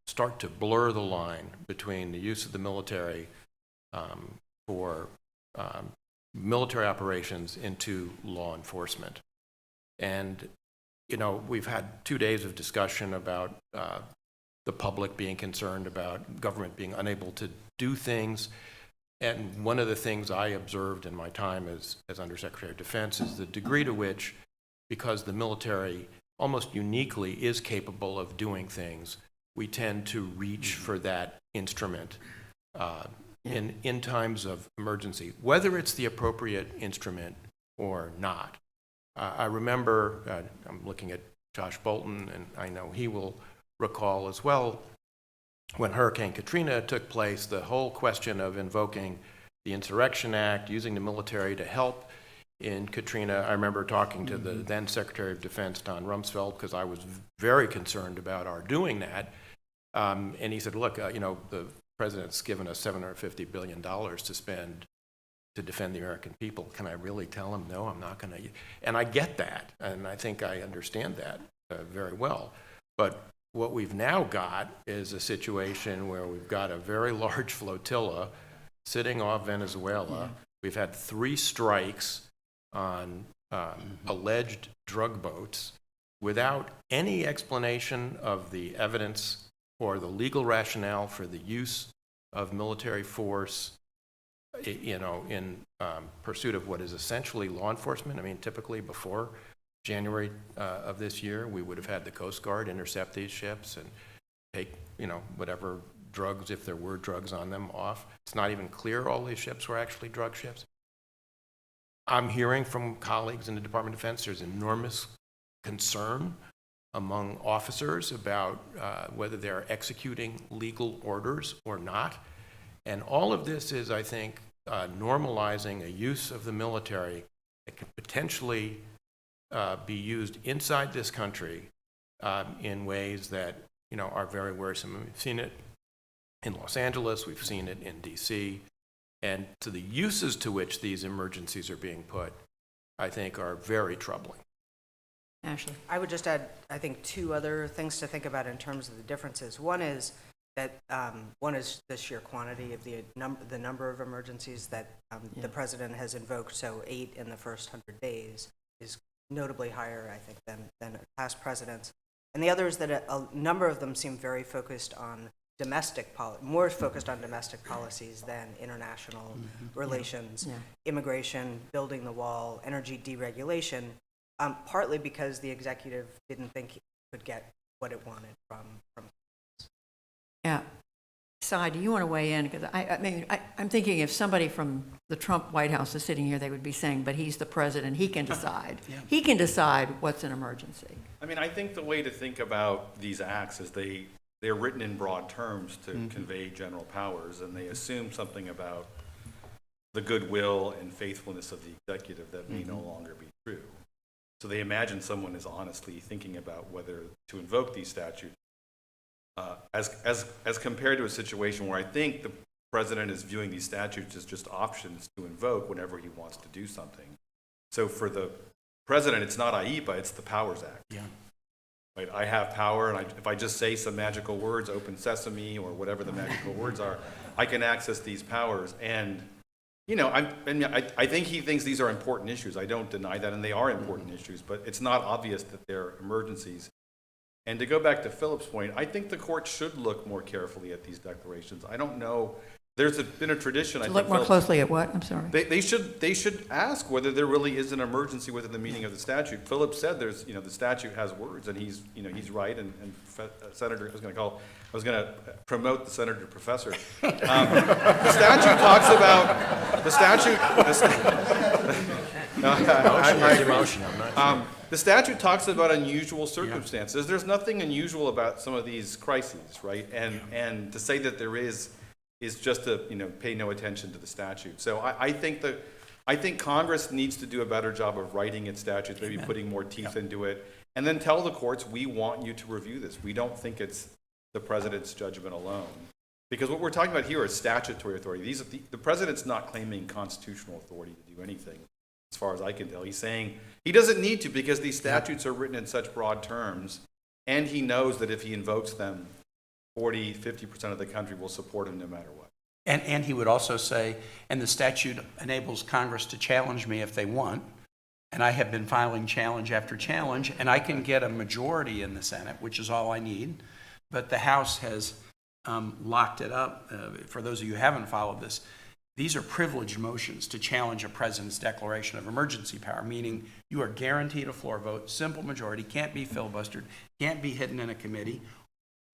start to blur the line between the use of the military for military operations into law enforcement. And, we've had 2 days of discussion about the public being concerned about government being unable to do things. And one of the things I observed in my time as Undersecretary of Defense is the degree to which, because the military almost uniquely is capable of doing things, we tend to reach for that instrument in times of emergency, whether it's the appropriate instrument or not. I remember, I'm looking at Josh Bolton, and I know he will recall as well, when Hurricane Katrina took place, the whole question of invoking the Insurrection Act, using the military to help in Katrina. I remember talking to the then Secretary of Defense, Don Rumsfeld, because I was very concerned about our doing that. And he said, look, the president's given us $750 billion to spend to defend the American people. Can I really tell him, no, I'm not going to? And I get that, and I think I understand that very well. But what we've now got is a situation where we've got a very large flotilla sitting off Venezuela. We've had 3 strikes on alleged drug boats without any explanation of the evidence or the legal rationale for the use of military force, in pursuit of what is essentially law enforcement. I mean, typically before January of this year, we would have had the Coast Guard intercept these ships and take, whatever drugs, if there were drugs on them, off. It's not even clear all these ships were actually drug ships. I'm hearing from colleagues in the Department of Defense there's enormous concern among officers about whether they're executing legal orders or not. And all of this is, I think, normalizing a use of the military that could potentially be used inside this country in ways that, are very worrisome. We've seen it in Los Angeles, we've seen it in DC, and to the uses to which these emergencies are being put, I think are very troubling. Ashley. I would just add, I think, 2 other things to think about in terms of the differences. One is that one is the sheer quantity of the number of emergencies that the president has invoked. So 8 in the first 100 days is notably higher, I think, than past presidents. And the other is that a number of them seem very focused on more focused on domestic policies than international relations, immigration, building the wall, energy deregulation, partly because the executive didn't think it could get what it wanted from. Yeah. Cy, do you want to weigh in? Because I'm thinking if somebody from the Trump White House is sitting here, they would be saying, but he's the president, he can decide. He can decide what's an emergency. I mean, I think the way to think about these acts is they're written in broad terms to convey general powers, and they assume something about the goodwill and faithfulness of the executive that may no longer be true. So they imagine someone is honestly thinking about whether to invoke these statutes, as compared to a situation where I think the president is viewing these statutes as just options to invoke whenever he wants to do something. So for the president, it's not IEPA, it's the Powers Act. Yeah. Right? I have power, and if I just say some magical words, open sesame, or whatever the magical words are, I can access these powers. And, you know, I think he thinks these are important issues. I don't deny that, and they are important issues, but it's not obvious that they're emergencies. And to go back to Philip's point, I think the court should look more carefully at these declarations. I don't know. There's been a tradition. I think Look more closely at what? I'm sorry. They should ask whether there really is an emergency within the meaning of the statute. Philip said there's, you know, the statute has words, and he's right. And Senator, I was going to promote the senator professor. The statute talks about the statute. The statute talks about unusual circumstances. There's nothing unusual about some of these crises, right? And to say that there is just to, you know, pay no attention to the statute. So I think Congress needs to do a better job of writing its statutes, maybe putting more teeth into it, and then tell the courts, we want you to review this. We don't think it's the president's judgment alone. Because what we're talking about here is statutory authority. The president's not claiming constitutional authority to do anything, as far as I can tell. He's saying he doesn't need to because these statutes are written in such broad terms, and he knows that if he invokes them, 50% of the country will support him no matter what. And he would also say, and the statute enables Congress to challenge me if they want, and I have been filing challenge after challenge, and I can get a majority in the Senate, which is all I need, but the House has locked it up. For those of you who haven't followed this, these are privileged motions to challenge a president's declaration of emergency power, meaning you are guaranteed a floor vote, simple majority, can't be filibustered, can't be hidden in a committee,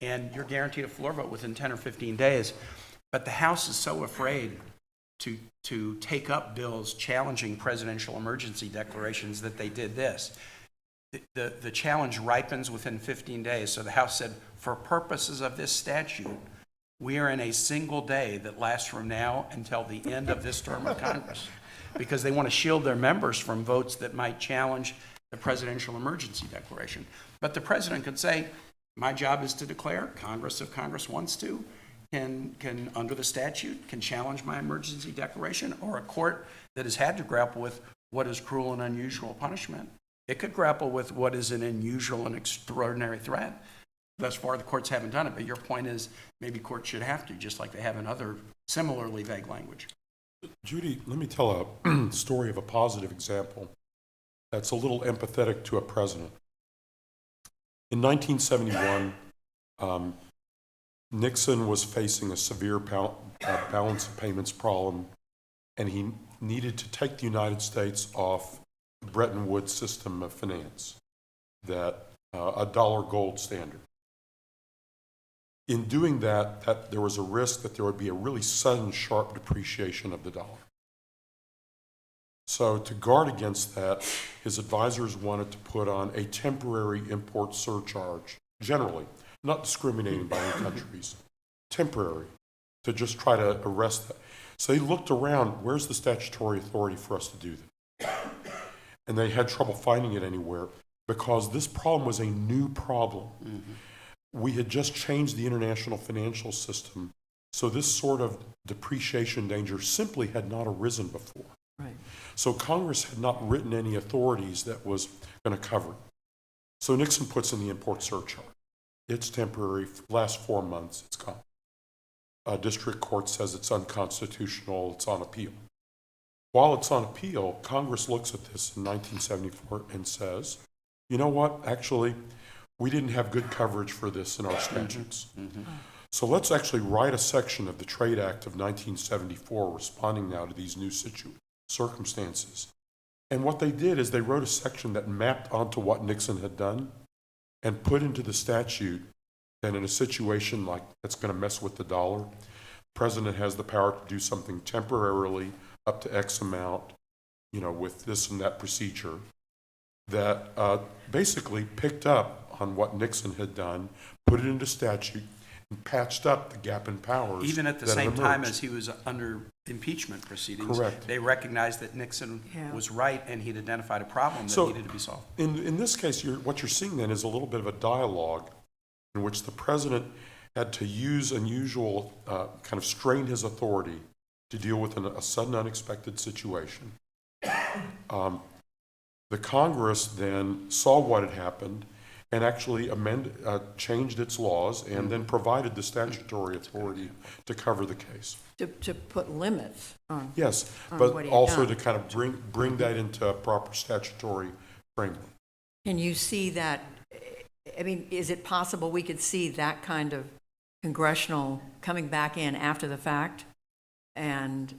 and you're guaranteed a floor vote within 10 or 15 days. But the House is so afraid to take up bills challenging presidential emergency declarations that they did this. The challenge ripens within 15 days. So the House said, for purposes of this statute, we are in a single day that lasts from now until the end of this term of Congress, because they want to shield their members from votes that might challenge the presidential emergency declaration. But the president could say, my job is to declare. Congress, if Congress wants to, can under the statute, can challenge my emergency declaration, or a court that has had to grapple with what is cruel and unusual punishment. It could grapple with what is an unusual and extraordinary threat. Thus far, the courts haven't done it, but your point is maybe courts should have to, just like they have in other similarly vague language. Judy, let me tell a story of a positive example that's a little empathetic to a president. In 1971, Nixon was facing a severe balance of payments problem, and he needed to take the United States off the Bretton Woods system of finance, that a dollar gold standard. In doing that, there was a risk that there would be a really sudden, sharp depreciation of the dollar. So to guard against that, his advisors wanted to put on a temporary import surcharge, generally, not discriminating by any countries, temporary, to just try to arrest that. So they looked around, where's the statutory authority for us to do that? And they had trouble finding it anywhere because this problem was a new problem. Mm-hmm. We had just changed the international financial system, so this sort of depreciation danger simply had not arisen before. Right. So Congress had not written any authorities that was going to cover it. So Nixon puts in the import surcharge. It's temporary, lasts 4 months, it's gone. A district court says it's unconstitutional, it's on appeal. While it's on appeal, Congress looks at this in 1974 and says, you know what, actually, we didn't have good coverage for this in our statutes. Mm-hmm. So let's actually write a section of the Trade Act of 1974 responding now to these new circumstances. And what they did is they wrote a section that mapped onto what Nixon had done and put into the statute that in a situation like that's going to mess with the dollar, the president has the power to do something temporarily up to X amount, with this and that procedure that basically picked up on what Nixon had done, put it into statute, and patched up the gap in powers. Even at the that had same time emerged. as he was under impeachment proceedings. Correct. They recognized that Nixon Yeah. was right and he'd identified a problem that So, needed to be solved. In this case, what you're seeing then is a little bit of a dialogue in which the president had to use unusual, kind of strain his authority to deal with a sudden unexpected situation. The Congress then saw what had happened and actually changed its laws and then provided the statutory authority to cover the case. To put limits on. Yes, On but what he had also done. to kind of bring that into a proper statutory framework. Can you see that, I mean, is it possible we could see that kind of congressional coming back in after the fact and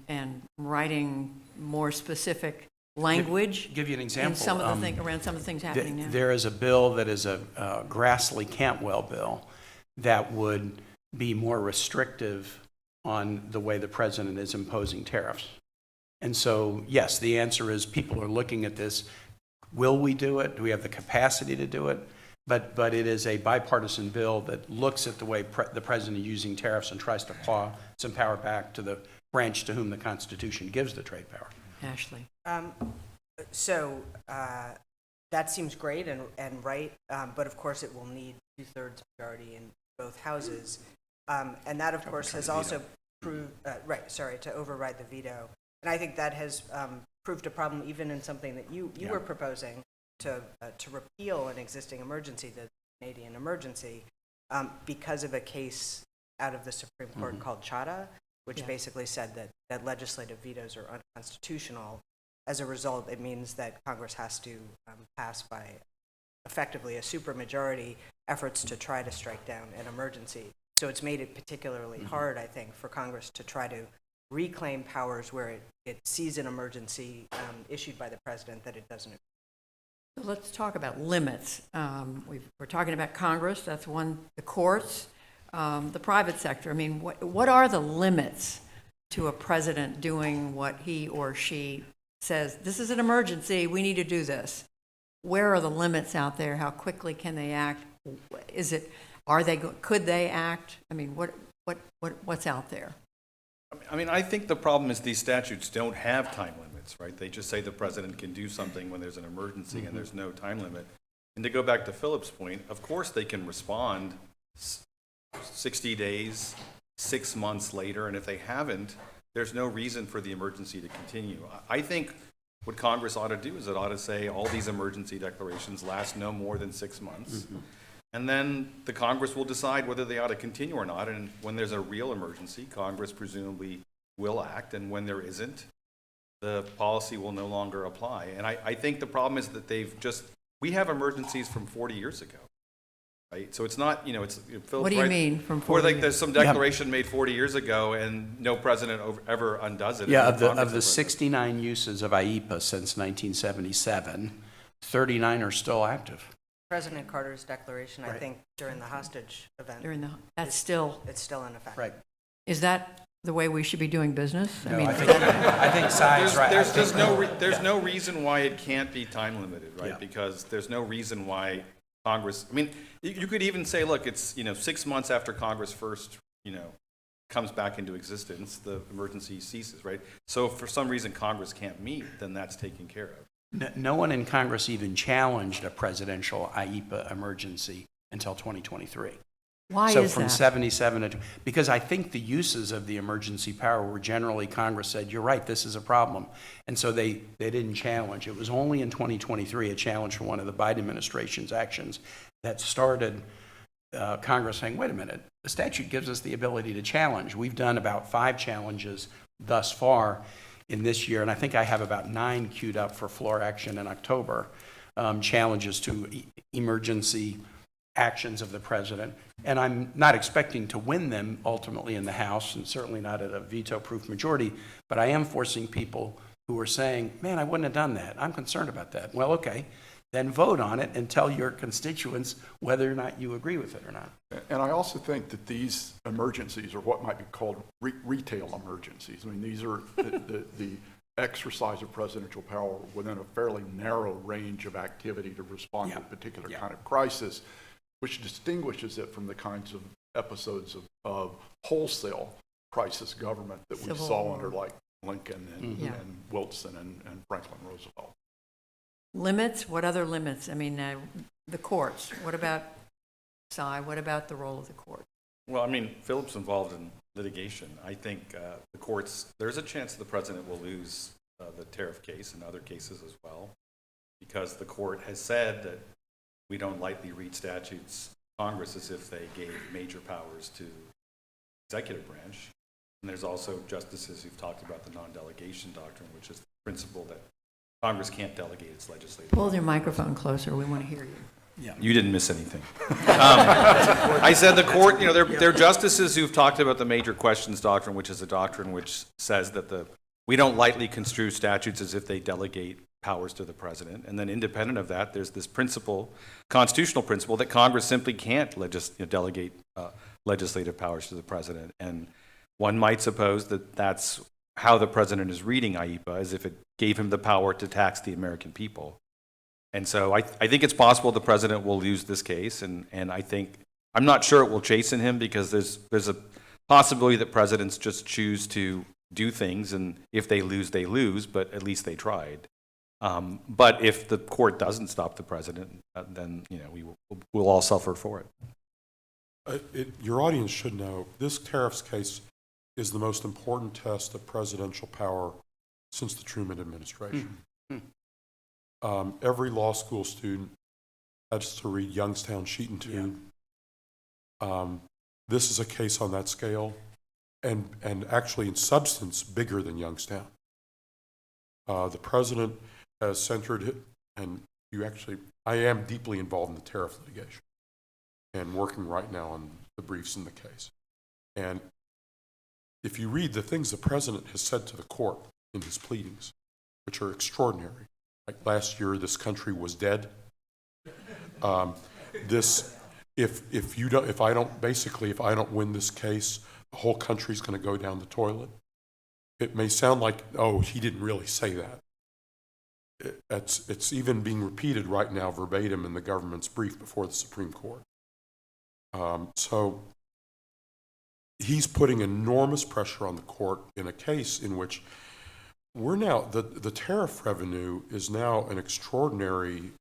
writing more specific language? Give you an example. In some of the around some of the things happening now? There is a bill that is a Grassley-Cantwell bill that would be more restrictive on the way the president is imposing tariffs. And so, yes, the answer is people are looking at this. Will we do it? Do we have the capacity to do it? But it is a bipartisan bill that looks at the way the president is using tariffs and tries to claw some power back to the branch to whom the Constitution gives the trade power. Ashley? So that seems great and right, but of course it will need 2/3 majority in both houses. And that, of course, has also proved, to override the veto. And I think that has proved a problem even in something that you were proposing to repeal an existing emergency, the Canadian emergency, because of a case out of the Supreme Court called Chadha, which basically said that legislative vetoes are unconstitutional. As a result, it means that Congress has to pass by effectively a supermajority efforts to try to strike down an emergency. So it's made it particularly hard, I think, for Congress to try to reclaim powers where it sees an emergency issued by the president that it doesn't. So let's talk about limits. We're talking about Congress, that's one, the courts, the private sector. I mean, what are the limits to a president doing what he or she says, this is an emergency, we need to do this? Where are the limits out there? How quickly can they act? Could they act? I mean, what's out there? I mean, I think the problem is these statutes don't have time limits, right? They just say the president can do something when there's an emergency and there's no time limit. And to go back to Philip's point, of course they can respond 60 days, 6 months later, and if they haven't, there's no reason for the emergency to continue. I think what Congress ought to do is it ought to say all these emergency declarations last no more than 6 months. And then the Congress will decide whether they ought to continue or not. And when there's a real emergency, Congress presumably will act. And when there isn't, the policy will no longer apply. And I think the problem is that we have emergencies from 40 years ago, right? So it's not, it's. What do you mean from 40 Or like years? there's some declaration made 40 years ago and no president ever undoes it. Yeah, And of Congress the does it. 69 uses of IEPA since 1977, 39 are still active. President Carter's declaration, I think, during the hostage event, That's still, it's still in effect. Right. is that the way we should be doing business? No, I think size, right. There's no reason why it can't be time limited, right? Yeah. Because there's no reason why Congress, I mean, you could even say, look, it's, 6 months after Congress first, comes back into existence, the emergency ceases, right? So if for some reason Congress can't meet, then that's taken care of. No one in Congress even challenged a presidential IEPA emergency until 2023. Why So is from that? 77 to, because I think the uses of the emergency power were generally Congress said, you're right, this is a problem. And so they didn't challenge. It was only in 2023 a challenge for one of the Biden administration's actions that started Congress saying, wait a minute, the statute gives us the ability to challenge. We've done about 5 challenges thus far in this year, and I think I have about 9 queued up for floor action in October, challenges to emergency actions of the president. And I'm not expecting to win them ultimately in the House, and certainly not at a veto-proof majority, but I am forcing people who are saying, man, I wouldn't have done that. I'm concerned about that. Well, okay, then vote on it and tell your constituents whether or not you agree with it or not. And I also think that these emergencies are what might be called retail emergencies. I mean, these are the exercise of presidential power within a fairly narrow range of activity to respond to a particular kind of crisis, which distinguishes it from the kinds of episodes of wholesale crisis government that we Civil saw War. under like Lincoln and, Yeah. and Wilson and Franklin Roosevelt. Limits, what other limits? I mean, the courts, what about, Cy, what about the role of the court? Well, I mean, Philip's involved in litigation. I think the courts, there's a chance the president will lose the tariff case and other cases as well, because the court has said that we don't lightly read statutes, Congress, as if they gave major powers to executive branch. And there's also justices who've talked about the non-delegation doctrine, which is the principle that Congress can't delegate its legislative. Pull your microphone closer, we want to hear you. You didn't miss anything. I said the court, you know, there are justices who've talked about the major questions doctrine, which is a doctrine which says that we don't lightly construe statutes as if they delegate powers to the president. And then independent of that, there's this principle, constitutional principle, that Congress simply can't delegate legislative powers to the president. And one might suppose that that's how the president is reading IEPA, as if it gave him the power to tax the American people. And so I think it's possible the president will lose this case, and I'm not sure it will chasten him, because there's a possibility that presidents just choose to do things, and if they lose, but at least they tried. But if the court doesn't stop the president, then we'll all suffer for it. Your audience should know this tariffs case is the most important test of presidential power since the Truman administration. Every law school student has to read Youngstown, Sheet and Tune. This is a case on that scale, and actually in substance bigger than Youngstown. The president has centered it, and I am deeply involved in the tariff litigation and working right now on the briefs in the case. And if you read the things the president has said to the court in his pleadings, which are extraordinary, like last year, this country was dead. If I don't win this case, the whole country's going to go down the toilet. It may sound like, oh, he didn't really say that. It's even being repeated right now verbatim in the government's brief before the Supreme Court. So he's putting enormous pressure on the court in a case in which we're now, the tariff revenue is now an extraordinary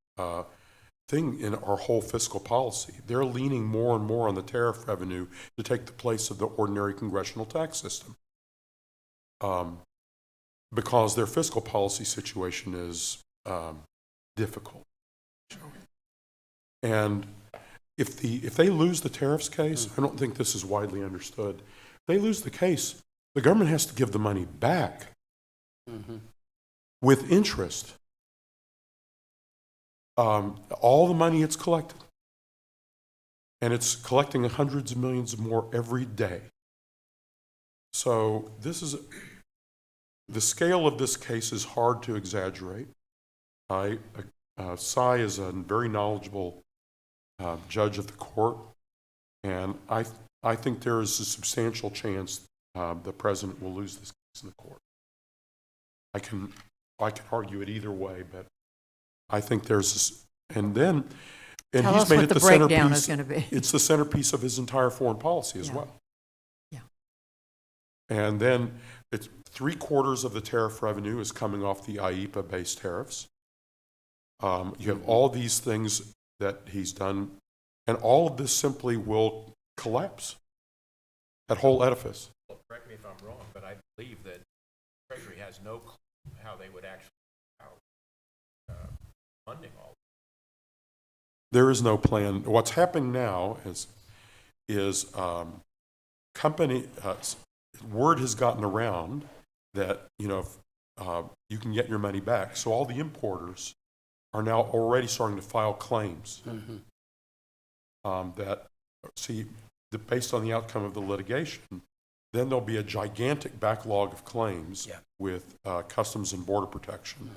thing in our whole fiscal policy. They're leaning more and more on the tariff revenue to take the place of the ordinary congressional tax system, because their fiscal policy situation is difficult. And if they lose the tariffs case, I don't think this is widely understood. If they lose the case, the government has to give the money back with interest. All the money it's collected. And it's collecting hundreds of millions more every day. So the scale of this case is hard to exaggerate. Cy is a very knowledgeable judge of the court, and I think there is a substantial chance the president will lose this case in the court. I can argue it either way, but I think there's this, and Tell he's us made what it the the breakdown centerpiece. is going to be. It's the centerpiece of his entire foreign policy as well. Yeah. And then it's 3/4 of the tariff revenue is coming off the IEPA-based tariffs. You have all these things that he's done, and all of this simply will collapse. That whole edifice. Well, correct me if I'm wrong, but I believe that Treasury has no clue how they would actually funding all. There is no plan. What's happening now is word has gotten around that you can get your money back. So all the importers are now already starting to file claims based on the outcome of the litigation, then there'll be a gigantic backlog of claims with Customs and Border Protection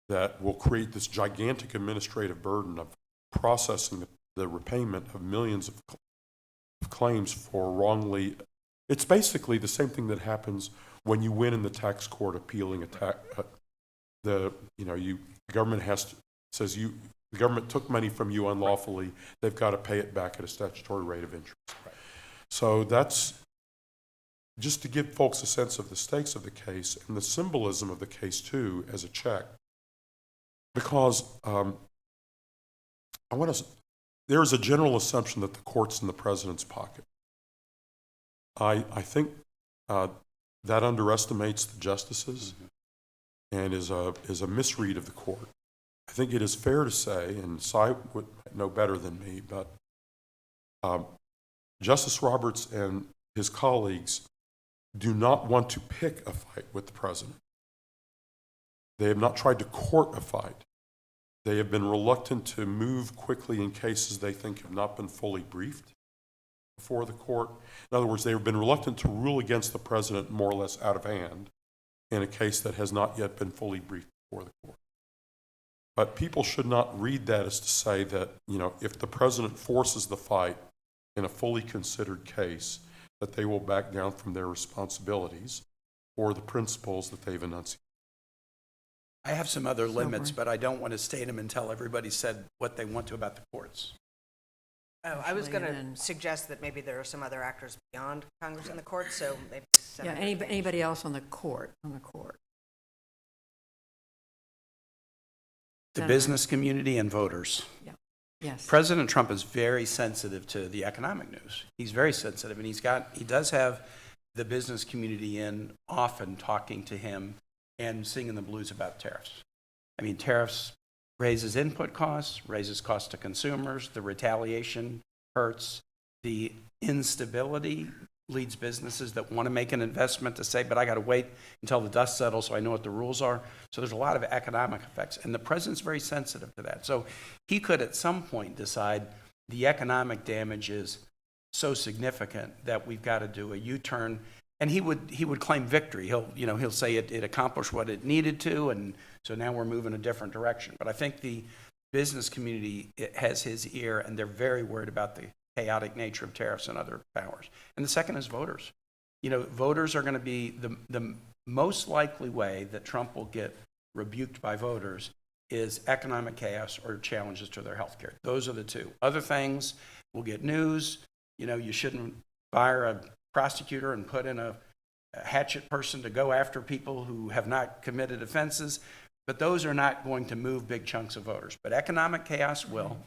that will create this gigantic administrative burden of processing the repayment of millions of claims for wrongly. It's basically the same thing that happens when you win in the tax court appealing a tax. The government says the government took money from you unlawfully. They've got to pay it back at a statutory rate of interest. Right. So that's just to give folks a sense of the stakes of the case and the symbolism of the case too as a check. Because there is a general assumption that the court's in the president's pocket. I think that underestimates the justices and is a misread of the court. I think it is fair to say, and Cy would know better than me, but Justice Roberts and his colleagues do not want to pick a fight with the president. They have not tried to court a fight. They have been reluctant to move quickly in cases they think have not been fully briefed before the court. In other words, they have been reluctant to rule against the president more or less out of hand in a case that has not yet been fully briefed before the court. But people should not read that as to say that, if the president forces the fight in a fully considered case, that they will back down from their responsibilities or the principles that they've enunciated. I have some other limits, but I don't want to state them until everybody said what they want to about the courts. Oh, I was going Actually, to then- suggest that maybe there are some other actors beyond Congress and the courts, so maybe Yeah, anybody else on the court, The Senator. business community and voters. Yes. President Trump is very sensitive to the economic news. He's very sensitive, and he does have the business community in often talking to him and singing the blues about tariffs. I mean, tariffs raises input costs, raises costs to consumers, the retaliation hurts, the instability leads businesses that want to make an investment to say, but I got to wait until the dust settles so I know what the rules are. So there's a lot of economic effects, and the president's very sensitive to that. So he could at some point decide the economic damage is so significant that we've got to do a U-turn, and he would claim victory. He'll say it accomplished what it needed to, and so now we're moving a different direction. But I think the business community has his ear, and they're very worried about the chaotic nature of tariffs and other powers. And the second is voters. Voters are going to be the most likely way that Trump will get rebuked by voters is economic chaos or challenges to their health care. Those are the two. Other things will get news. You shouldn't fire a prosecutor and put in a hatchet person to go after people who have not committed offenses. But those are not going to move big chunks of voters. But economic chaos will,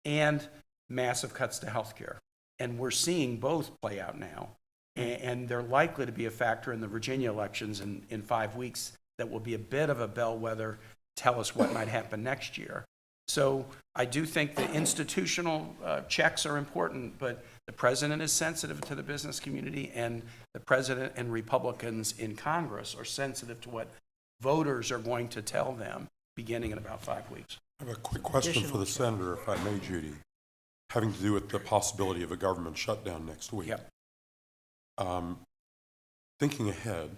and massive cuts to health care. And we're seeing both play out now. And they're likely to be a factor in the Virginia elections in 5 weeks that will be a bit of a bellwether, tell us what might happen next year. So I do think the institutional checks are important, but the president is sensitive to the business community, and the president and Republicans in Congress are sensitive to what voters are going to tell them beginning in about 5 weeks. I have a quick question for the senator, if I may, Judy, having to do with the possibility of a government shutdown next week. Yep. Thinking ahead,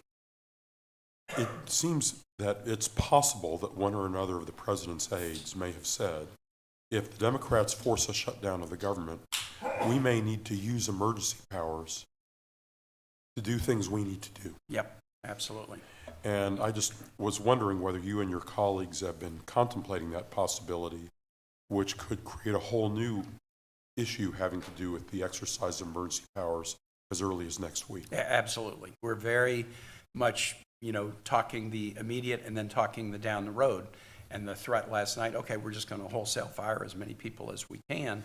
it seems that it's possible that one or another of the president's aides may have said, if the Democrats force a shutdown of the government, we may need to use emergency powers to do things we need to do. Yep, absolutely. And I just was wondering whether you and your colleagues have been contemplating that possibility, which could create a whole new issue having to do with the exercise of emergency powers as early as next week. Absolutely. We're very much, talking the immediate and then talking the down the road. And the threat last night, okay, we're just going to wholesale fire as many people as we can.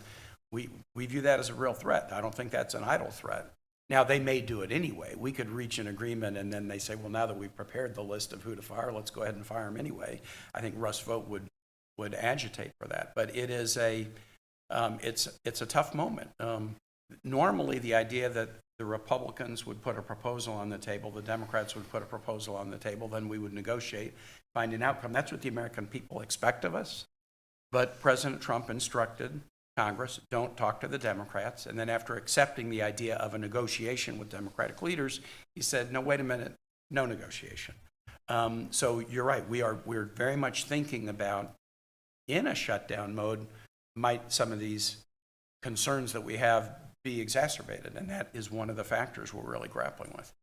We view that as a real threat. I don't think that's an idle threat. Now, they may do it anyway. We could reach an agreement and then they say, well, now that we've prepared the list of who to fire, let's go ahead and fire them anyway. I think Russ Vought would agitate for that. But it is it's a tough moment. Normally, the idea that the Republicans would put a proposal on the table, the Democrats would put a proposal on the table, then we would negotiate, find an outcome. That's what the American people expect of us. But President Trump instructed Congress, don't talk to the Democrats. And then after accepting the idea of a negotiation with Democratic leaders, he said, no, wait a minute, no negotiation. So you're right, we're very much thinking about, in a shutdown mode, might some of these concerns that we have be exacerbated, and that is one of the factors we're really grappling with.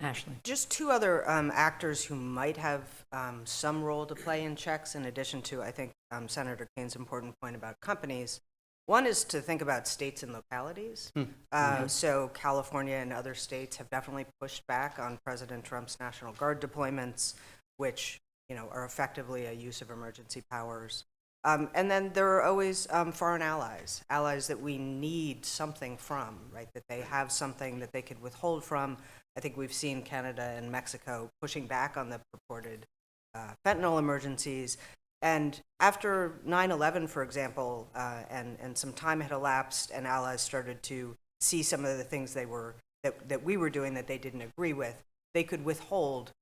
Ashley. Just two other actors who might have some role to play in checks, in addition to, I think, Senator Kane's important point about companies. One is to think about states and localities. So California and other states have definitely pushed back on President Trump's National Guard deployments, which, you know, are effectively a use of emergency powers. And then there are always foreign allies that we need something from, right? That they have something that they could withhold from. I think we've seen Canada and Mexico pushing back on the purported fentanyl emergencies. And after 9/11, for example, and some time had elapsed and allies started to see some of the things that we were doing that they didn't agree with, they could withhold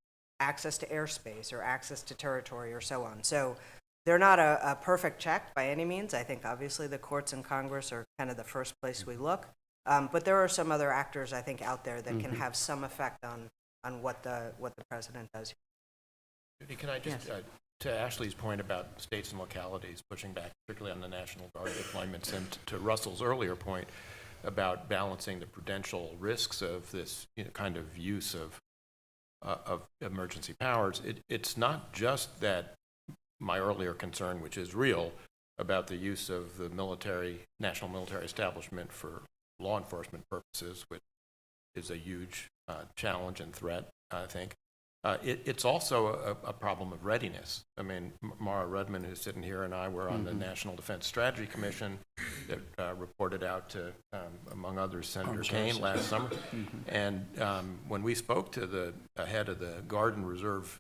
access to airspace or access to territory or so on. So they're not a perfect check by any means. I think obviously the courts and Congress are kind of the first place we look. But there are some other actors, I think, out there that can have some effect on what the president does. Can I just, to Ashley's point about states and localities pushing back, particularly on the National Guard deployments, and to Russell's earlier point about balancing the prudential risks of this kind of use of emergency powers, it's not just that my earlier concern, which is real, about the use of the national military establishment for law enforcement purposes, which is a huge challenge and threat, I think. It's also a problem of readiness. I mean, Mara Rudman, who's sitting here, and I were on the National Defense Strategy Commission that reported out to, among others, Senator Kane last summer. And when we spoke to the head of the Guard and Reserve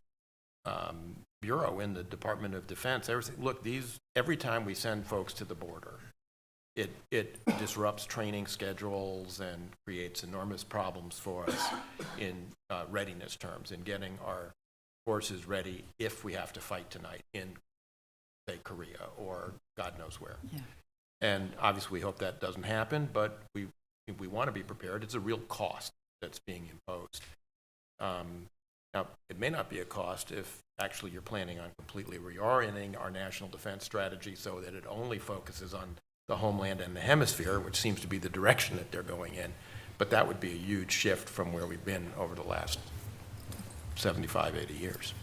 Bureau in the Department of Defense, they were saying, look, every time we send folks to the border, it disrupts training schedules and creates enormous problems for us in readiness terms, in getting our forces ready if we have to fight tonight in, say, Korea or God knows where. Yeah. And obviously we hope that doesn't happen, but we want to be prepared. It's a real cost that's being imposed. Now, it may not be a cost if actually you're planning on completely reorienting our national defense strategy so that it only focuses on the homeland and the hemisphere, which seems to be the direction that they're going in. But that would be a huge shift from where we've been over the last 75, 80 years.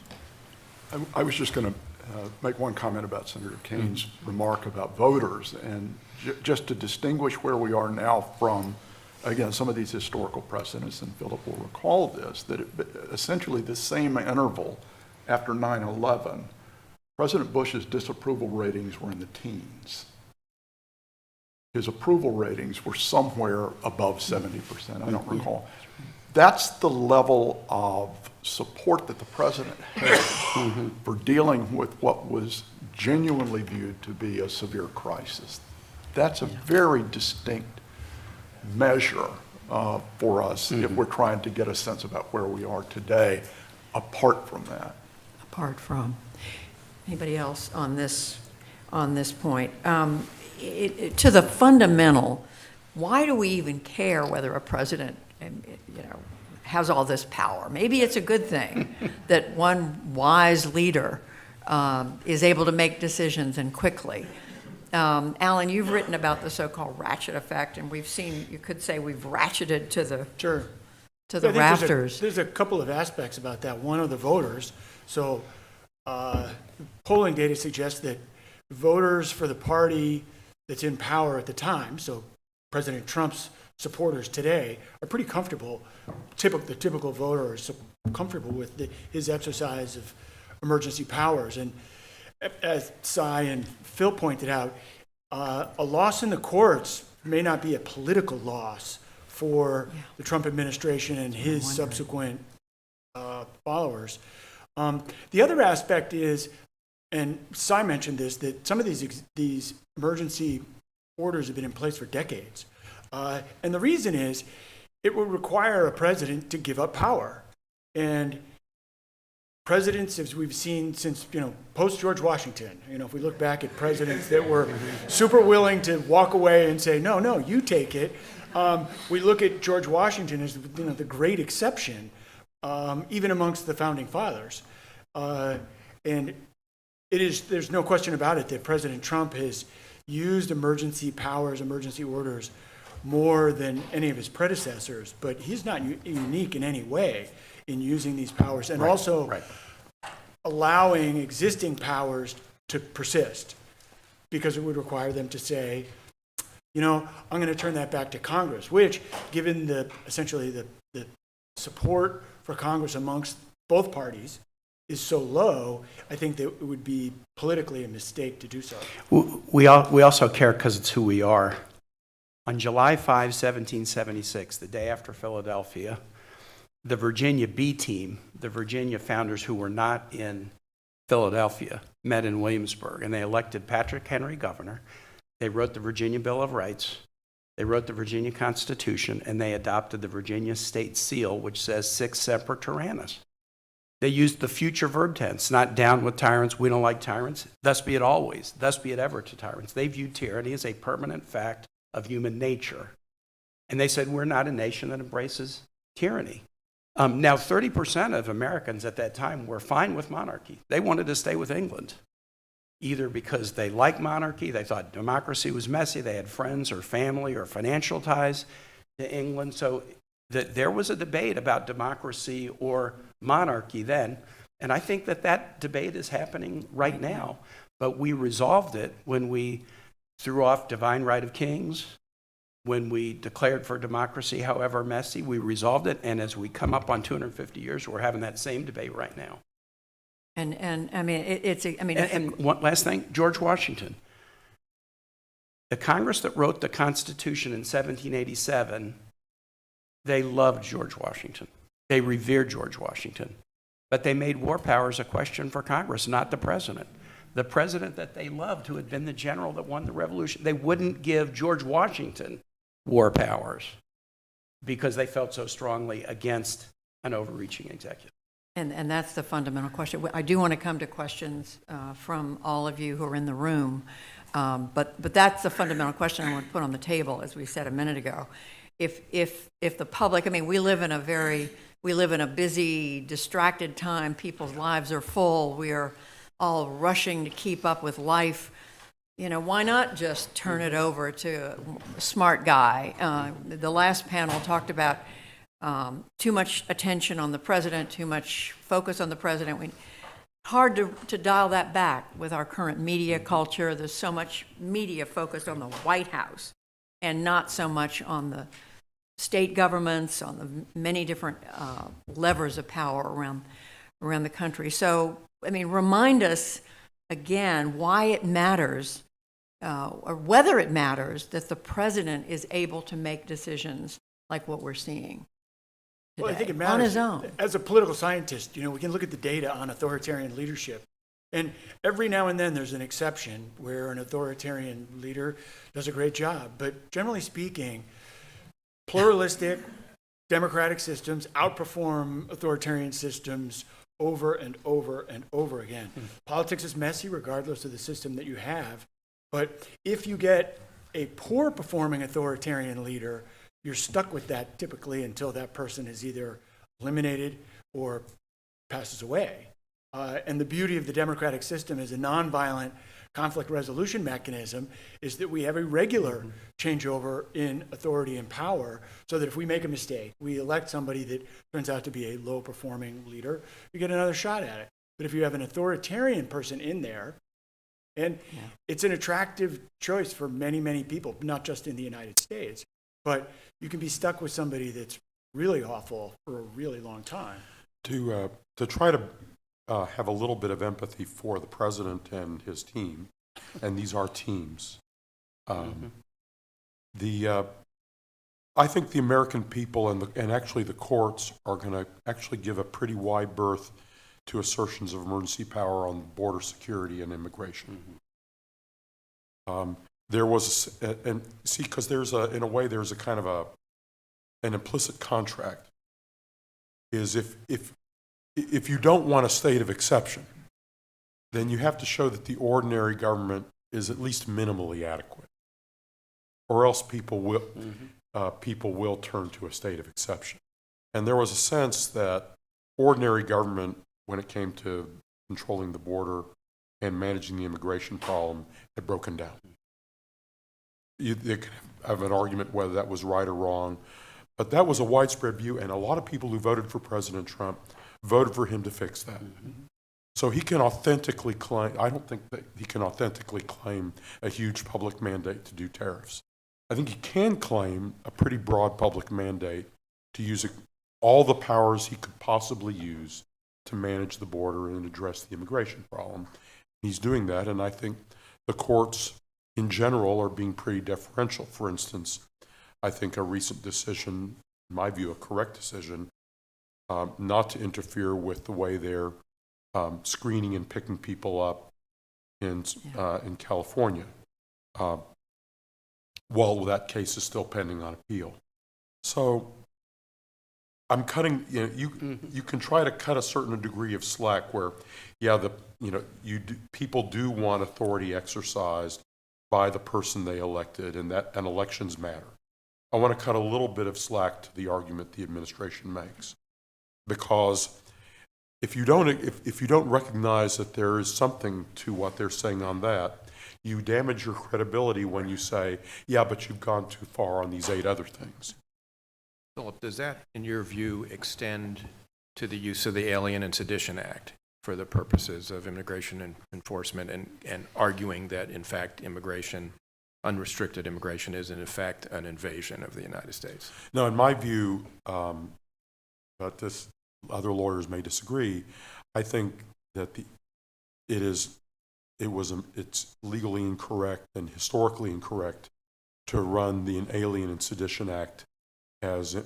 I was just going to make one comment about Senator Kane's remark about voters, and just to distinguish where we are now from, again, some of these historical precedents, and Philip will recall this, that essentially the same interval after 9/11, President Bush's disapproval ratings were in the teens. His approval ratings were somewhere above 70%, I don't recall. That's the level of support that the president had for dealing with what was genuinely viewed to be a severe crisis. That's a very distinct measure for us if we're trying to get a sense about where we are today, apart from that. Apart from. Anybody else on this point? To the fundamental, why do we even care whether a president, has all this power? Maybe it's a good thing that one wise leader is able to make decisions and quickly. Alan, you've written about the so-called ratchet effect, and we've seen, you could say we've ratcheted to the rafters. There's a couple of aspects about that. One of the voters. So polling data suggests that voters for the party that's in power at the time, so President Trump's supporters today, are pretty comfortable. The typical voter is comfortable with his exercise of emergency powers. And as Cy and Phil pointed out, a loss in the courts may not be a political loss for the Trump administration and his subsequent followers. The other aspect is, and Cy mentioned this, that some of these emergency orders have been in place for decades. And the reason is it would require a president to give up power. And presidents, as we've seen since, post George Washington, if we look back at presidents that were super willing to walk away and say, no, you take it. We look at George Washington as, the great exception, even amongst the founding fathers. And there's no question about it that President Trump has used emergency powers, emergency orders, more than any of his predecessors, but he's not unique in any way in using these powers, and also allowing existing powers to persist, because it would require them to say, I'm going to turn that back to Congress, which, given essentially the support for Congress amongst both parties is so low, I think that it would be politically a mistake to do so. We also care because it's who we are. On July 5, 1776, the day after Philadelphia, the Virginia B team, the Virginia founders who were not in Philadelphia, met in Williamsburg, and they elected Patrick Henry governor. They wrote the Virginia Bill of Rights. They wrote the Virginia Constitution, and they adopted the Virginia State Seal, which says "Sic semper tyrannis." They used the future verb tense, not "down with tyrants, we don't like tyrants, thus be it always, thus be it ever to tyrants." They viewed tyranny as a permanent fact of human nature. And they said, we're not a nation that embraces tyranny. Now, 30% of Americans at that time were fine with monarchy. They wanted to stay with England, either because they liked monarchy, they thought democracy was messy, they had friends or family or financial ties to England. So there was a debate about democracy or monarchy then, and I think that debate is happening right now. But we resolved it when we threw off divine right of kings, when we declared for democracy, however messy. We resolved it, and as we come up on 250 years, we're having that same debate right now. And I mean, And one last thing, George Washington. The Congress that wrote the Constitution in 1787, they loved George Washington. They revered George Washington. But they made war powers a question for Congress, not the president. The president that they loved, who had been the general that won the revolution, they wouldn't give George Washington war powers because they felt so strongly against an overreaching executive. And that's the fundamental question. I do want to come to questions from all of you who are in the room, but that's the fundamental question I want to put on the table, as we said a minute ago. If the public, we live in a busy, distracted time. People's lives are full. We are all rushing to keep up with life. Why not just turn it over to a smart guy? The last panel talked about too much attention on the president, too much focus on the president. Hard to dial that back with our current media culture. There's so much media focused on the White House and not so much on the state governments, on the many different levers of power around the country. So, remind us again why it matters, or whether it matters, that the president is able to make decisions like what we're seeing today, well, I think it matters on his own. As a political scientist, we can look at the data on authoritarian leadership, and every now and then there's an exception where an authoritarian leader does a great job. But generally speaking, pluralistic democratic systems outperform authoritarian systems over and over and over again. Politics is messy regardless of the system that you have. But if you get a poor performing authoritarian leader, you're stuck with that typically until that person is either eliminated or passes away. And the beauty of the democratic system as a nonviolent conflict resolution mechanism is that we have a regular changeover in authority and power, so that if we make a mistake, we elect somebody that turns out to be a low performing leader, you get another shot at it. But if you have an authoritarian person in there, and it's an attractive choice for many, many people, not just in the United States, but you can be stuck with somebody that's really awful for a really long time. To try to have a little bit of empathy for the president and his team, and these are teams. I think the American people and actually the courts are going to actually give a pretty wide berth to assertions of emergency power on border security and immigration. There was, because there's in a way there's a kind of an implicit contract. Is if if you don't want a state of exception, then you have to show that the ordinary government is at least minimally adequate, or else people will turn to a state of exception. And there was a sense that ordinary government, when it came to controlling the border and managing the immigration problem, had broken down. You could have an argument whether that was right or wrong, but that was a widespread view, and a lot of people who voted for President Trump voted for him to fix that. So he can authentically claim, I don't think that he can authentically claim a huge public mandate to do tariffs. I think he can claim a pretty broad public mandate to use all the powers he could possibly use to manage the border and address the immigration problem. He's doing that, and I think the courts in general are being pretty deferential. For instance, I think a recent decision, in my view, a correct decision, not to interfere with the way they're screening and picking people up in California, while that case is still pending on appeal. So I'm cutting, you can try to cut a certain degree of slack where, people do want authority exercised by the person they elected, and elections matter. I want to cut a little bit of slack to the argument the administration makes, because if you don't recognize that there is something to what they're saying on that, you damage your credibility when you say, yeah, but you've gone too far on these 8 other things. Philip, does that, in your view, extend to the use of the Alien and Sedition Act for the purposes of immigration enforcement and arguing that, in fact, unrestricted immigration is, in effect, an invasion of the United States? No, in my view, but other lawyers may disagree, I think that it's legally incorrect and historically incorrect to run the Alien and Sedition Act as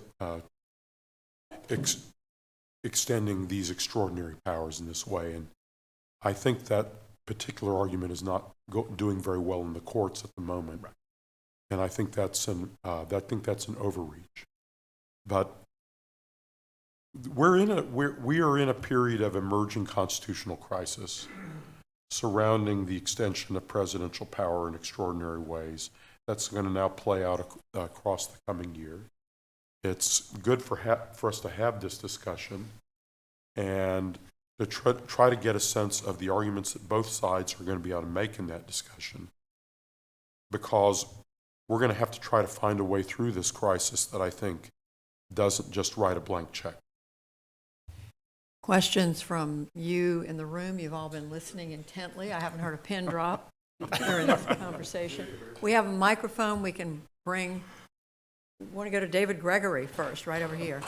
extending these extraordinary powers in this way. And I think that particular argument is not doing very well in the courts at the moment. Right. And I think that's an overreach. But we are in a period of emerging constitutional crisis surrounding the extension of presidential power in extraordinary ways. That's going to now play out across the coming year. It's good for us to have this discussion and to try to get a sense of the arguments that both sides are going to be able to make in that discussion, because we're going to have to try to find a way through this crisis that I think doesn't just write a blank check. Questions from you in the room? You've all been listening intently. I haven't heard a pin drop during this conversation. We have a microphone we can bring. We want to go to David Gregory first, right over here.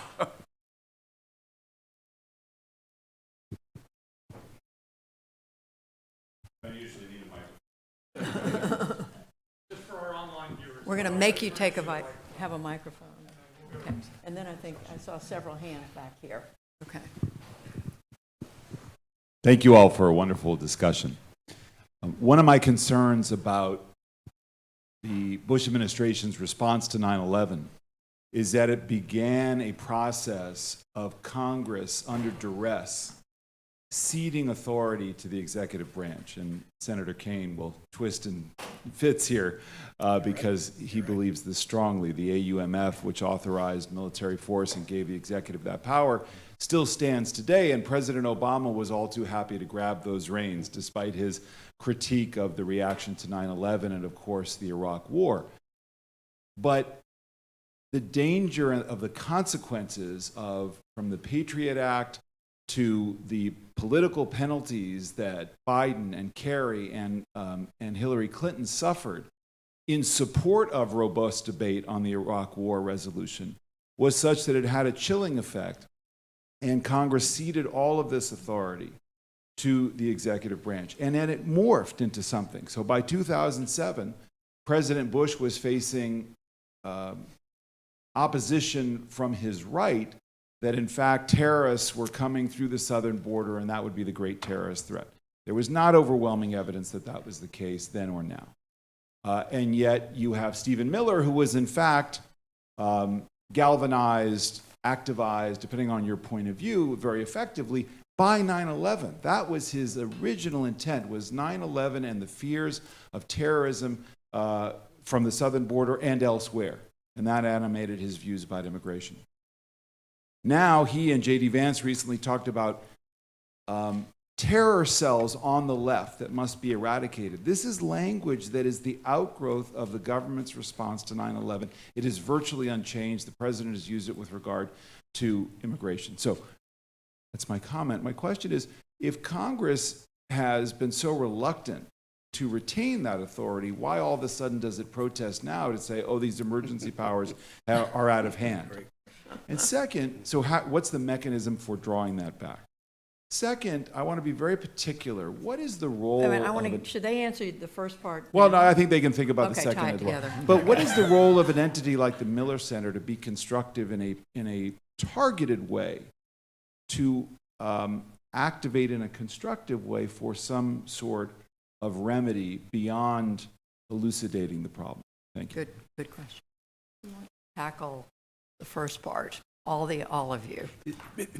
I usually need a microphone. Just for our online viewers. We're going to make you have a microphone. Okay. And then I think I saw several hands back here. Okay. Thank you all for a wonderful discussion. One of my concerns about the Bush administration's response to 9/11 is that it began a process of Congress under duress ceding authority to the executive branch. And Senator Kaine will twist and fits here because he believes this strongly. The AUMF, which authorized military force and gave the executive that power, still stands today, and President Obama was all too happy to grab those reins, despite his critique of the reaction to 9/11 and, of course, the Iraq War. But the danger of the consequences from the Patriot Act to the political penalties that Biden and Kerry and Hillary Clinton suffered in support of robust debate on the Iraq War resolution was such that it had a chilling effect. And Congress ceded all of this authority to the executive branch. And then it morphed into something. So by 2007, President Bush was facing opposition from his right that, in fact, terrorists were coming through the southern border, and that would be the great terrorist threat. There was not overwhelming evidence that that was the case then or now. And yet you have Stephen Miller, who was, in fact, galvanized activized, depending on your point of view, very effectively by 9/11. That was his original intent, was 9/11 and the fears of terrorism from the southern border and elsewhere. And that animated his views about immigration. Now, he and J.D. Vance recently talked about terror cells on the left that must be eradicated. This is language that is the outgrowth of the government's response to 9/11. It is virtually unchanged. The president has used it with regard to immigration. So that's my comment. My question is, if Congress has been so reluctant to retain that authority, why all of a sudden does it protest now to say, oh, these emergency powers are out of hand? And second, so what's the mechanism for drawing that back? Second, I want to be very particular. What is the role should they answer the first part? Well, no, I think they can think about the Okay, second tie it as well. together. But what is the role of an entity like the Miller Center to be constructive in a targeted way, to activate in a constructive way for some sort of remedy beyond elucidating the problem? Thank you. Good question. Tackle the first part, all of you.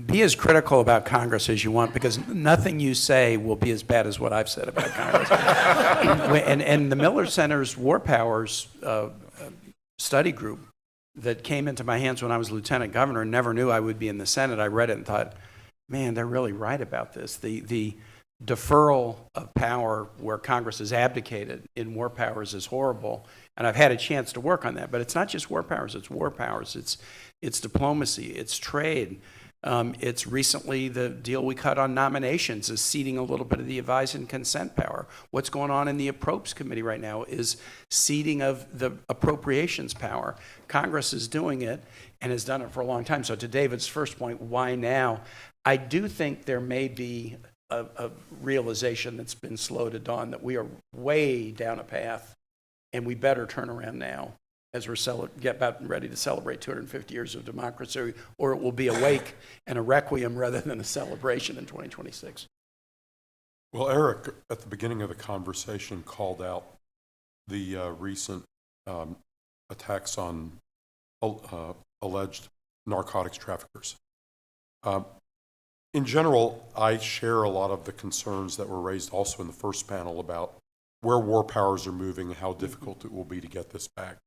Be as critical about Congress as you want, because nothing you say will be as bad as what I've said about Congress. and the Miller Center's War Powers study group that came into my hands when I was lieutenant governor and never knew I would be in the Senate, I read it and thought, man, they're really right about this. The deferral of power where Congress has abdicated in war powers is horrible. And I've had a chance to work on that. But it's not just war powers, it's diplomacy, it's trade. It's recently the deal we cut on nominations is ceding a little bit of the advise and consent power. What's going on in the Appropes Committee right now is ceding of the appropriations power. Congress is doing it and has done it for a long time. So to David's first point, why now? I do think there may be a realization that's been slow to dawn that we are way down a path and we better turn around now as we're get about ready to celebrate 250 years of democracy, or it will be a wake and a requiem rather than a celebration in 2026. Well, Eric, at the beginning of the conversation, called out the recent attacks on alleged narcotics traffickers. In general, I share a lot of the concerns that were raised also in the first panel about where war powers are moving and how difficult it will be to get this back.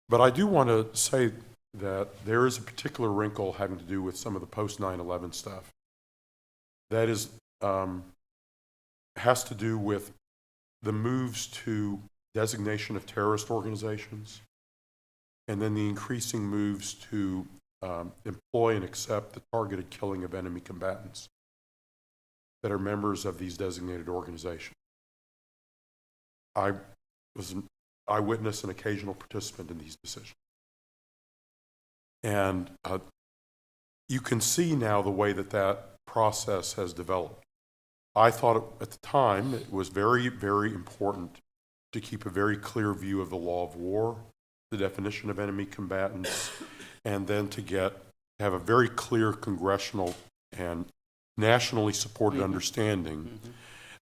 But I do want to say that there is a particular wrinkle having to do with some of the post-9/11 stuff. That is, has to do with the moves to designation of terrorist organizations, and then the increasing moves to employ and accept the targeted killing of enemy combatants that are members of these designated organizations. I was an eyewitness and occasional participant in these decisions. And you can see now the way that that process has developed. I thought at the time it was very, very important to keep a very clear view of the law of war, the definition of enemy combatants, and then to have a very clear congressional and nationally supported understanding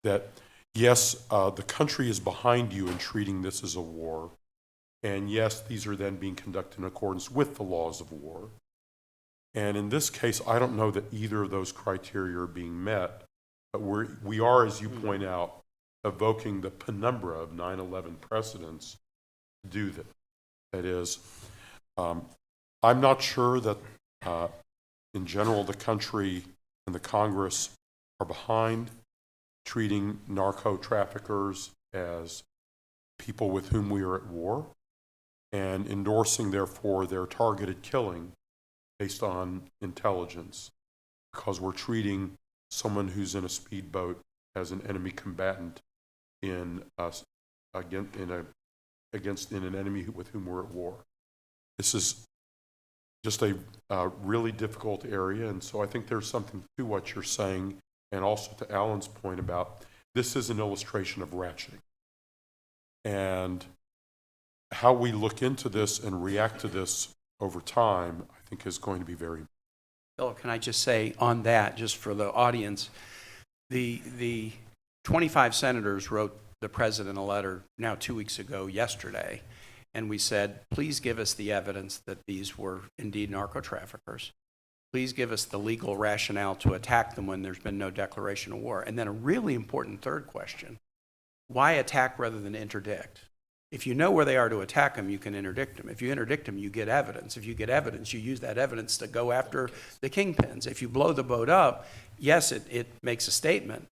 that, yes, the country is behind you in treating this as a war, and yes, these are then being conducted in accordance with the laws of war. And in this case, I don't know that either of those criteria are being met, but we are, as you point out, evoking the penumbra of 9/11 precedents to do that. That is, I'm not sure that, in general, the country and the Congress are behind treating narco-traffickers as people with whom we are at war and endorsing, therefore, their targeted killing based on intelligence, because we're treating someone who's in a speedboat as an enemy combatant in an enemy with whom we're at war. This is just a really difficult area, and so I think there's something to what you're saying, and also to Alan's point about this is an illustration of ratcheting. And how we look into this and react to this over time, I think, is going to be very important. Bill, can I just say on that, just for the audience, the 25 senators wrote the president a letter now 2 weeks ago yesterday, and we said, please give us the evidence that these were indeed narco-traffickers. Please give us the legal rationale to attack them when there's been no declaration of war. And then a really important third question, why attack rather than interdict? If you know where they are to attack them, you can interdict them. If you interdict them, you get evidence. If you get evidence, you use that evidence to go after the kingpins. If you blow the boat up, yes, it makes a statement,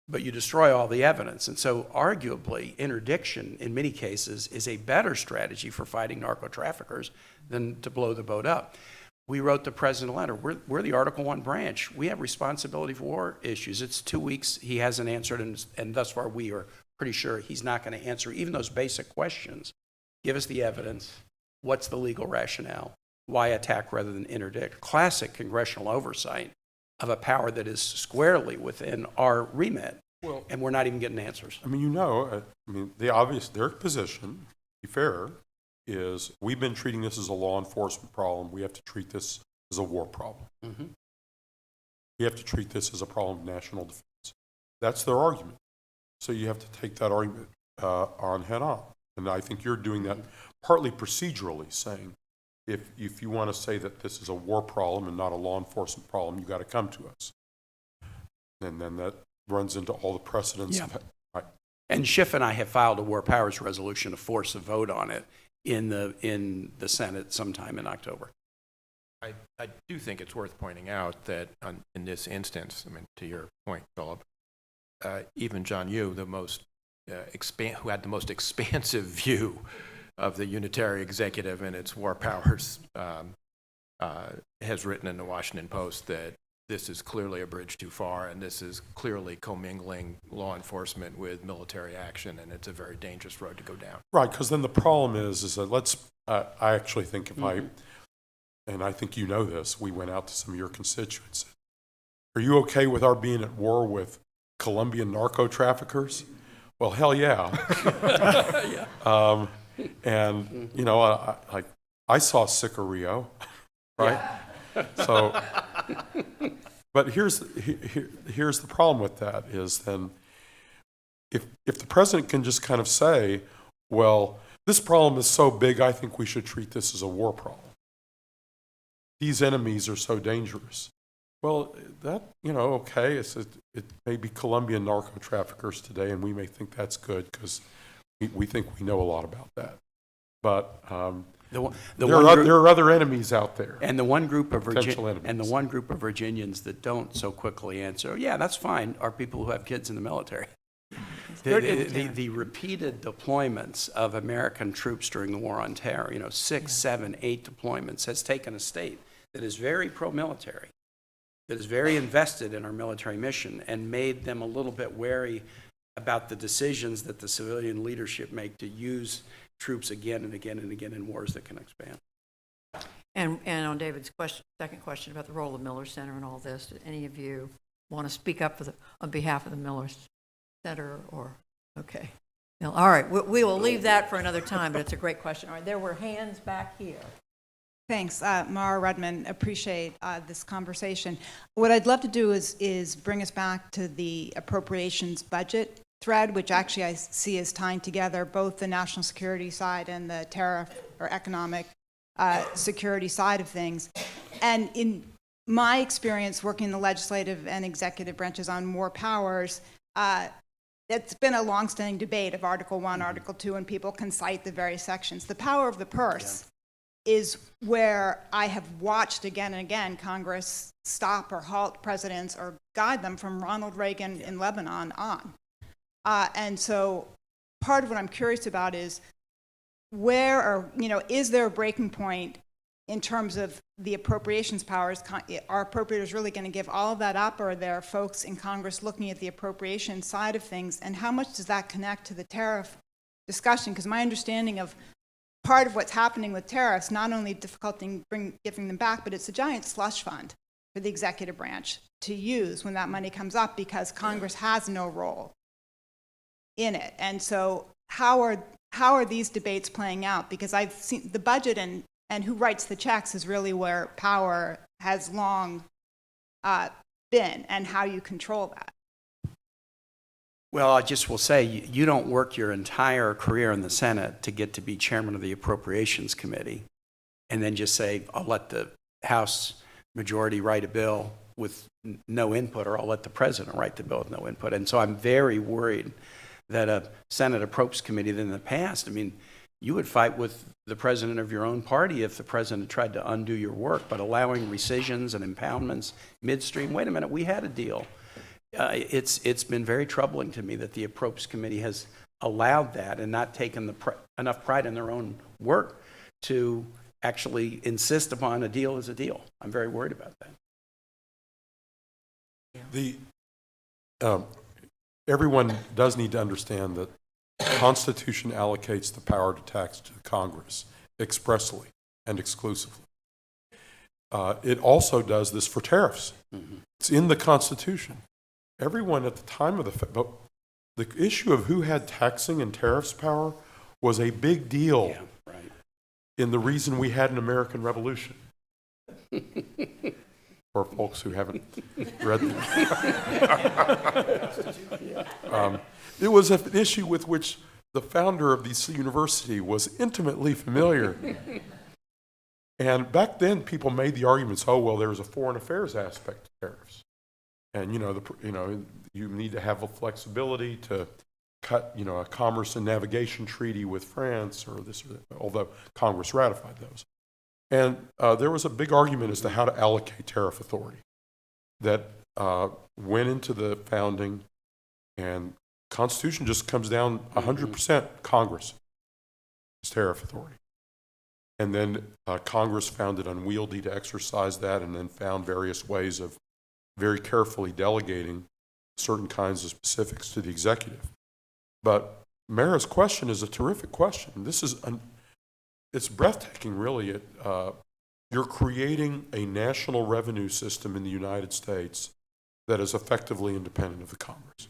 but you destroy all the evidence. And so arguably, interdiction in many cases is a better strategy for fighting narco-traffickers than to blow the boat up. We wrote the president a letter. We're the Article I branch. We have responsibility for war issues. It's 2 weeks. He hasn't answered, and thus far we are pretty sure he's not going to answer even those basic questions. Give us the evidence. What's the legal rationale? Why attack rather than interdict? Classic congressional oversight of a power that is squarely within our remit, and we're not even getting answers. I mean, their position, to be fair, is we've been treating this as a law enforcement problem. We have to treat this as a war problem. Mm-hmm. We have to treat this as a problem of national defense. That's their argument. So you have to take that argument on head on. And I think you're doing that partly procedurally, saying if you want to say that this is a war problem and not a law enforcement problem, you got to come to us. And then that runs into all the precedents. Yeah. Right. And Schiff and I have filed a war powers resolution to force a vote on it in the Senate sometime in October. I do think it's worth pointing out that in this instance, I mean, to your point, Philip, even John Yoo, the most who had the most expansive view of the unitary executive and its war powers, has written in the Washington Post that this is clearly a bridge too far, and this is clearly commingling law enforcement with military action, and it's a very dangerous road to go down. Right, because then the problem is that I actually think and I think you know this, we went out to some of your constituents. Are you okay with our being at war with Colombian narco traffickers? Well, hell yeah. And, you know, I saw Sicario, right? Yeah. So, but here's the problem with that is then if the president can just kind of say, well, this problem is so big, I think we should treat this as a war problem. These enemies are so dangerous. Well, that, you know, okay, it may be Colombian narco traffickers today, and we may think that's good because we think we know a lot about that. But there are other enemies out there. And the one group of potential enemies. And the one group of Virginians that don't so quickly answer, yeah, that's fine, are people who have kids in the military. The repeated deployments of American troops during the War on Terror, 6, 7, 8 deployments, has taken a state that is very pro-military, that is very invested in our military mission, and made them a little bit wary about the decisions that the civilian leadership make to use troops again and again and again in wars that can expand. And on David's second question about the role of Miller Center and all this, do any of you want to speak up on behalf of the Miller Center? Or okay, no, all right, we will leave that for another time. But it's a great question. All right, there were hands back here. Thanks, Mara Rudman. Appreciate this conversation. What I'd love to do is bring us back to the appropriations budget thread, which actually I see as tying together both the national security side and the tariff or economic security side of things. And in my experience working in the legislative and executive branches on more powers, it's been a longstanding debate of Article 1, Article 2, and people can cite the various sections. The power of the purse is where I have watched again and again Congress stop or halt presidents or guide them from Ronald Reagan in Lebanon on. And so part of what I'm curious about is is there a breaking point in terms of the appropriations powers? Are appropriators really going to give all of that up, or are there folks in Congress looking at the appropriation side of things? And how much does that connect to the tariff discussion? Because my understanding of part of what's happening with tariffs, not only difficulty giving them back, but it's a giant slush fund for the executive branch to use when that money comes up because Congress has no role in it. And so how are these debates playing out? Because I've seen the budget and who writes the checks is really where power has long been, and how you control that. Well, I just will say, you don't work your entire career in the Senate to get to be chairman of the Appropriations Committee and then just say, I'll let the House majority write a bill with no input, or I'll let the president write the bill with no input. And so I'm very worried that a Senate Appropriations Committee that in the past, I mean, you would fight with the president of your own party if the president tried to undo your work, but allowing rescissions and impoundments midstream, wait a minute, we had a deal. It's been very troubling to me that the Appropriations Committee has allowed that and not taken enough pride in their own work to actually insist upon a deal as a deal. I'm very worried about that. Everyone does need to understand that the Constitution allocates the power to tax to Congress expressly and exclusively. It also does this for tariffs. It's in the Constitution. Everyone at the time of but the issue of who had taxing and tariffs power was a big deal in the reason we had an American Revolution. For folks who haven't read them. It was an issue with which the founder of this university was intimately familiar. And back then, people made the arguments, oh, well, there's a foreign affairs aspect to tariffs. And, you need to have a flexibility to cut, a commerce and navigation treaty with France or this or that, although Congress ratified those. And there was a big argument as to how to allocate tariff authority that went into the founding, and Constitution just comes down 100% Congress is tariff authority. And then Congress found it unwieldy to exercise that, and then found various ways of very carefully delegating certain kinds of specifics to the executive. But Mara's question is a terrific question. This is it's breathtaking, really. You're creating a national revenue system in the United States that is effectively independent of the Congress.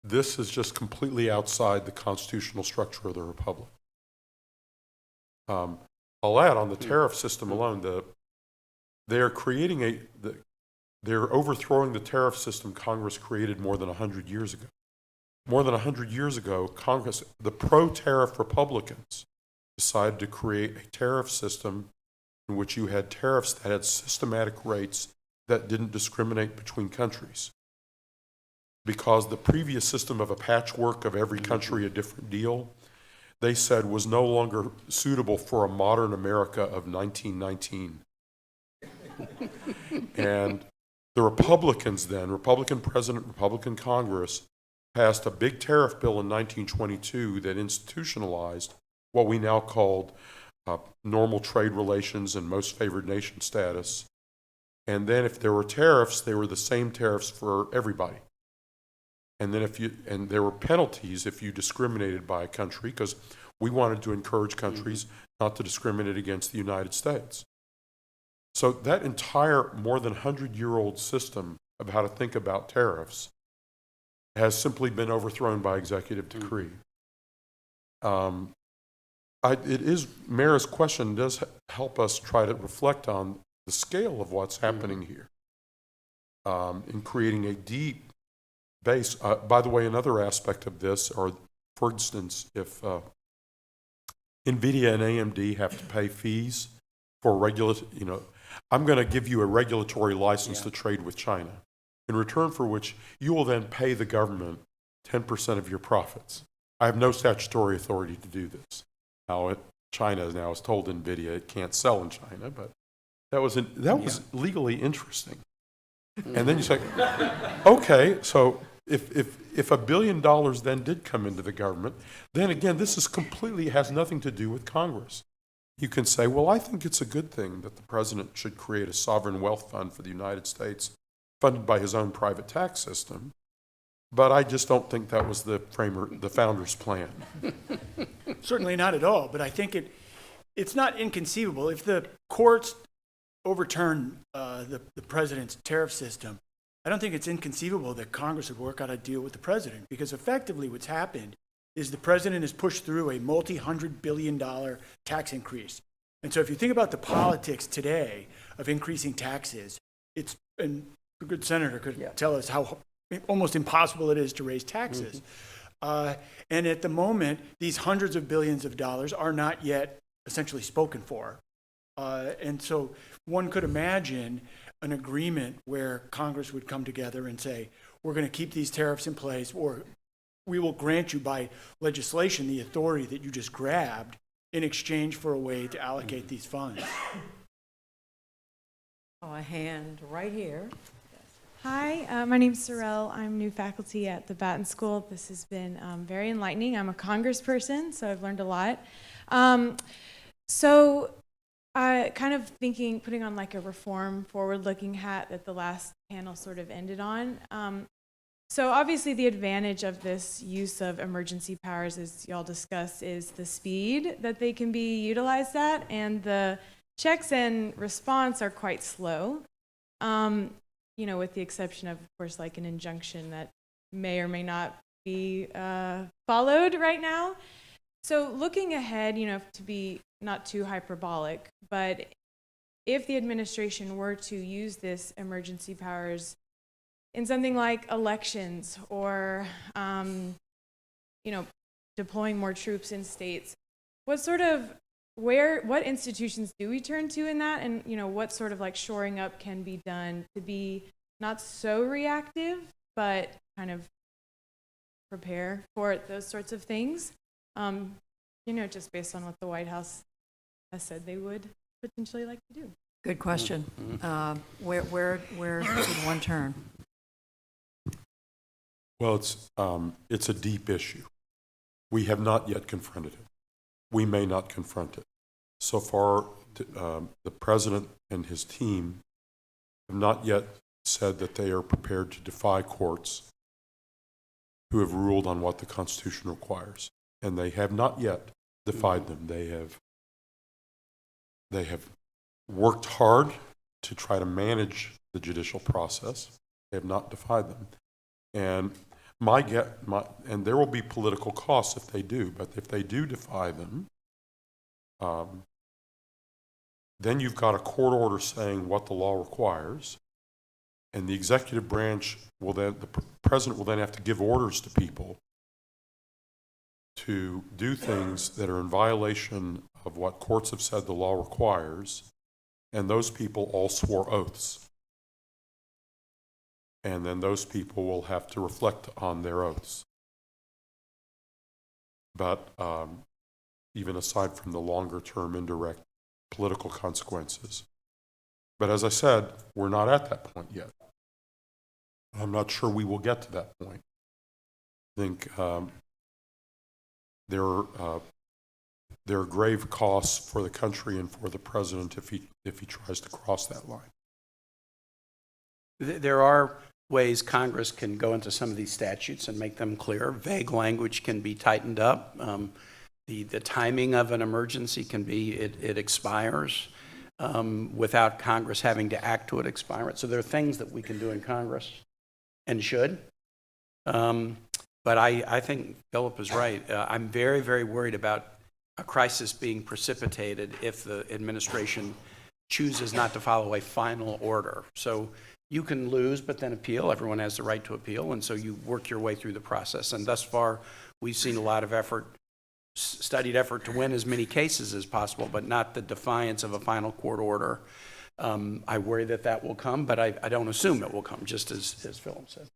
This is just completely outside the constitutional structure of the Republic. I'll add on the tariff system alone, they're overthrowing the tariff system Congress created more than 100 years ago. More than 100 years ago, Congress, the pro-tariff Republicans, decided to create a tariff system in which you had tariffs that had systematic rates that didn't discriminate between countries. Because the previous system of a patchwork of every country a different deal, they said was no longer suitable for a modern America of 1919. And the Republicans then, Republican President, Republican Congress, passed a big tariff bill in 1922 that institutionalized what we now called normal trade relations and most favored nation status. And then if there were tariffs, they were the same tariffs for everybody. And then and there were penalties if you discriminated by a country, because we wanted to encourage countries not to discriminate against the United States. So that entire more than 100-year-old system of how to think about tariffs has simply been overthrown by executive decree. Mara's question does help us try to reflect on the scale of what's happening here in creating a deep base. By the way, another aspect of this, or for instance, if NVIDIA and AMD have to pay fees for I'm going to give you a regulatory license to trade with China, in return for which you will then pay the government 10% of your profits. I have no statutory authority to do this. China now has told NVIDIA it can't sell in China, but that was legally interesting. And then you say, okay, so if $1 billion then did come into the government, then again, this is completely has nothing to do with Congress. You can say, well, I think it's a good thing that the president should create a sovereign wealth fund for the United States funded by his own private tax system, but I just don't think that was the founder's plan. Certainly not at all, but I think it's not inconceivable. If the courts overturn the president's tariff system, I don't think it's inconceivable that Congress would work out a deal with the president, because effectively what's happened is the president has pushed through a multi-$100 billion tax increase. And so if you think about the politics today of increasing taxes, it's, and a good senator could tell us how almost impossible it is to raise taxes. And at the moment, these hundreds of billions of dollars are not yet essentially spoken for. And so one could imagine an agreement where Congress would come together and say, we're going to keep these tariffs in place, or we will grant you by legislation the authority that you just grabbed in exchange for a way to allocate these funds. Oh, a hand right here. Hi, my name's Sorrel. I'm new faculty at the Batten School. This has been very enlightening. I'm a congressperson, so I've learned a lot. So kind of thinking, putting on like a reform forward-looking hat that the last panel sort of ended on. So obviously the advantage of this use of emergency powers, as y'all discussed, is the speed that they can be utilized at, and the checks and response are quite slow. You know, with the exception of course, like an injunction that may or may not be followed right now. So looking ahead, you know, to be not too hyperbolic, but if the administration were to use this emergency powers in something like elections or, you know, deploying more troops in states, what institutions do we turn to in that? And, you know, what sort of like shoring up can be done to be not so reactive, but kind of prepare for those sorts of things? You know, just based on what the White House has said they would potentially like to do. Good question. Where should one turn? Well, it's a deep issue. We have not yet confronted it. We may not confront it. So far, the president and his team have not yet said that they are prepared to defy courts who have ruled on what the Constitution requires. And they have not yet defied them. They have worked hard to try to manage the judicial process. They have not defied them. And and there will be political costs if they do, but if they do defy them, then you've got a court order saying what the law requires, and the executive branch will then, the president will then have to give orders to people to do things that are in violation of what courts have said the law requires, and those people all swore oaths. And then those people will have to reflect on their oaths. But even aside from the longer-term indirect political consequences. But as I said, we're not at that point yet. I'm not sure we will get to that point. I think there are grave costs for the country and for the president if he tries to cross that line. There are ways Congress can go into some of these statutes and make them clear. Vague language can be tightened up. The timing of an emergency can be, it expires without Congress having to act to it expire. So there are things that we can do in Congress and should. But I think Philip is right. I'm very, very worried about a crisis being precipitated if the administration chooses not to follow a final order. So you can lose, but then appeal. Everyone has the right to appeal, and so you work your way through the process. And thus far, we've seen a lot of effort, studied effort to win as many cases as possible, but not the defiance of a final court order. I worry that will come, but I don't assume it will come, just as Philip said.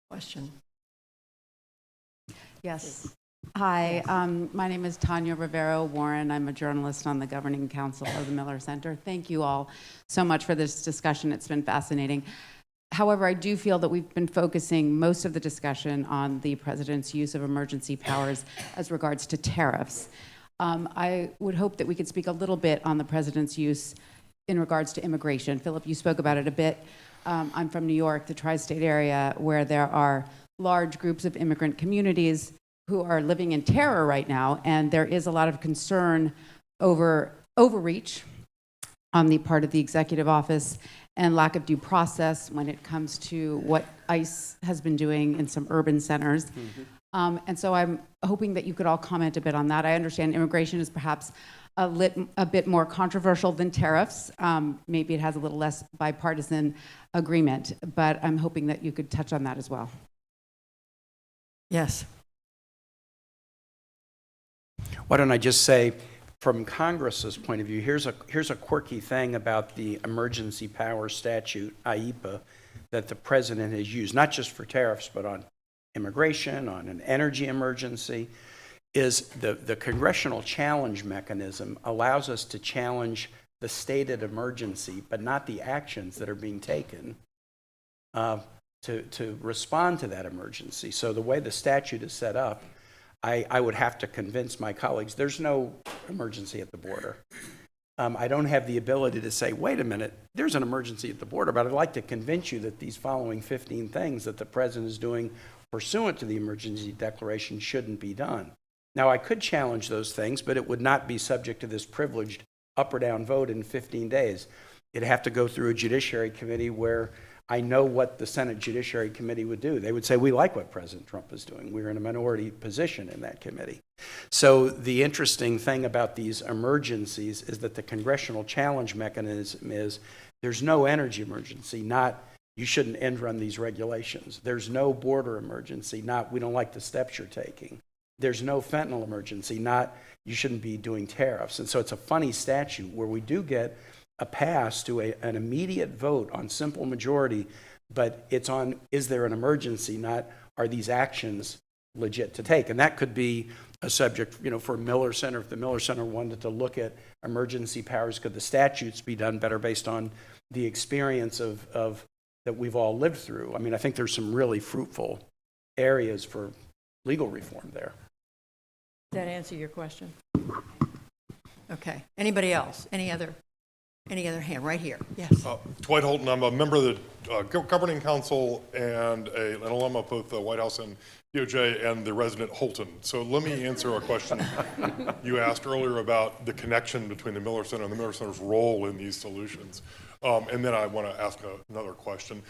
Question. Yes. Hi, my name is Tanya Rivero Warren. I'm a journalist on the Governing Council of the Miller Center. Thank you all so much for this discussion. It's been fascinating. However, I do feel that we've been focusing most of the discussion on the president's use of emergency powers as regards to tariffs. I would hope that we could speak a little bit on the president's use in regards to immigration. Philip, you spoke about it a bit. I'm from New York, the tri-state area, where there are large groups of immigrant communities who are living in terror right now, and there is a lot of concern over overreach on the part of the executive office and lack of due process when it comes to what ICE has been doing in some urban centers. And so I'm hoping that you could all comment a bit on that. I understand immigration is perhaps a bit more controversial than tariffs. Maybe it has a little less bipartisan agreement, but I'm hoping that you could touch on that as well. Yes. Why don't I just say, from Congress's point of view, here's a quirky thing about the emergency power statute, IEPA, that the president has used, not just for tariffs, but on immigration, on an energy emergency, is the congressional challenge mechanism allows us to challenge the stated emergency, but not the actions that are being taken to respond to that emergency. So the way the statute is set up, I would have to convince my colleagues there's no emergency at the border. I don't have the ability to say, wait a minute, there's an emergency at the border, but I'd like to convince you that these following 15 things that the president is doing pursuant to the emergency declaration shouldn't be done. Now, I could challenge those things, but it would not be subject to this privileged up or down vote in 15 days. It'd have to go through a judiciary committee where I know what the Senate Judiciary Committee would do. They would say, we like what President Trump is doing. We're in a minority position in that committee. So the interesting thing about these emergencies is that the congressional challenge mechanism is there's no energy emergency, not you shouldn't end run these regulations. There's no border emergency, not we don't like the steps you're taking. There's no fentanyl emergency, not you shouldn't be doing tariffs. And so it's a funny statute where we do get a pass to an immediate vote on simple majority, but it's on, is there an emergency, not are these actions legit to take? And that could be a subject, for Miller Center. If the Miller Center wanted to look at emergency powers, could the statutes be done better based on the experience of that we've all lived through? I mean, I think there's some really fruitful areas for legal reform there. Does that answer your question? Okay. Anybody else? Any other hand? Right here. Yes. Dwight Holton, I'm a member of the Governing Council and an alum of both the White House and DOJ and the resident Holton. So let me answer a question you asked earlier about the connection between the Miller Center and the Miller Center's role in these solutions. And then I want to ask another question.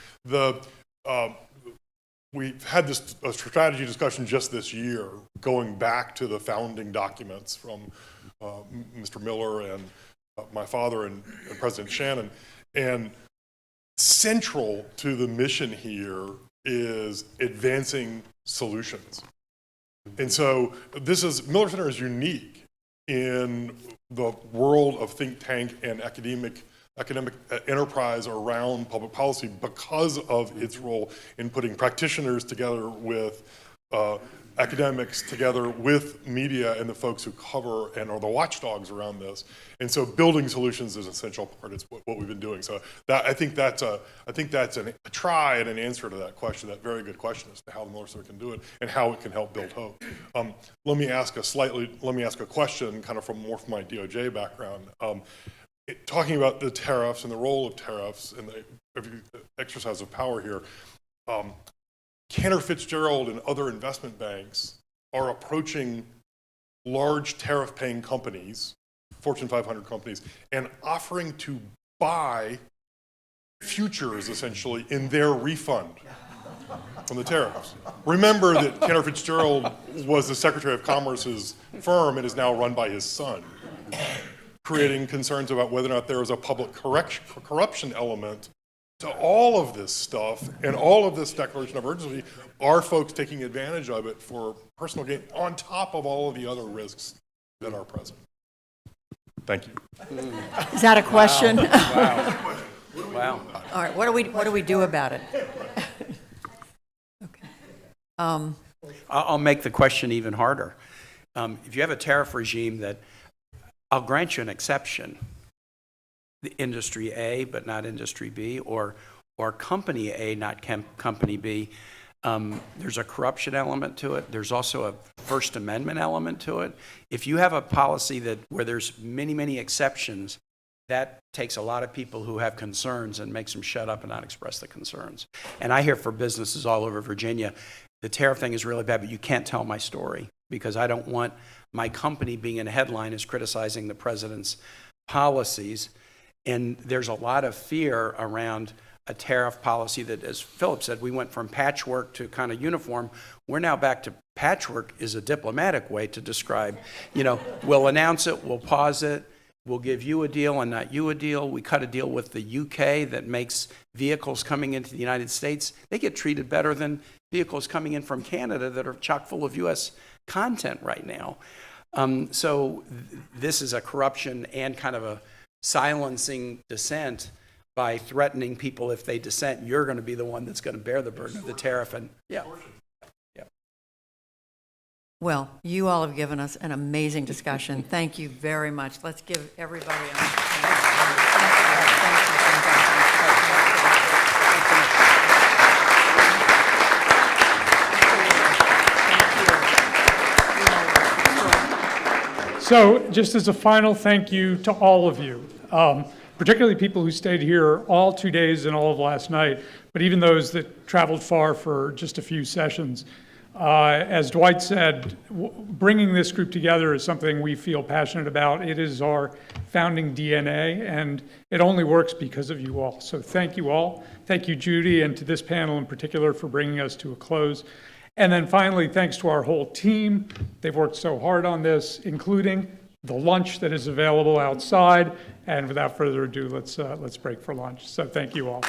We've had this strategy discussion just this year, going back to the founding documents from Mr. Miller and my father and President Shannon. And central to the mission here is advancing solutions. And so Miller Center is unique in the world of think tank and academic enterprise around public policy because of its role in putting practitioners together with academics together with media and the folks who cover and are the watchdogs around this. And so building solutions is an essential part. It's what we've been doing. So I think that's a try and an answer to that question, that very good question as to how the Miller Center can do it and how it can help build hope. Let me ask a question kind of from my DOJ background. Talking about the tariffs and the role of tariffs and the exercise of power here, Cantor Fitzgerald and other investment banks are approaching large tariff-paying companies, Fortune 500 companies, and offering to buy futures, essentially, in their refund from the tariffs. Remember that Cantor Fitzgerald was the Secretary of Commerce's firm and is now run by his son, creating concerns about whether or not there is a public corruption element to all of this stuff, and all of this declaration of emergency. Are folks taking advantage of it for personal gain on top of all of the other risks that are present? Thank you. Is that a question? Wow. Wow. All right. What do we do about it? Okay. I'll make the question even harder. If you have a tariff regime that, I'll grant you an exception, the industry A but not industry B, or company A not company B, there's a corruption element to it. There's also a First Amendment element to it. If you have a policy where there's many exceptions, that takes a lot of people who have concerns and makes them shut up and not express the concerns. And I hear for businesses all over Virginia, the tariff thing is really bad, but you can't tell my story because I don't want my company being in a headline as criticizing the president's policies. And there's a lot of fear around a tariff policy that, as Philip said, we went from patchwork to kind of uniform. We're now back to Patchwork is a diplomatic way to describe, we'll announce it, we'll pause it, we'll give you a deal and not you a deal. We cut a deal with the UK that makes vehicles coming into the United States, they get treated better than vehicles coming in from Canada that are chock full of US content right now. So this is a corruption and kind of a silencing dissent by threatening people if they dissent, you're going to be the one that's going to bear the burden of the tariff. And yeah. Well, you all have given us an amazing discussion. Thank you very much. Let's give everybody a So just as a final thank you to all of you, particularly people who stayed here all 2 days and all of last night, but even those that traveled far for just a few sessions. As Dwight said, bringing this group together is something we feel passionate about. It is our founding DNA, and it only works because of you all. So thank you all. Thank you, Judy, and to this panel in particular for bringing us to a close. And then finally, thanks to our whole team. They've worked so hard on this, including the lunch that is available outside. And without further ado, let's break for lunch. So thank you all.